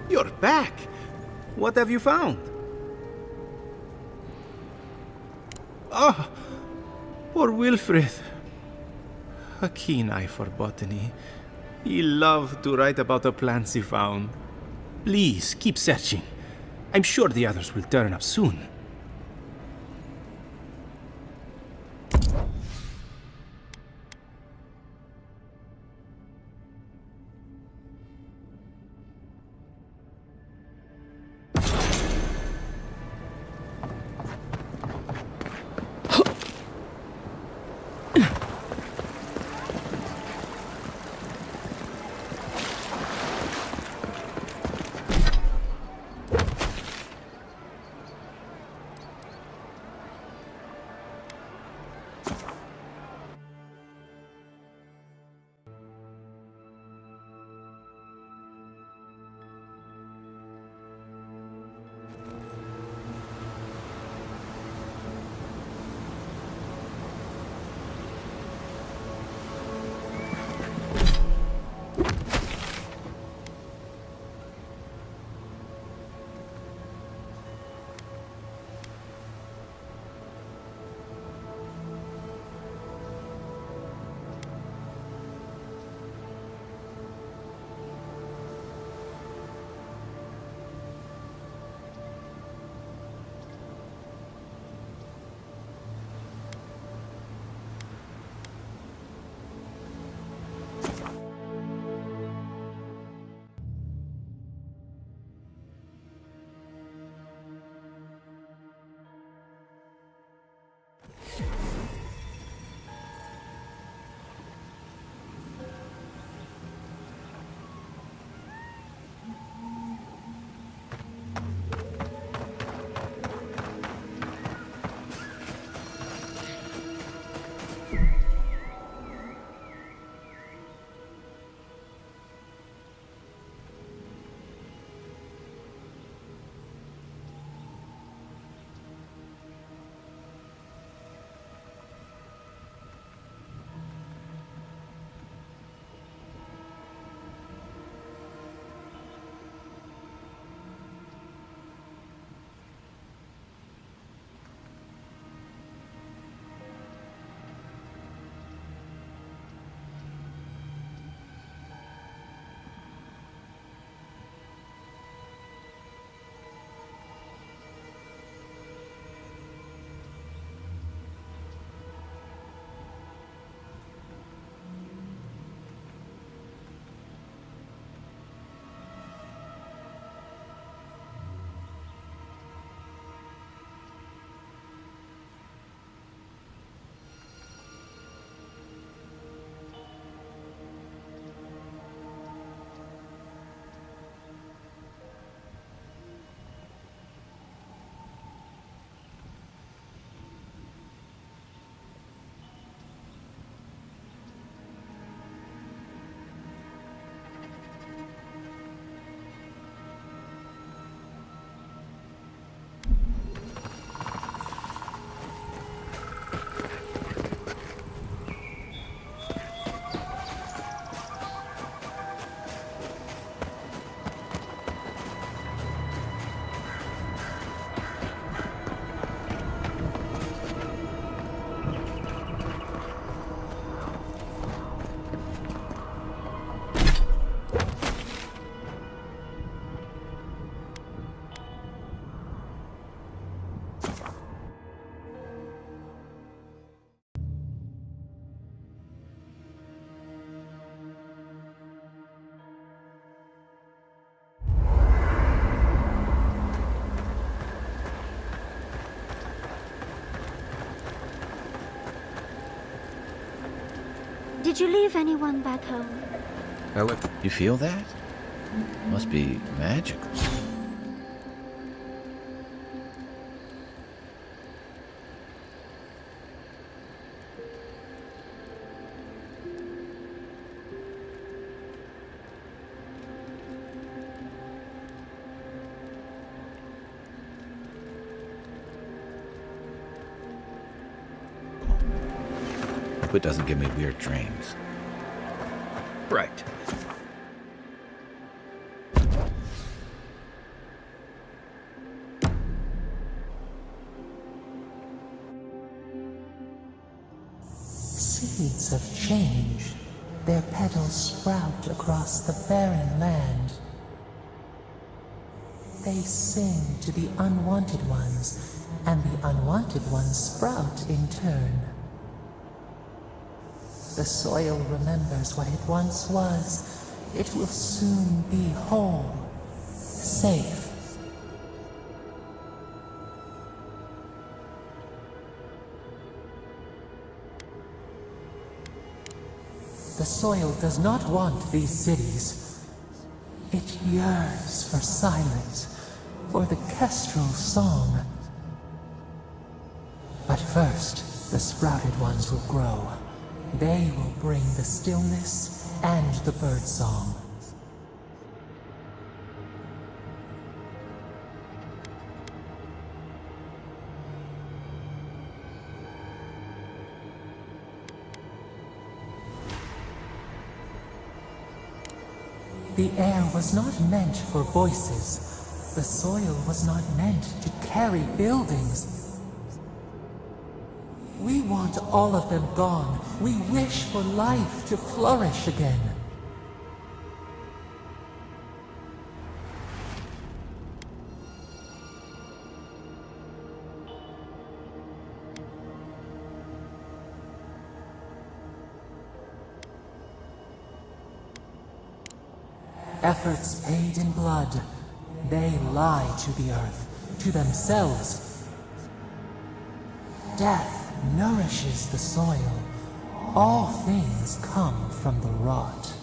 You're back! What have you found? Oh, poor Wilfred. A keen eye for botany. He loved to write about the plants he found. Please, keep searching. I'm sure the others will turn up soon. Did you leave anyone back home? You feel that? Must be magical. Hope it doesn't give me weird dreams. Right. Seeds of change. Their petals sprout across the barren land. They sing to the unwanted ones, and the unwanted ones sprout in turn. The soil remembers what it once was. It will soon be whole, safe. The soil does not want these cities. It yearns for silence, for the kestrel song. But first, the sprouted ones will grow. They will bring the stillness and the bird song. The air was not meant for voices. The soil was not meant to carry buildings. We want all of them gone. We wish for life to flourish again. Efforts paid in blood. They lie to the earth, to themselves. Death nourishes the soil. All things come from the rot.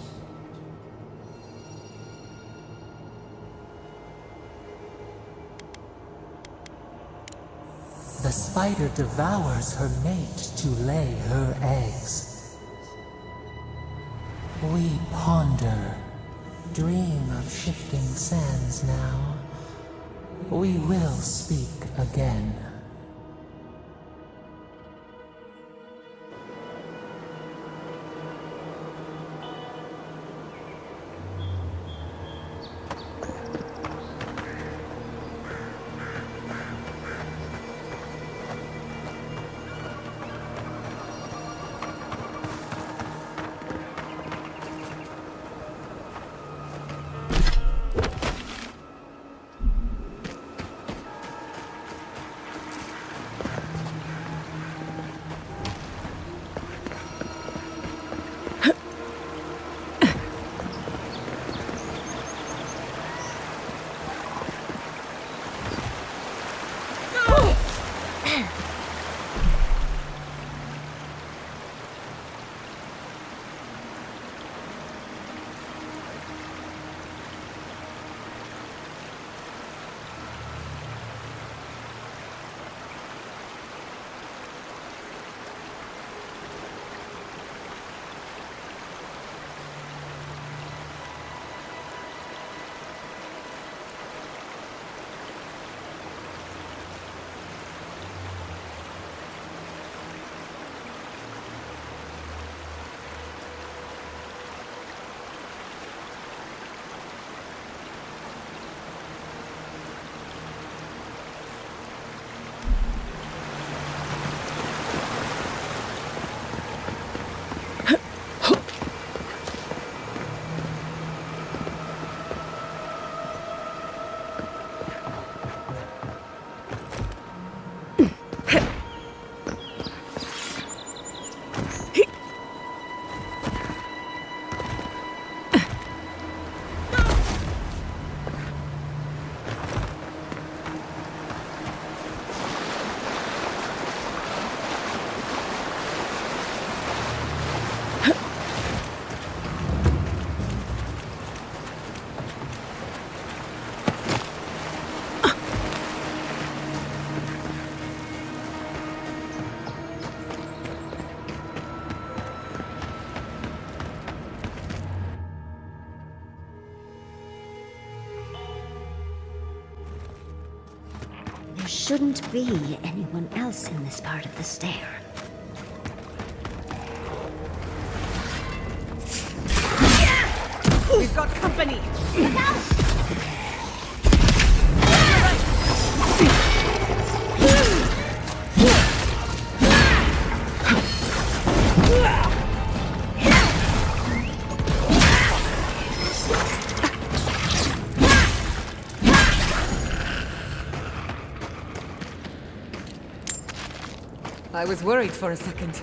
The spider devours her mate to lay her eggs. We ponder, dream of shifting sands now. We will speak again. There shouldn't be anyone else in this part of the stair. We've got company! Look out! I was worried for a second.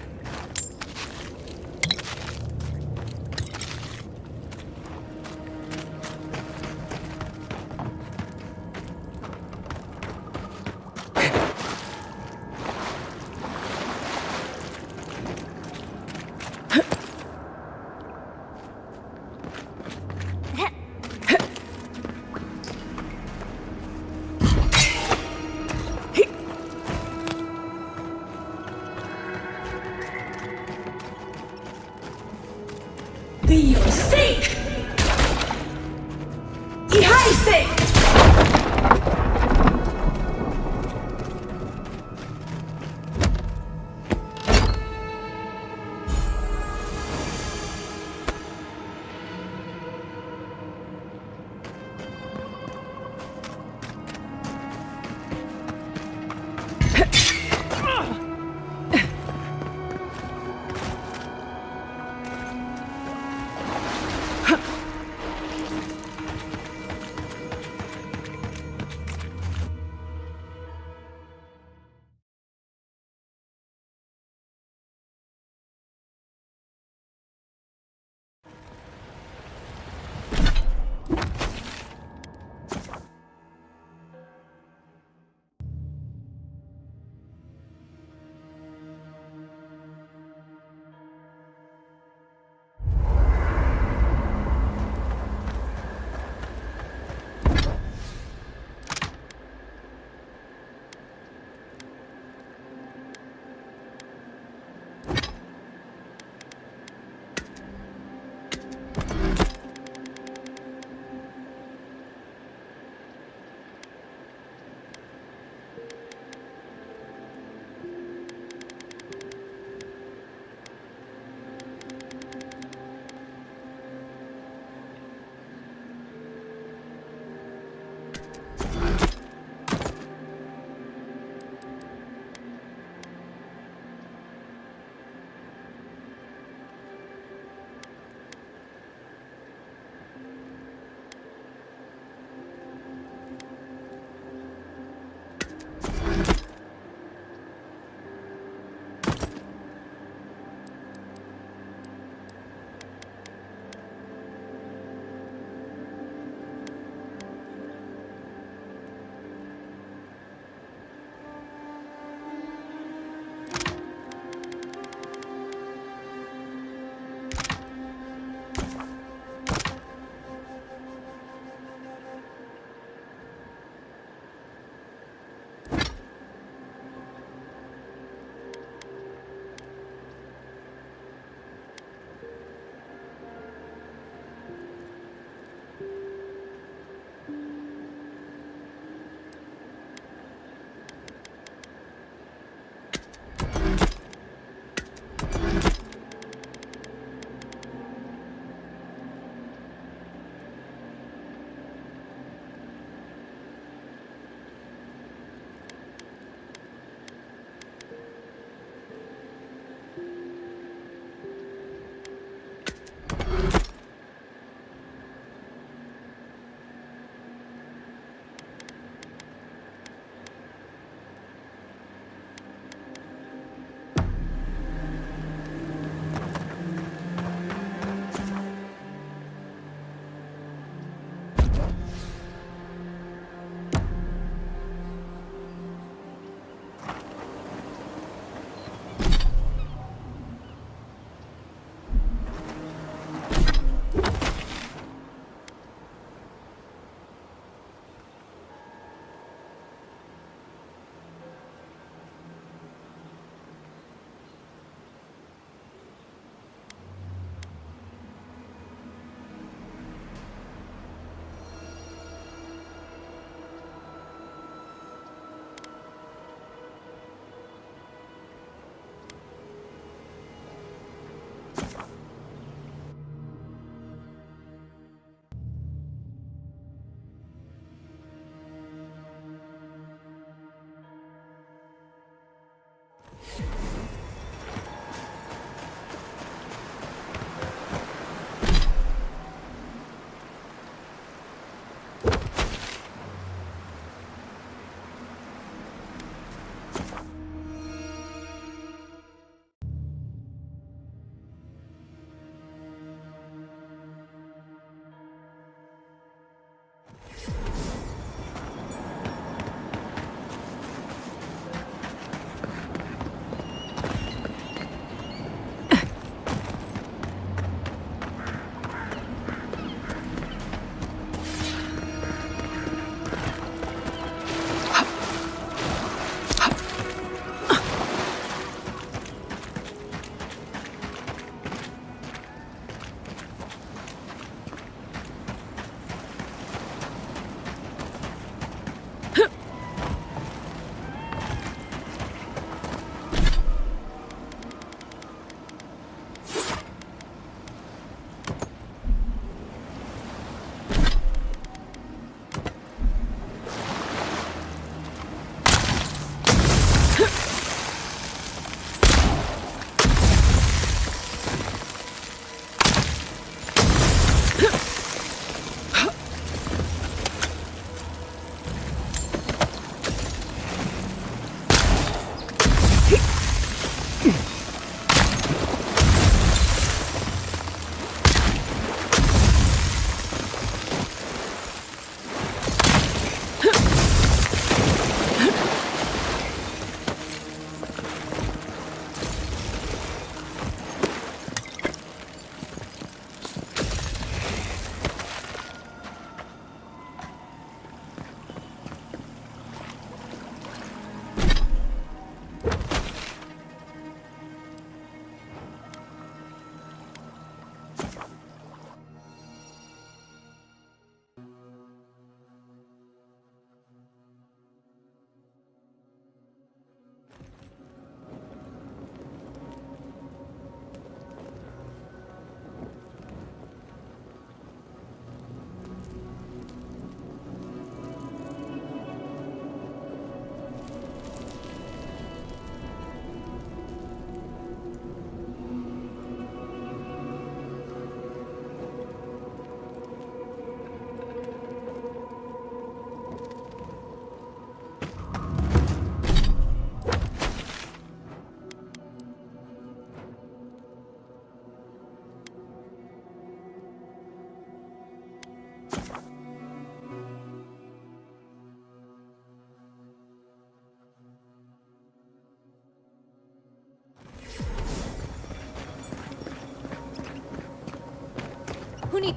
Who need...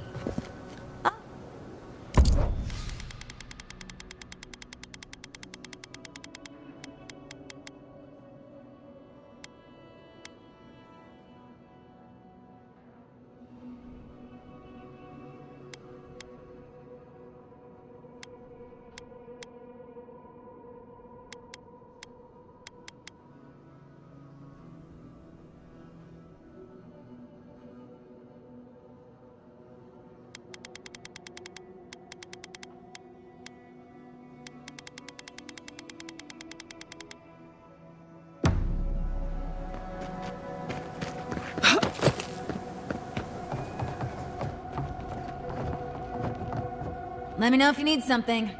Let me know if you need something.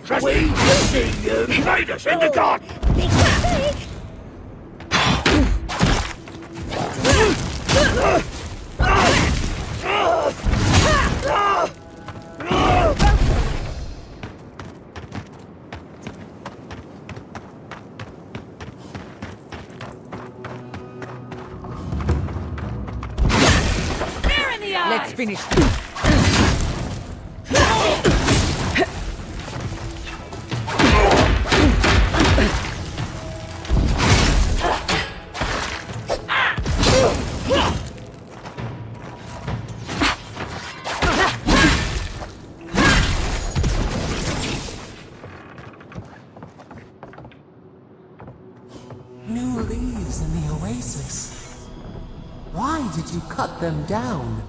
trust me. We'll see you. Lead us into God. Big mistake! Let's finish this. New leaves in the oasis. Why did you cut them down?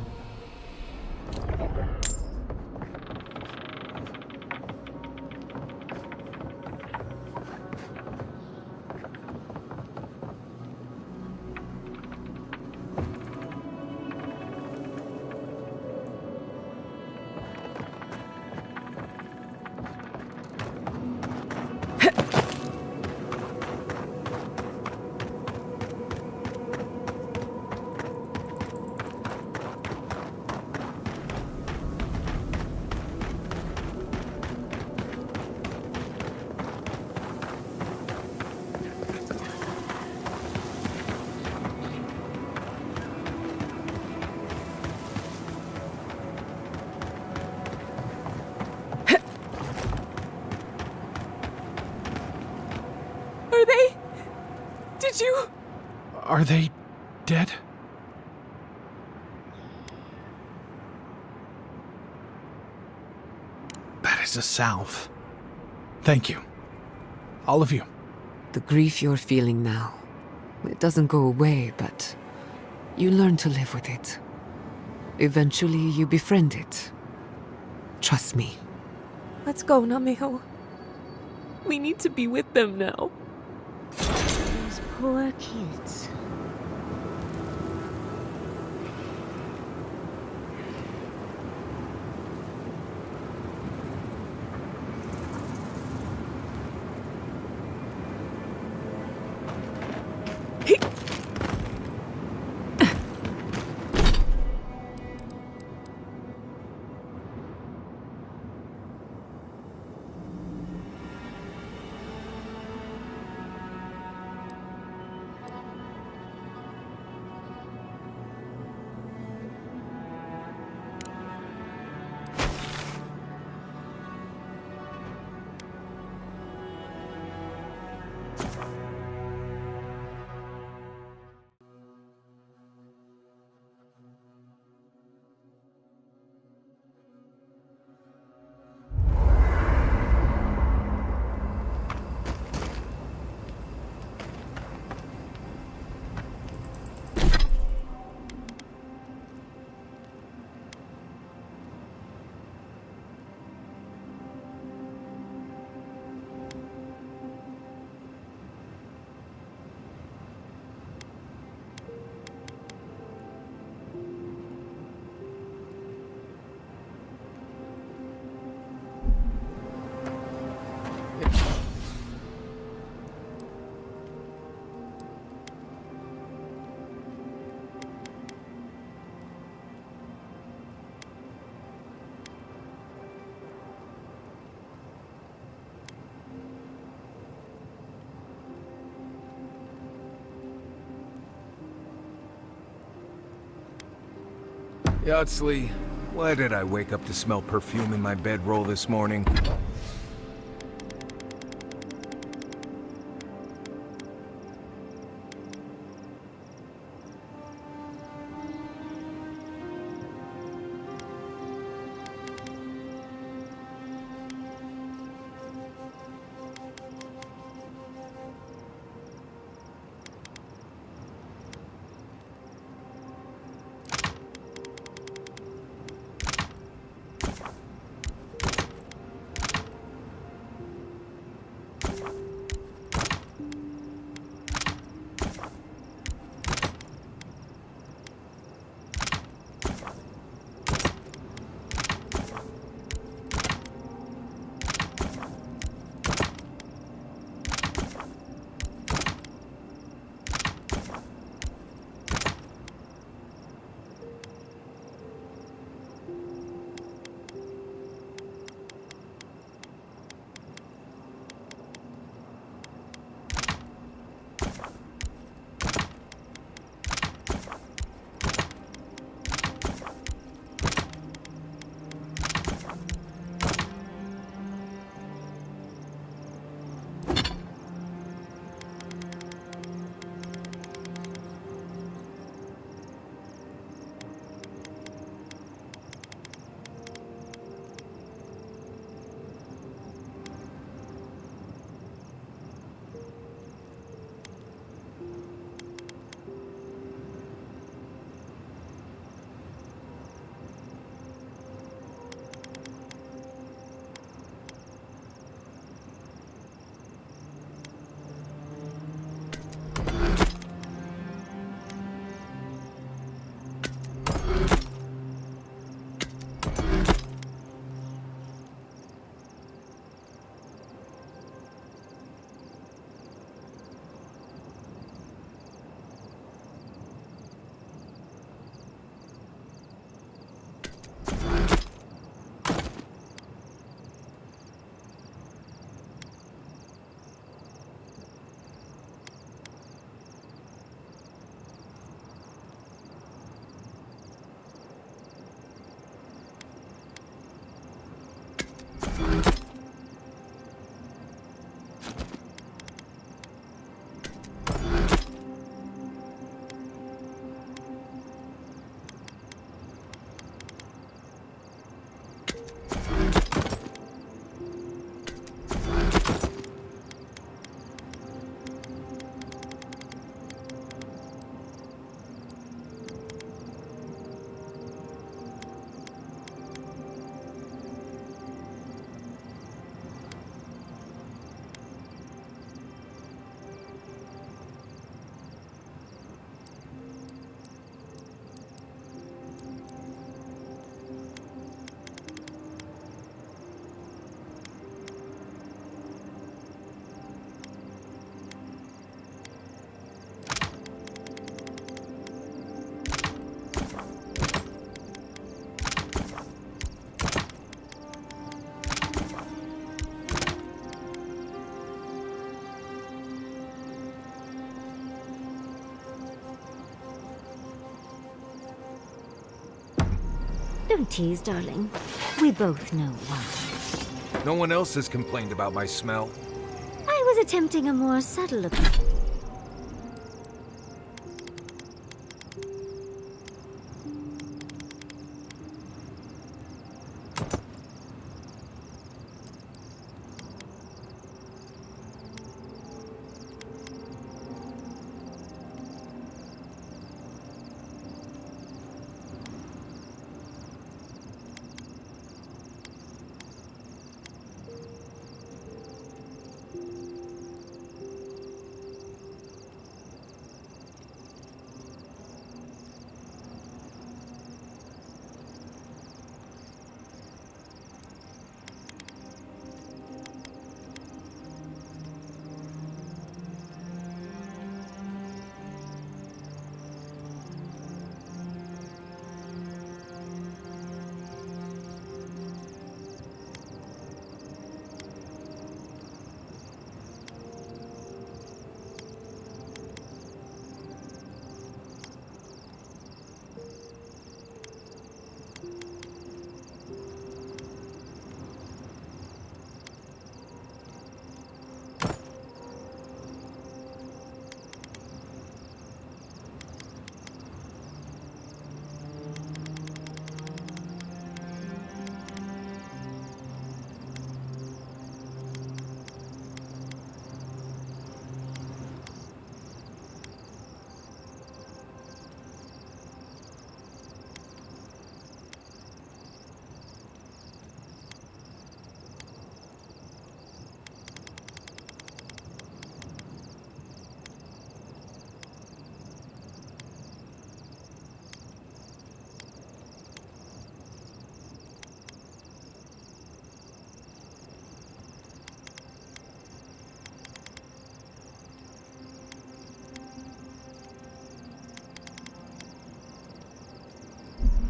Are they? Did you? Are they dead? That is a salve. Thank you. All of you. The grief you're feeling now, it doesn't go away, but you learn to live with it. Eventually, you befriend it. Trust me. Let's go, Namiho. We need to be with them now. Those poor kids. Yardsley, why did I wake up to smell perfume in my bedroll this morning? Don't tease, darling. We both know why. No one else has complained about my smell. I was attempting a more subtle approach.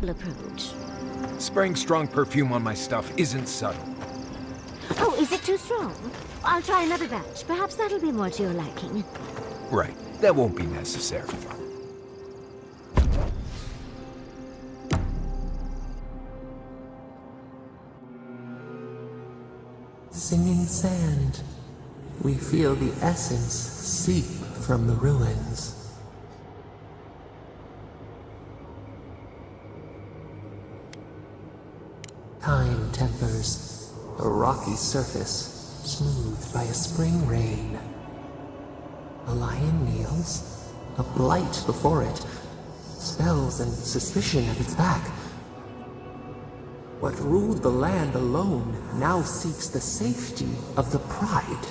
Approach. Spraying strong perfume on my stuff isn't subtle. Oh, is it too strong? I'll try another batch. Perhaps that'll be more to your liking. Right. That won't be necessary. Singing sand. We feel the essence seep from the ruins. Time tempers a rocky surface, smoothed by a spring rain. A lion kneels, a blight before it, spells and suspicion at its back. What ruled the land alone now seeks the safety of the pride.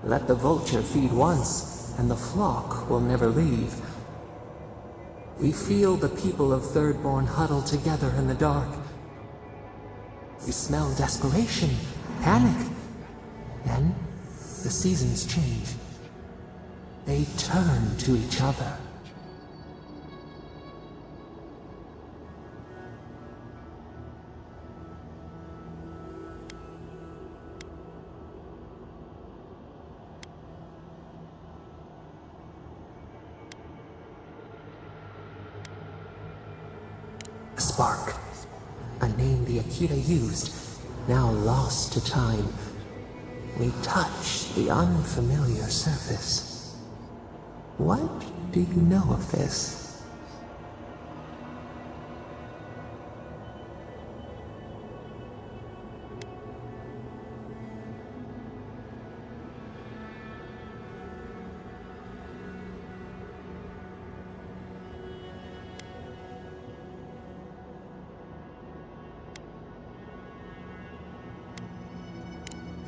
Let the vulture feed once, and the flock will never leave. We feel the people of Thirdborn huddle together in the dark. We smell desperation, panic. Then, the seasons change. They turn to each other. Spark, a name the Akita used, now lost to time. We touch the unfamiliar surface. What do you know of this?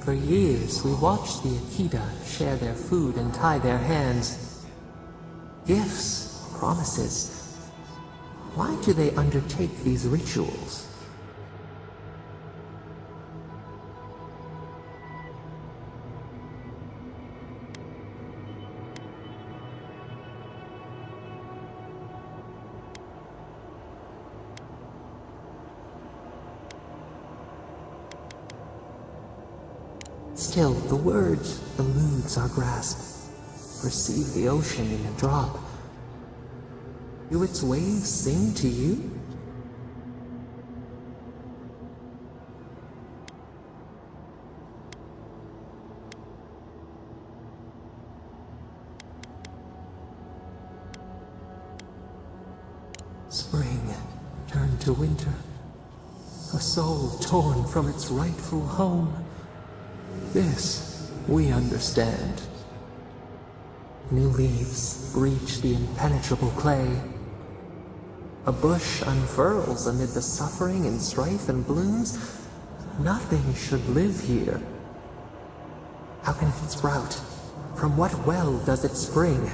For years, we watched the Akita share their food and tie their hands. Gifts, promises, Why do they undertake these rituals? Still, the words eludes our grasp. Perceive the ocean in a drop. Do its waves sing to you? Spring turned to winter. A soul torn from its rightful home. This we understand. New leaves breach the impenetrable clay. A bush unfurls amid the suffering and strife and blooms. Nothing should live here. How can it sprout? From what well does it spring?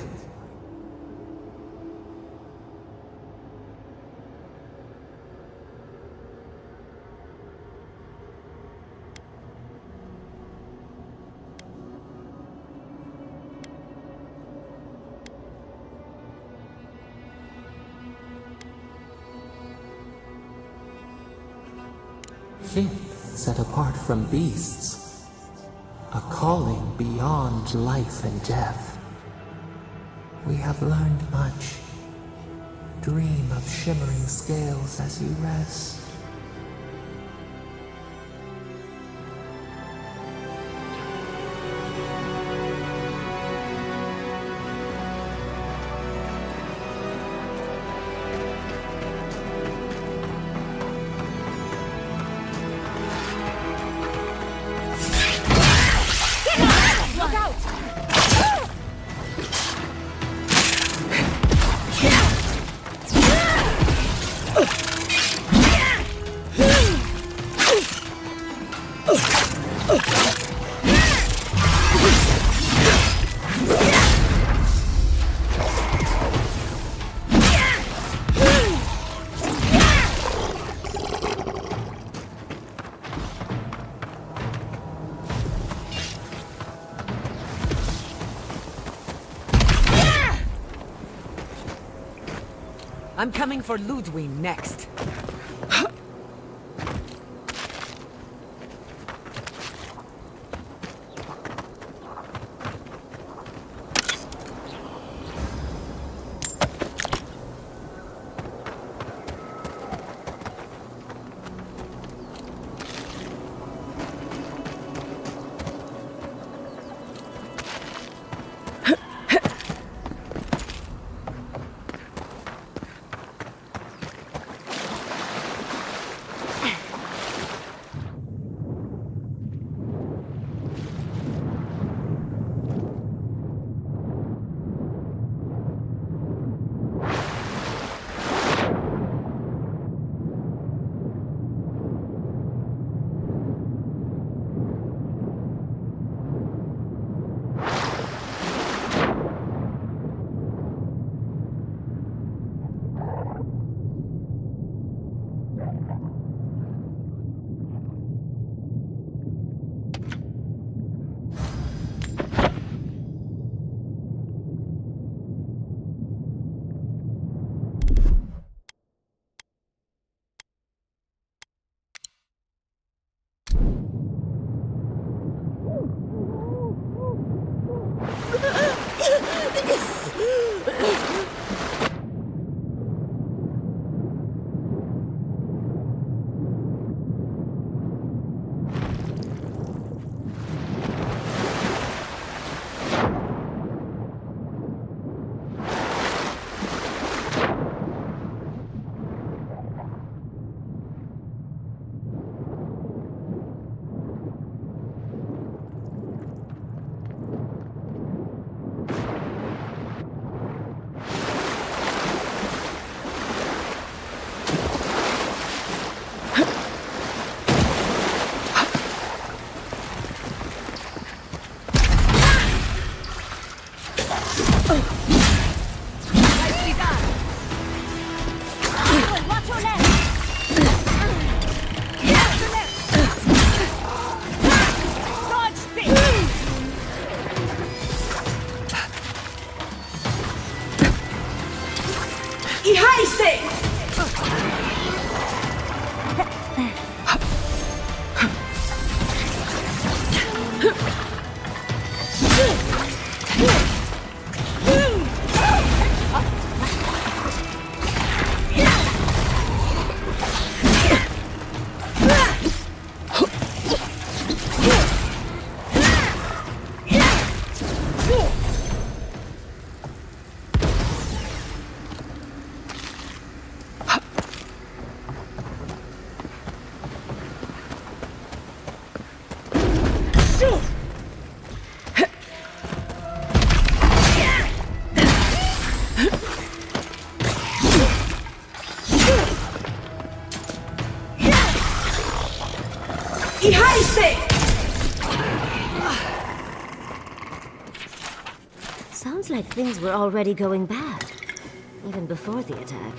Fifth, set apart from beasts. A calling beyond life and death. We have learned much. Dream of shimmering scales as you rest. Look out! I'm coming for Ludwig next. Sounds like things were already going bad, even before the attack.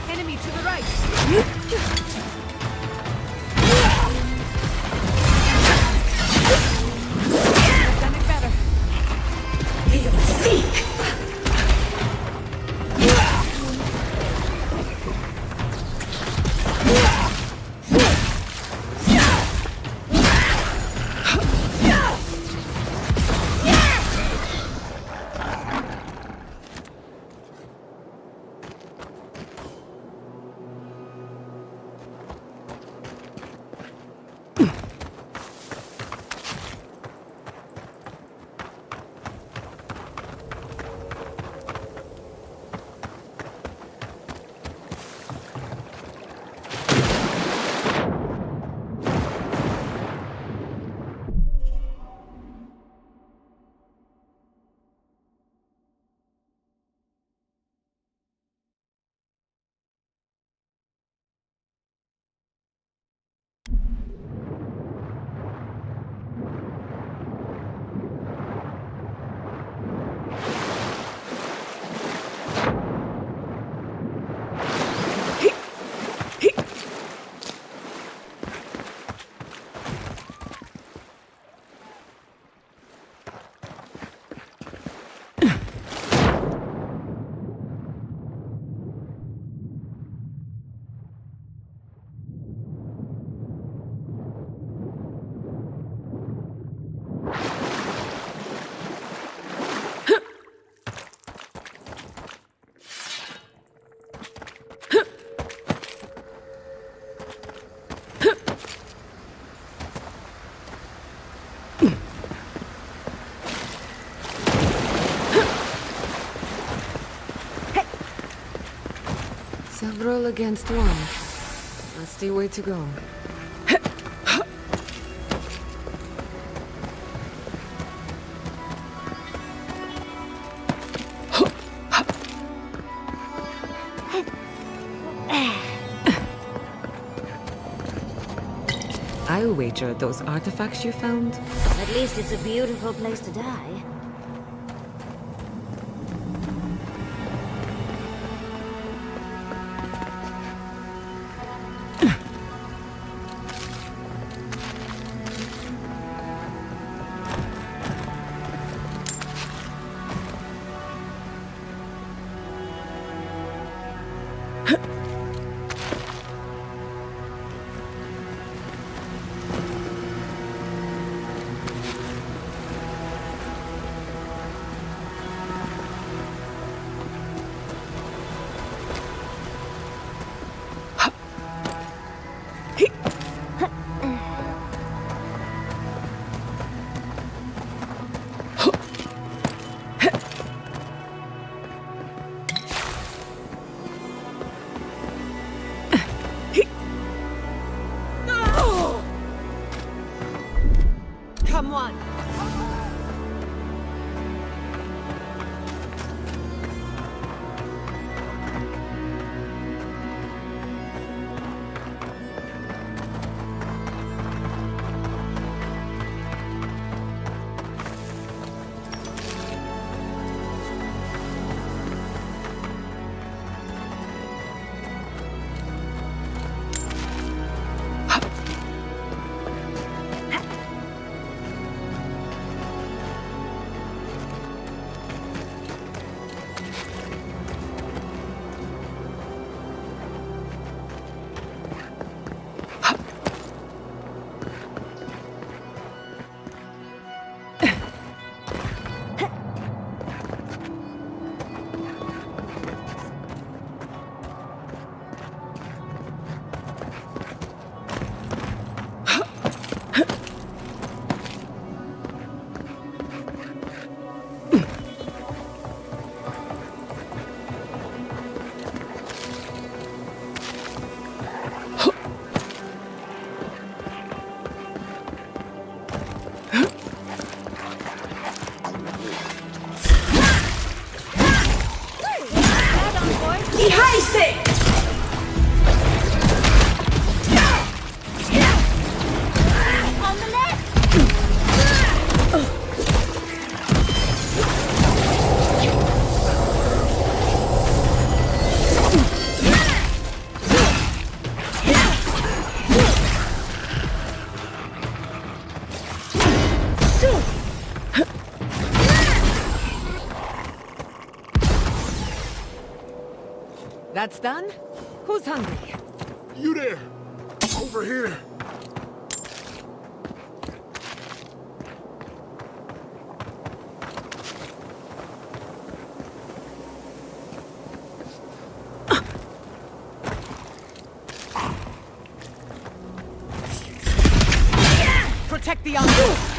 Enemy to the right. Done it better. Seek! Several against one. That's the way to go. I'll wager those artifacts you found. At least it's a beautiful place to die. Come on. That's done? Who's hungry? You there! Over here! Protect the envoy.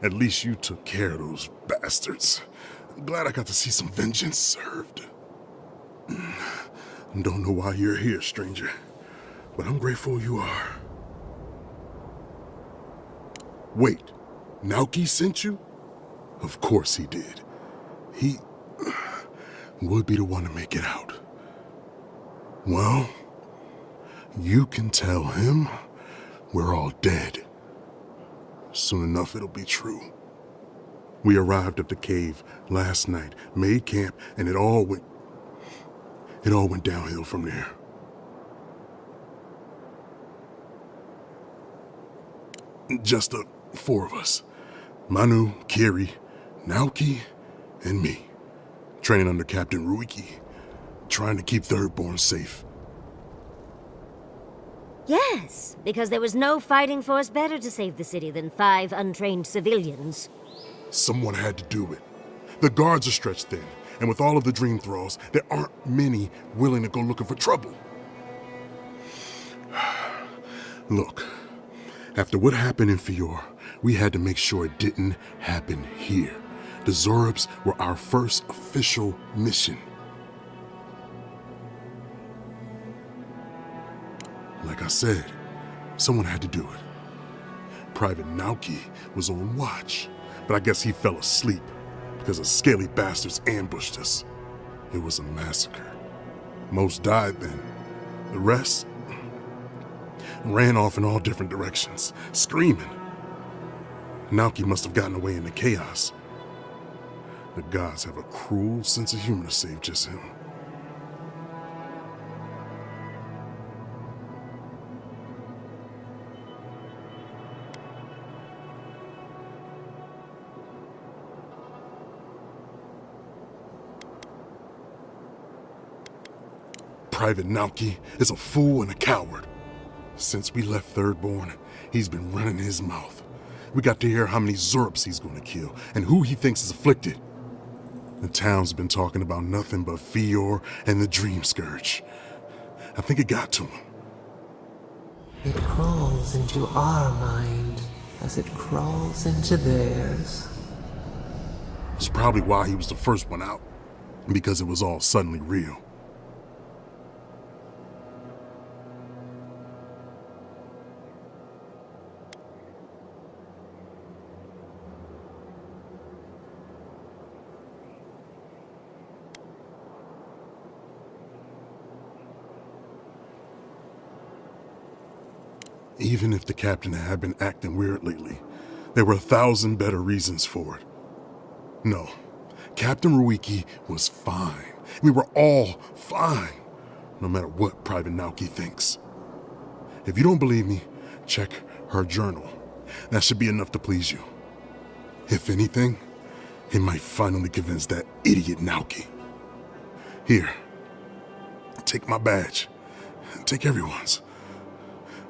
At least you took care of those bastards. I'm glad I got to see some vengeance served. Don't know why you're here, stranger, but I'm grateful you are. Wait, Naoki sent you? Of course he did. He would be the one to make it out. Well, you can tell him we're all dead. Soon enough, it'll be true. We arrived at the cave last night, made camp, and it all went downhill from there. Just the four of us. Manu, Kiri, Naoki, and me. Training under Captain Ruiki, trying to keep Thirdborn safe. Yes, because there was no fighting force better to save the city than 5 untrained civilians. Someone had to do it. The guards are stretched thin, and with all of the dream thralls, there aren't many willing to go looking for trouble. Look, after what happened in Fior, we had to make sure it didn't happen here. The Zorubs were our first official mission. Like I said, someone had to do it. Private Naoki was on watch, but I guess he fell asleep because the scaly bastards ambushed us. It was a massacre. Most died then. The rest ran off in all different directions, screaming. Naoki must have gotten away in the chaos. The gods have a cruel sense of humor to save just him. Private Naoki is a fool and a coward. Since we left Thirdborn, he's been running his mouth. We got to hear how many Zorubs he's gonna kill and who he thinks is afflicted. The town's been talking about nothing but Fior and the Dream Scourge. I think it got to him. It crawls into our mind as it crawls into theirs. It's probably why he was the first one out, because it was all suddenly real. Even if the captain had been acting weird lately, there were 1,000 better reasons for it. No, Captain Ruiki was fine. We were all fine, no matter what Private Naoki thinks. If you don't believe me, check her journal. That should be enough to please you. If anything, it might finally convince that idiot Naoki. Here, take my badge. Take everyone's.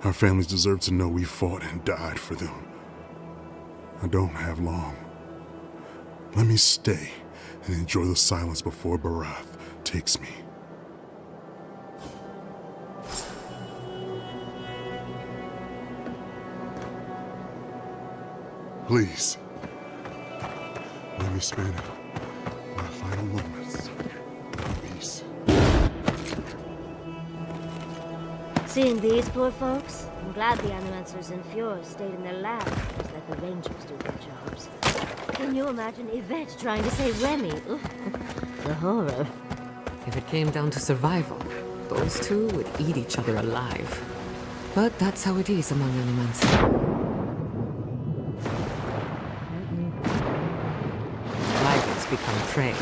Our families deserve to know we fought and died for them. I don't have long. Let me stay and enjoy the silence before Barath takes me. Please, let me spend my final moments in peace. Seeing these poor folks, I'm glad the animancers in Fjord stayed in their lab, just let the rangers do their jobs. Can you imagine Yvette trying to save Remy? Ugh, the horror. If it came down to survival, those two would eat each other alive. But that's how it is among animancers. Rivals become prey.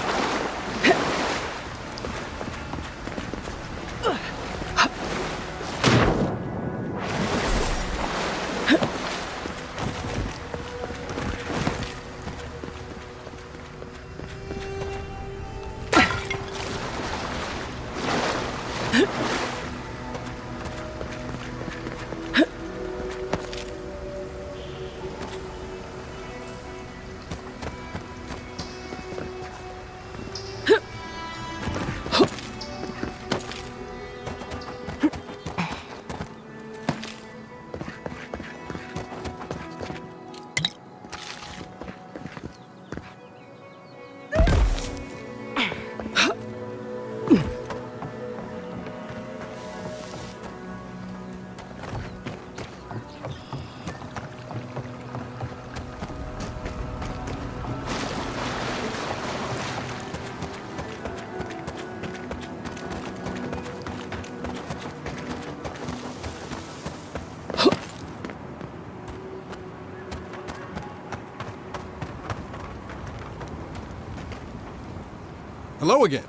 Hello again.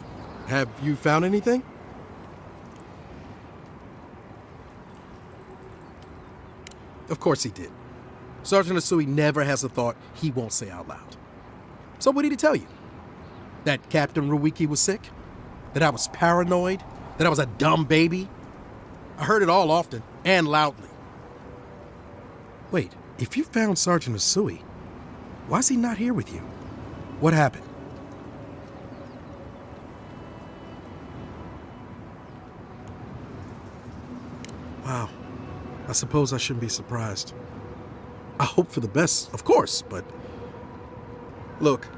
Have you found anything? Of course he did. Sergeant Asui never has a thought he won't say out loud. So what did he tell you? That Captain Ruiki was sick? That I was paranoid? That I was a dumb baby? I heard it all often and loudly. Wait, if you found Sergeant Asui, why is he not here with you? What happened? Wow. I suppose I shouldn't be surprised. I hope for the best, of course, but... Look,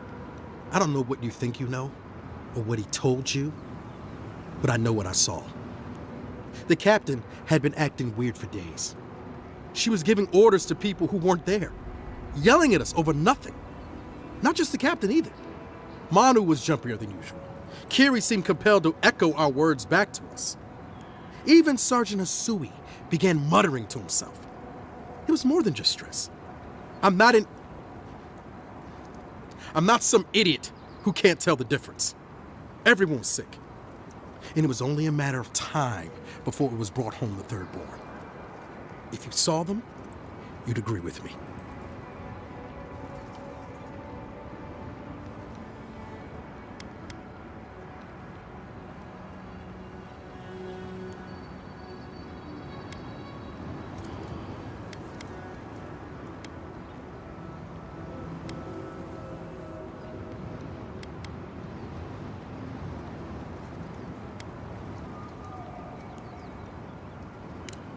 I don't know what you think you know, or what he told you, but I know what I saw. The captain had been acting weird for days. She was giving orders to people who weren't there, yelling at us over nothing. Not just the captain either. Manu was jumpier than usual. Kiri seemed compelled to echo our words back to us. Even Sergeant Asui began muttering to himself. It was more than just stress. I'm not some idiot who can't tell the difference. Everyone was sick. And it was only a matter of time before it was brought home the third born. If you saw them, you'd agree with me.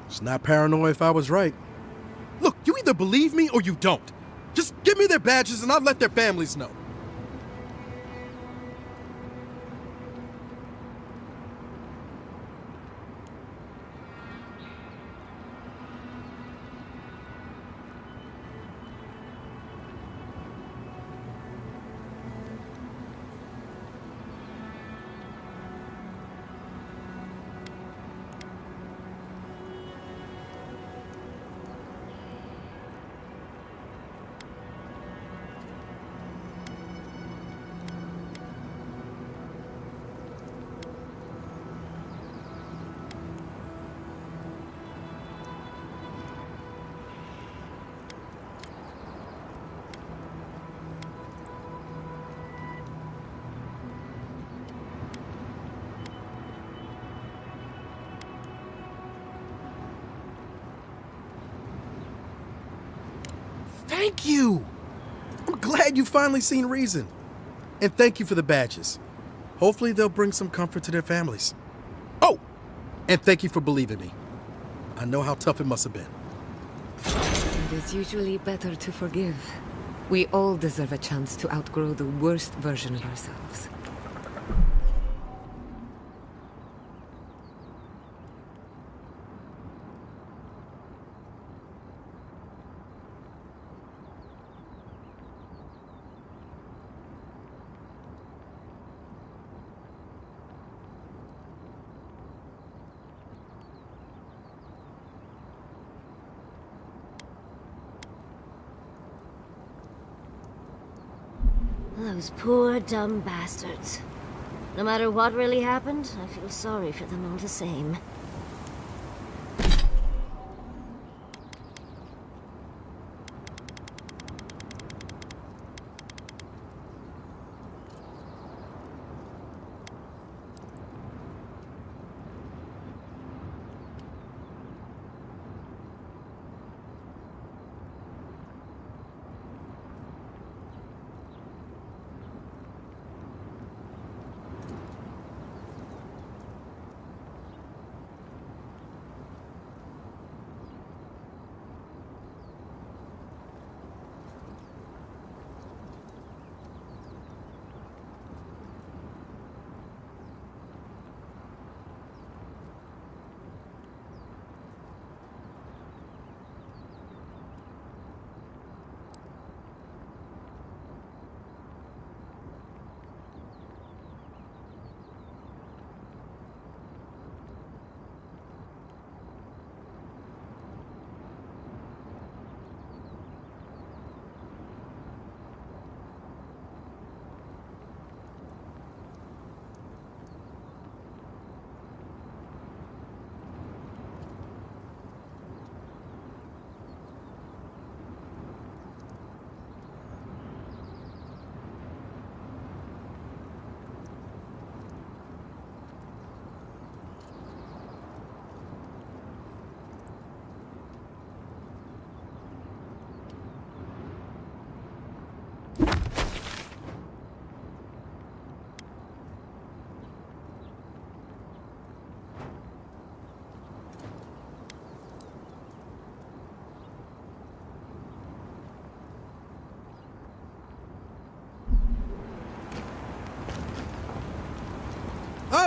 It's not paranoid if I was right. Look, you either believe me or you don't. Just give me their badges and I'll let their families know. Thank you! I'm glad you finally seen reason. And thank you for the badges. Hopefully they'll bring some comfort to their families. Oh! And thank you for believing me. I know how tough it must have been. It is usually better to forgive. We all deserve a chance to outgrow the worst version of ourselves. Those poor, dumb bastards. No matter what really happened, I feel sorry for them all the same.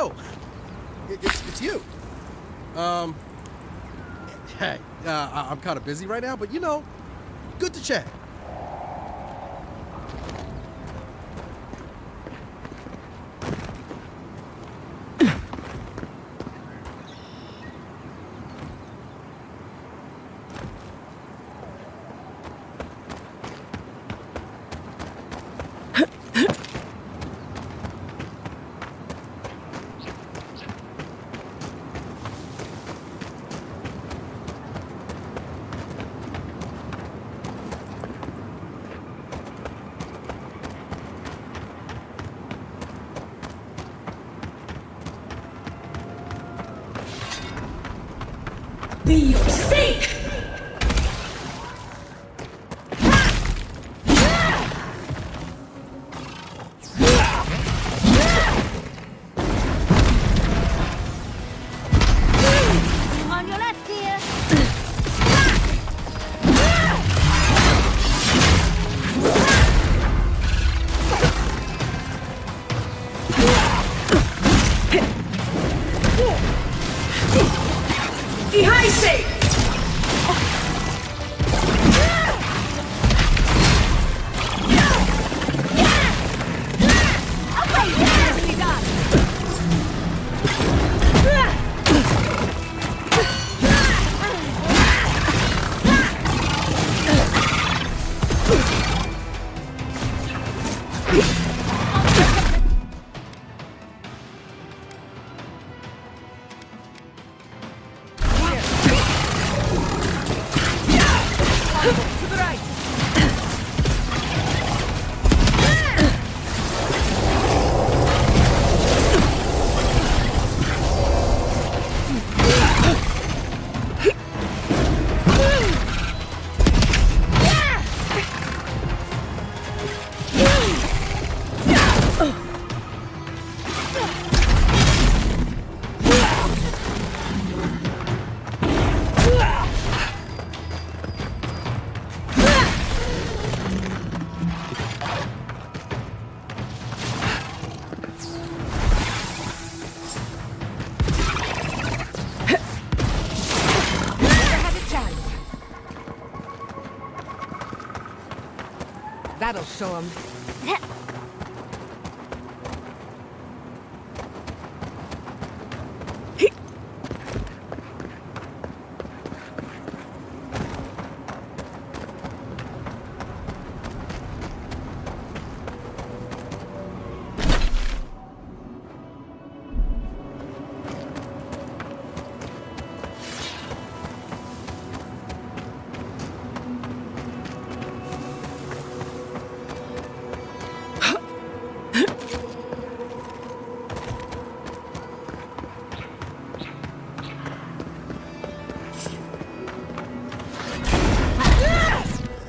Oh, it's you. Hey, I'm kind of busy right now, but good to chat. Be your sake! On your left, dear. Ihai-se! That'll show him.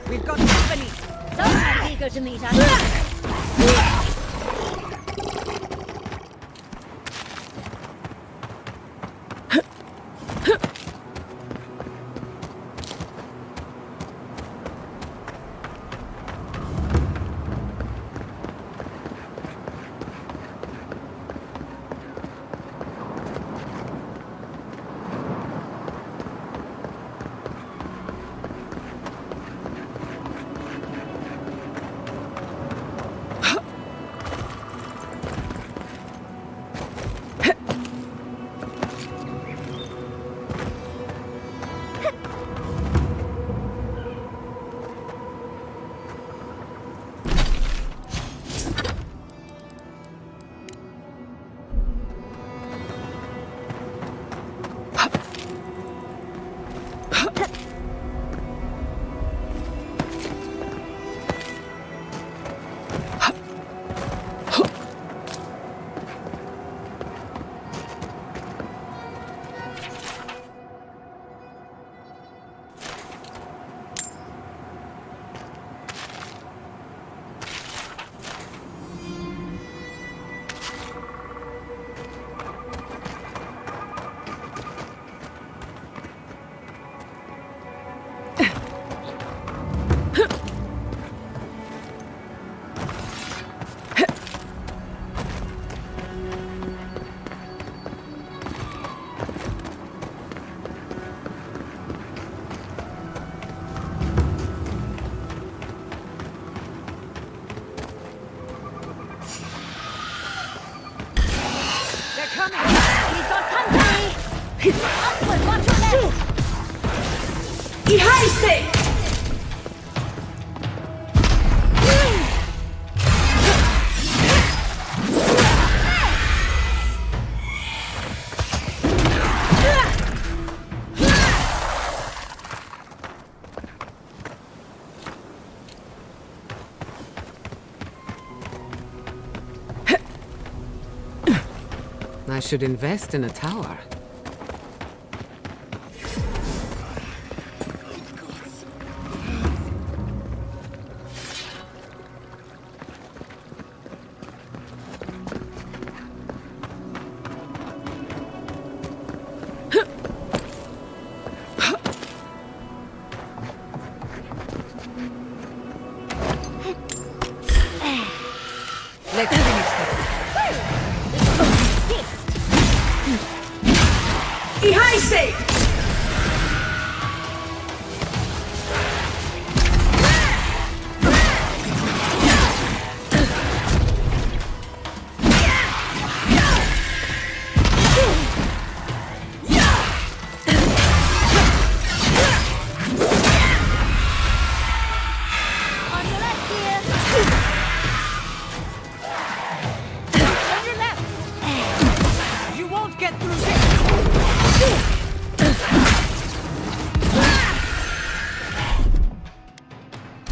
We've got company. Someone's eager to meet us. Upward, watch your left! I should invest in a tower. Let's finish this. On your left here. On your left. You won't get through this.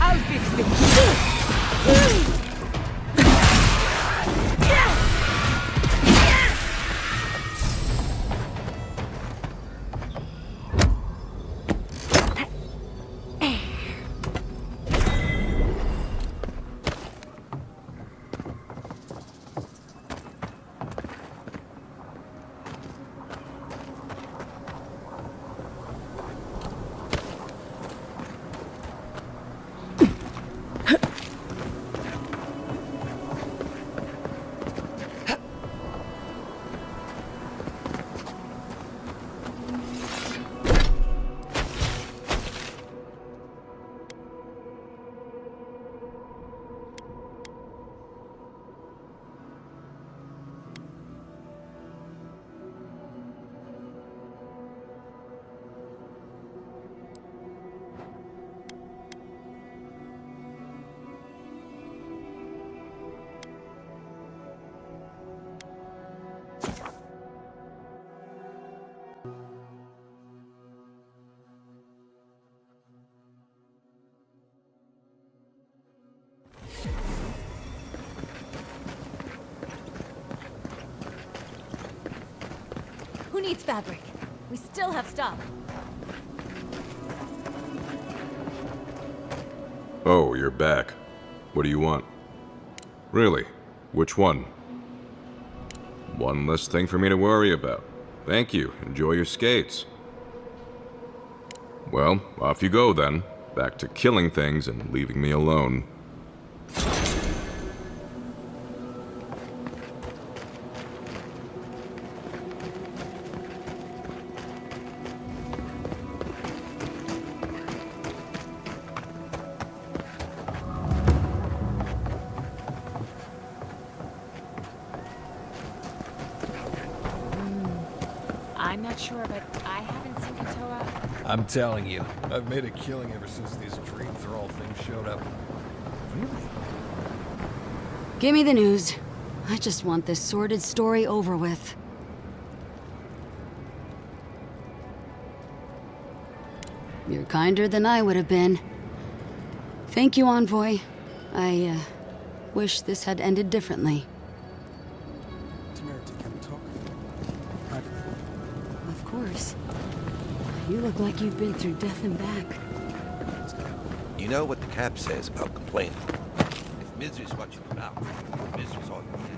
I'll fix this. Who needs fabric? We still have stuff. Oh, you're back. What do you want? Really? Which one? One less thing for me to worry about. Thank you. Enjoy your skates. Well, off you go then. Back to killing things and leaving me alone. I'm not sure, but I haven't seen Katoa. I'm telling you, I've made a killing ever since these dream thrall things showed up. Really? Give me the news. I just want this sordid story over with. You're kinder than I would have been. Thank you, Envoy. I, wish this had ended differently. Temerity, can we talk? Privately. Of course. You look like you've been through death and back. You know what the cap says about complaining. If misery's what you're about, misery's all you get.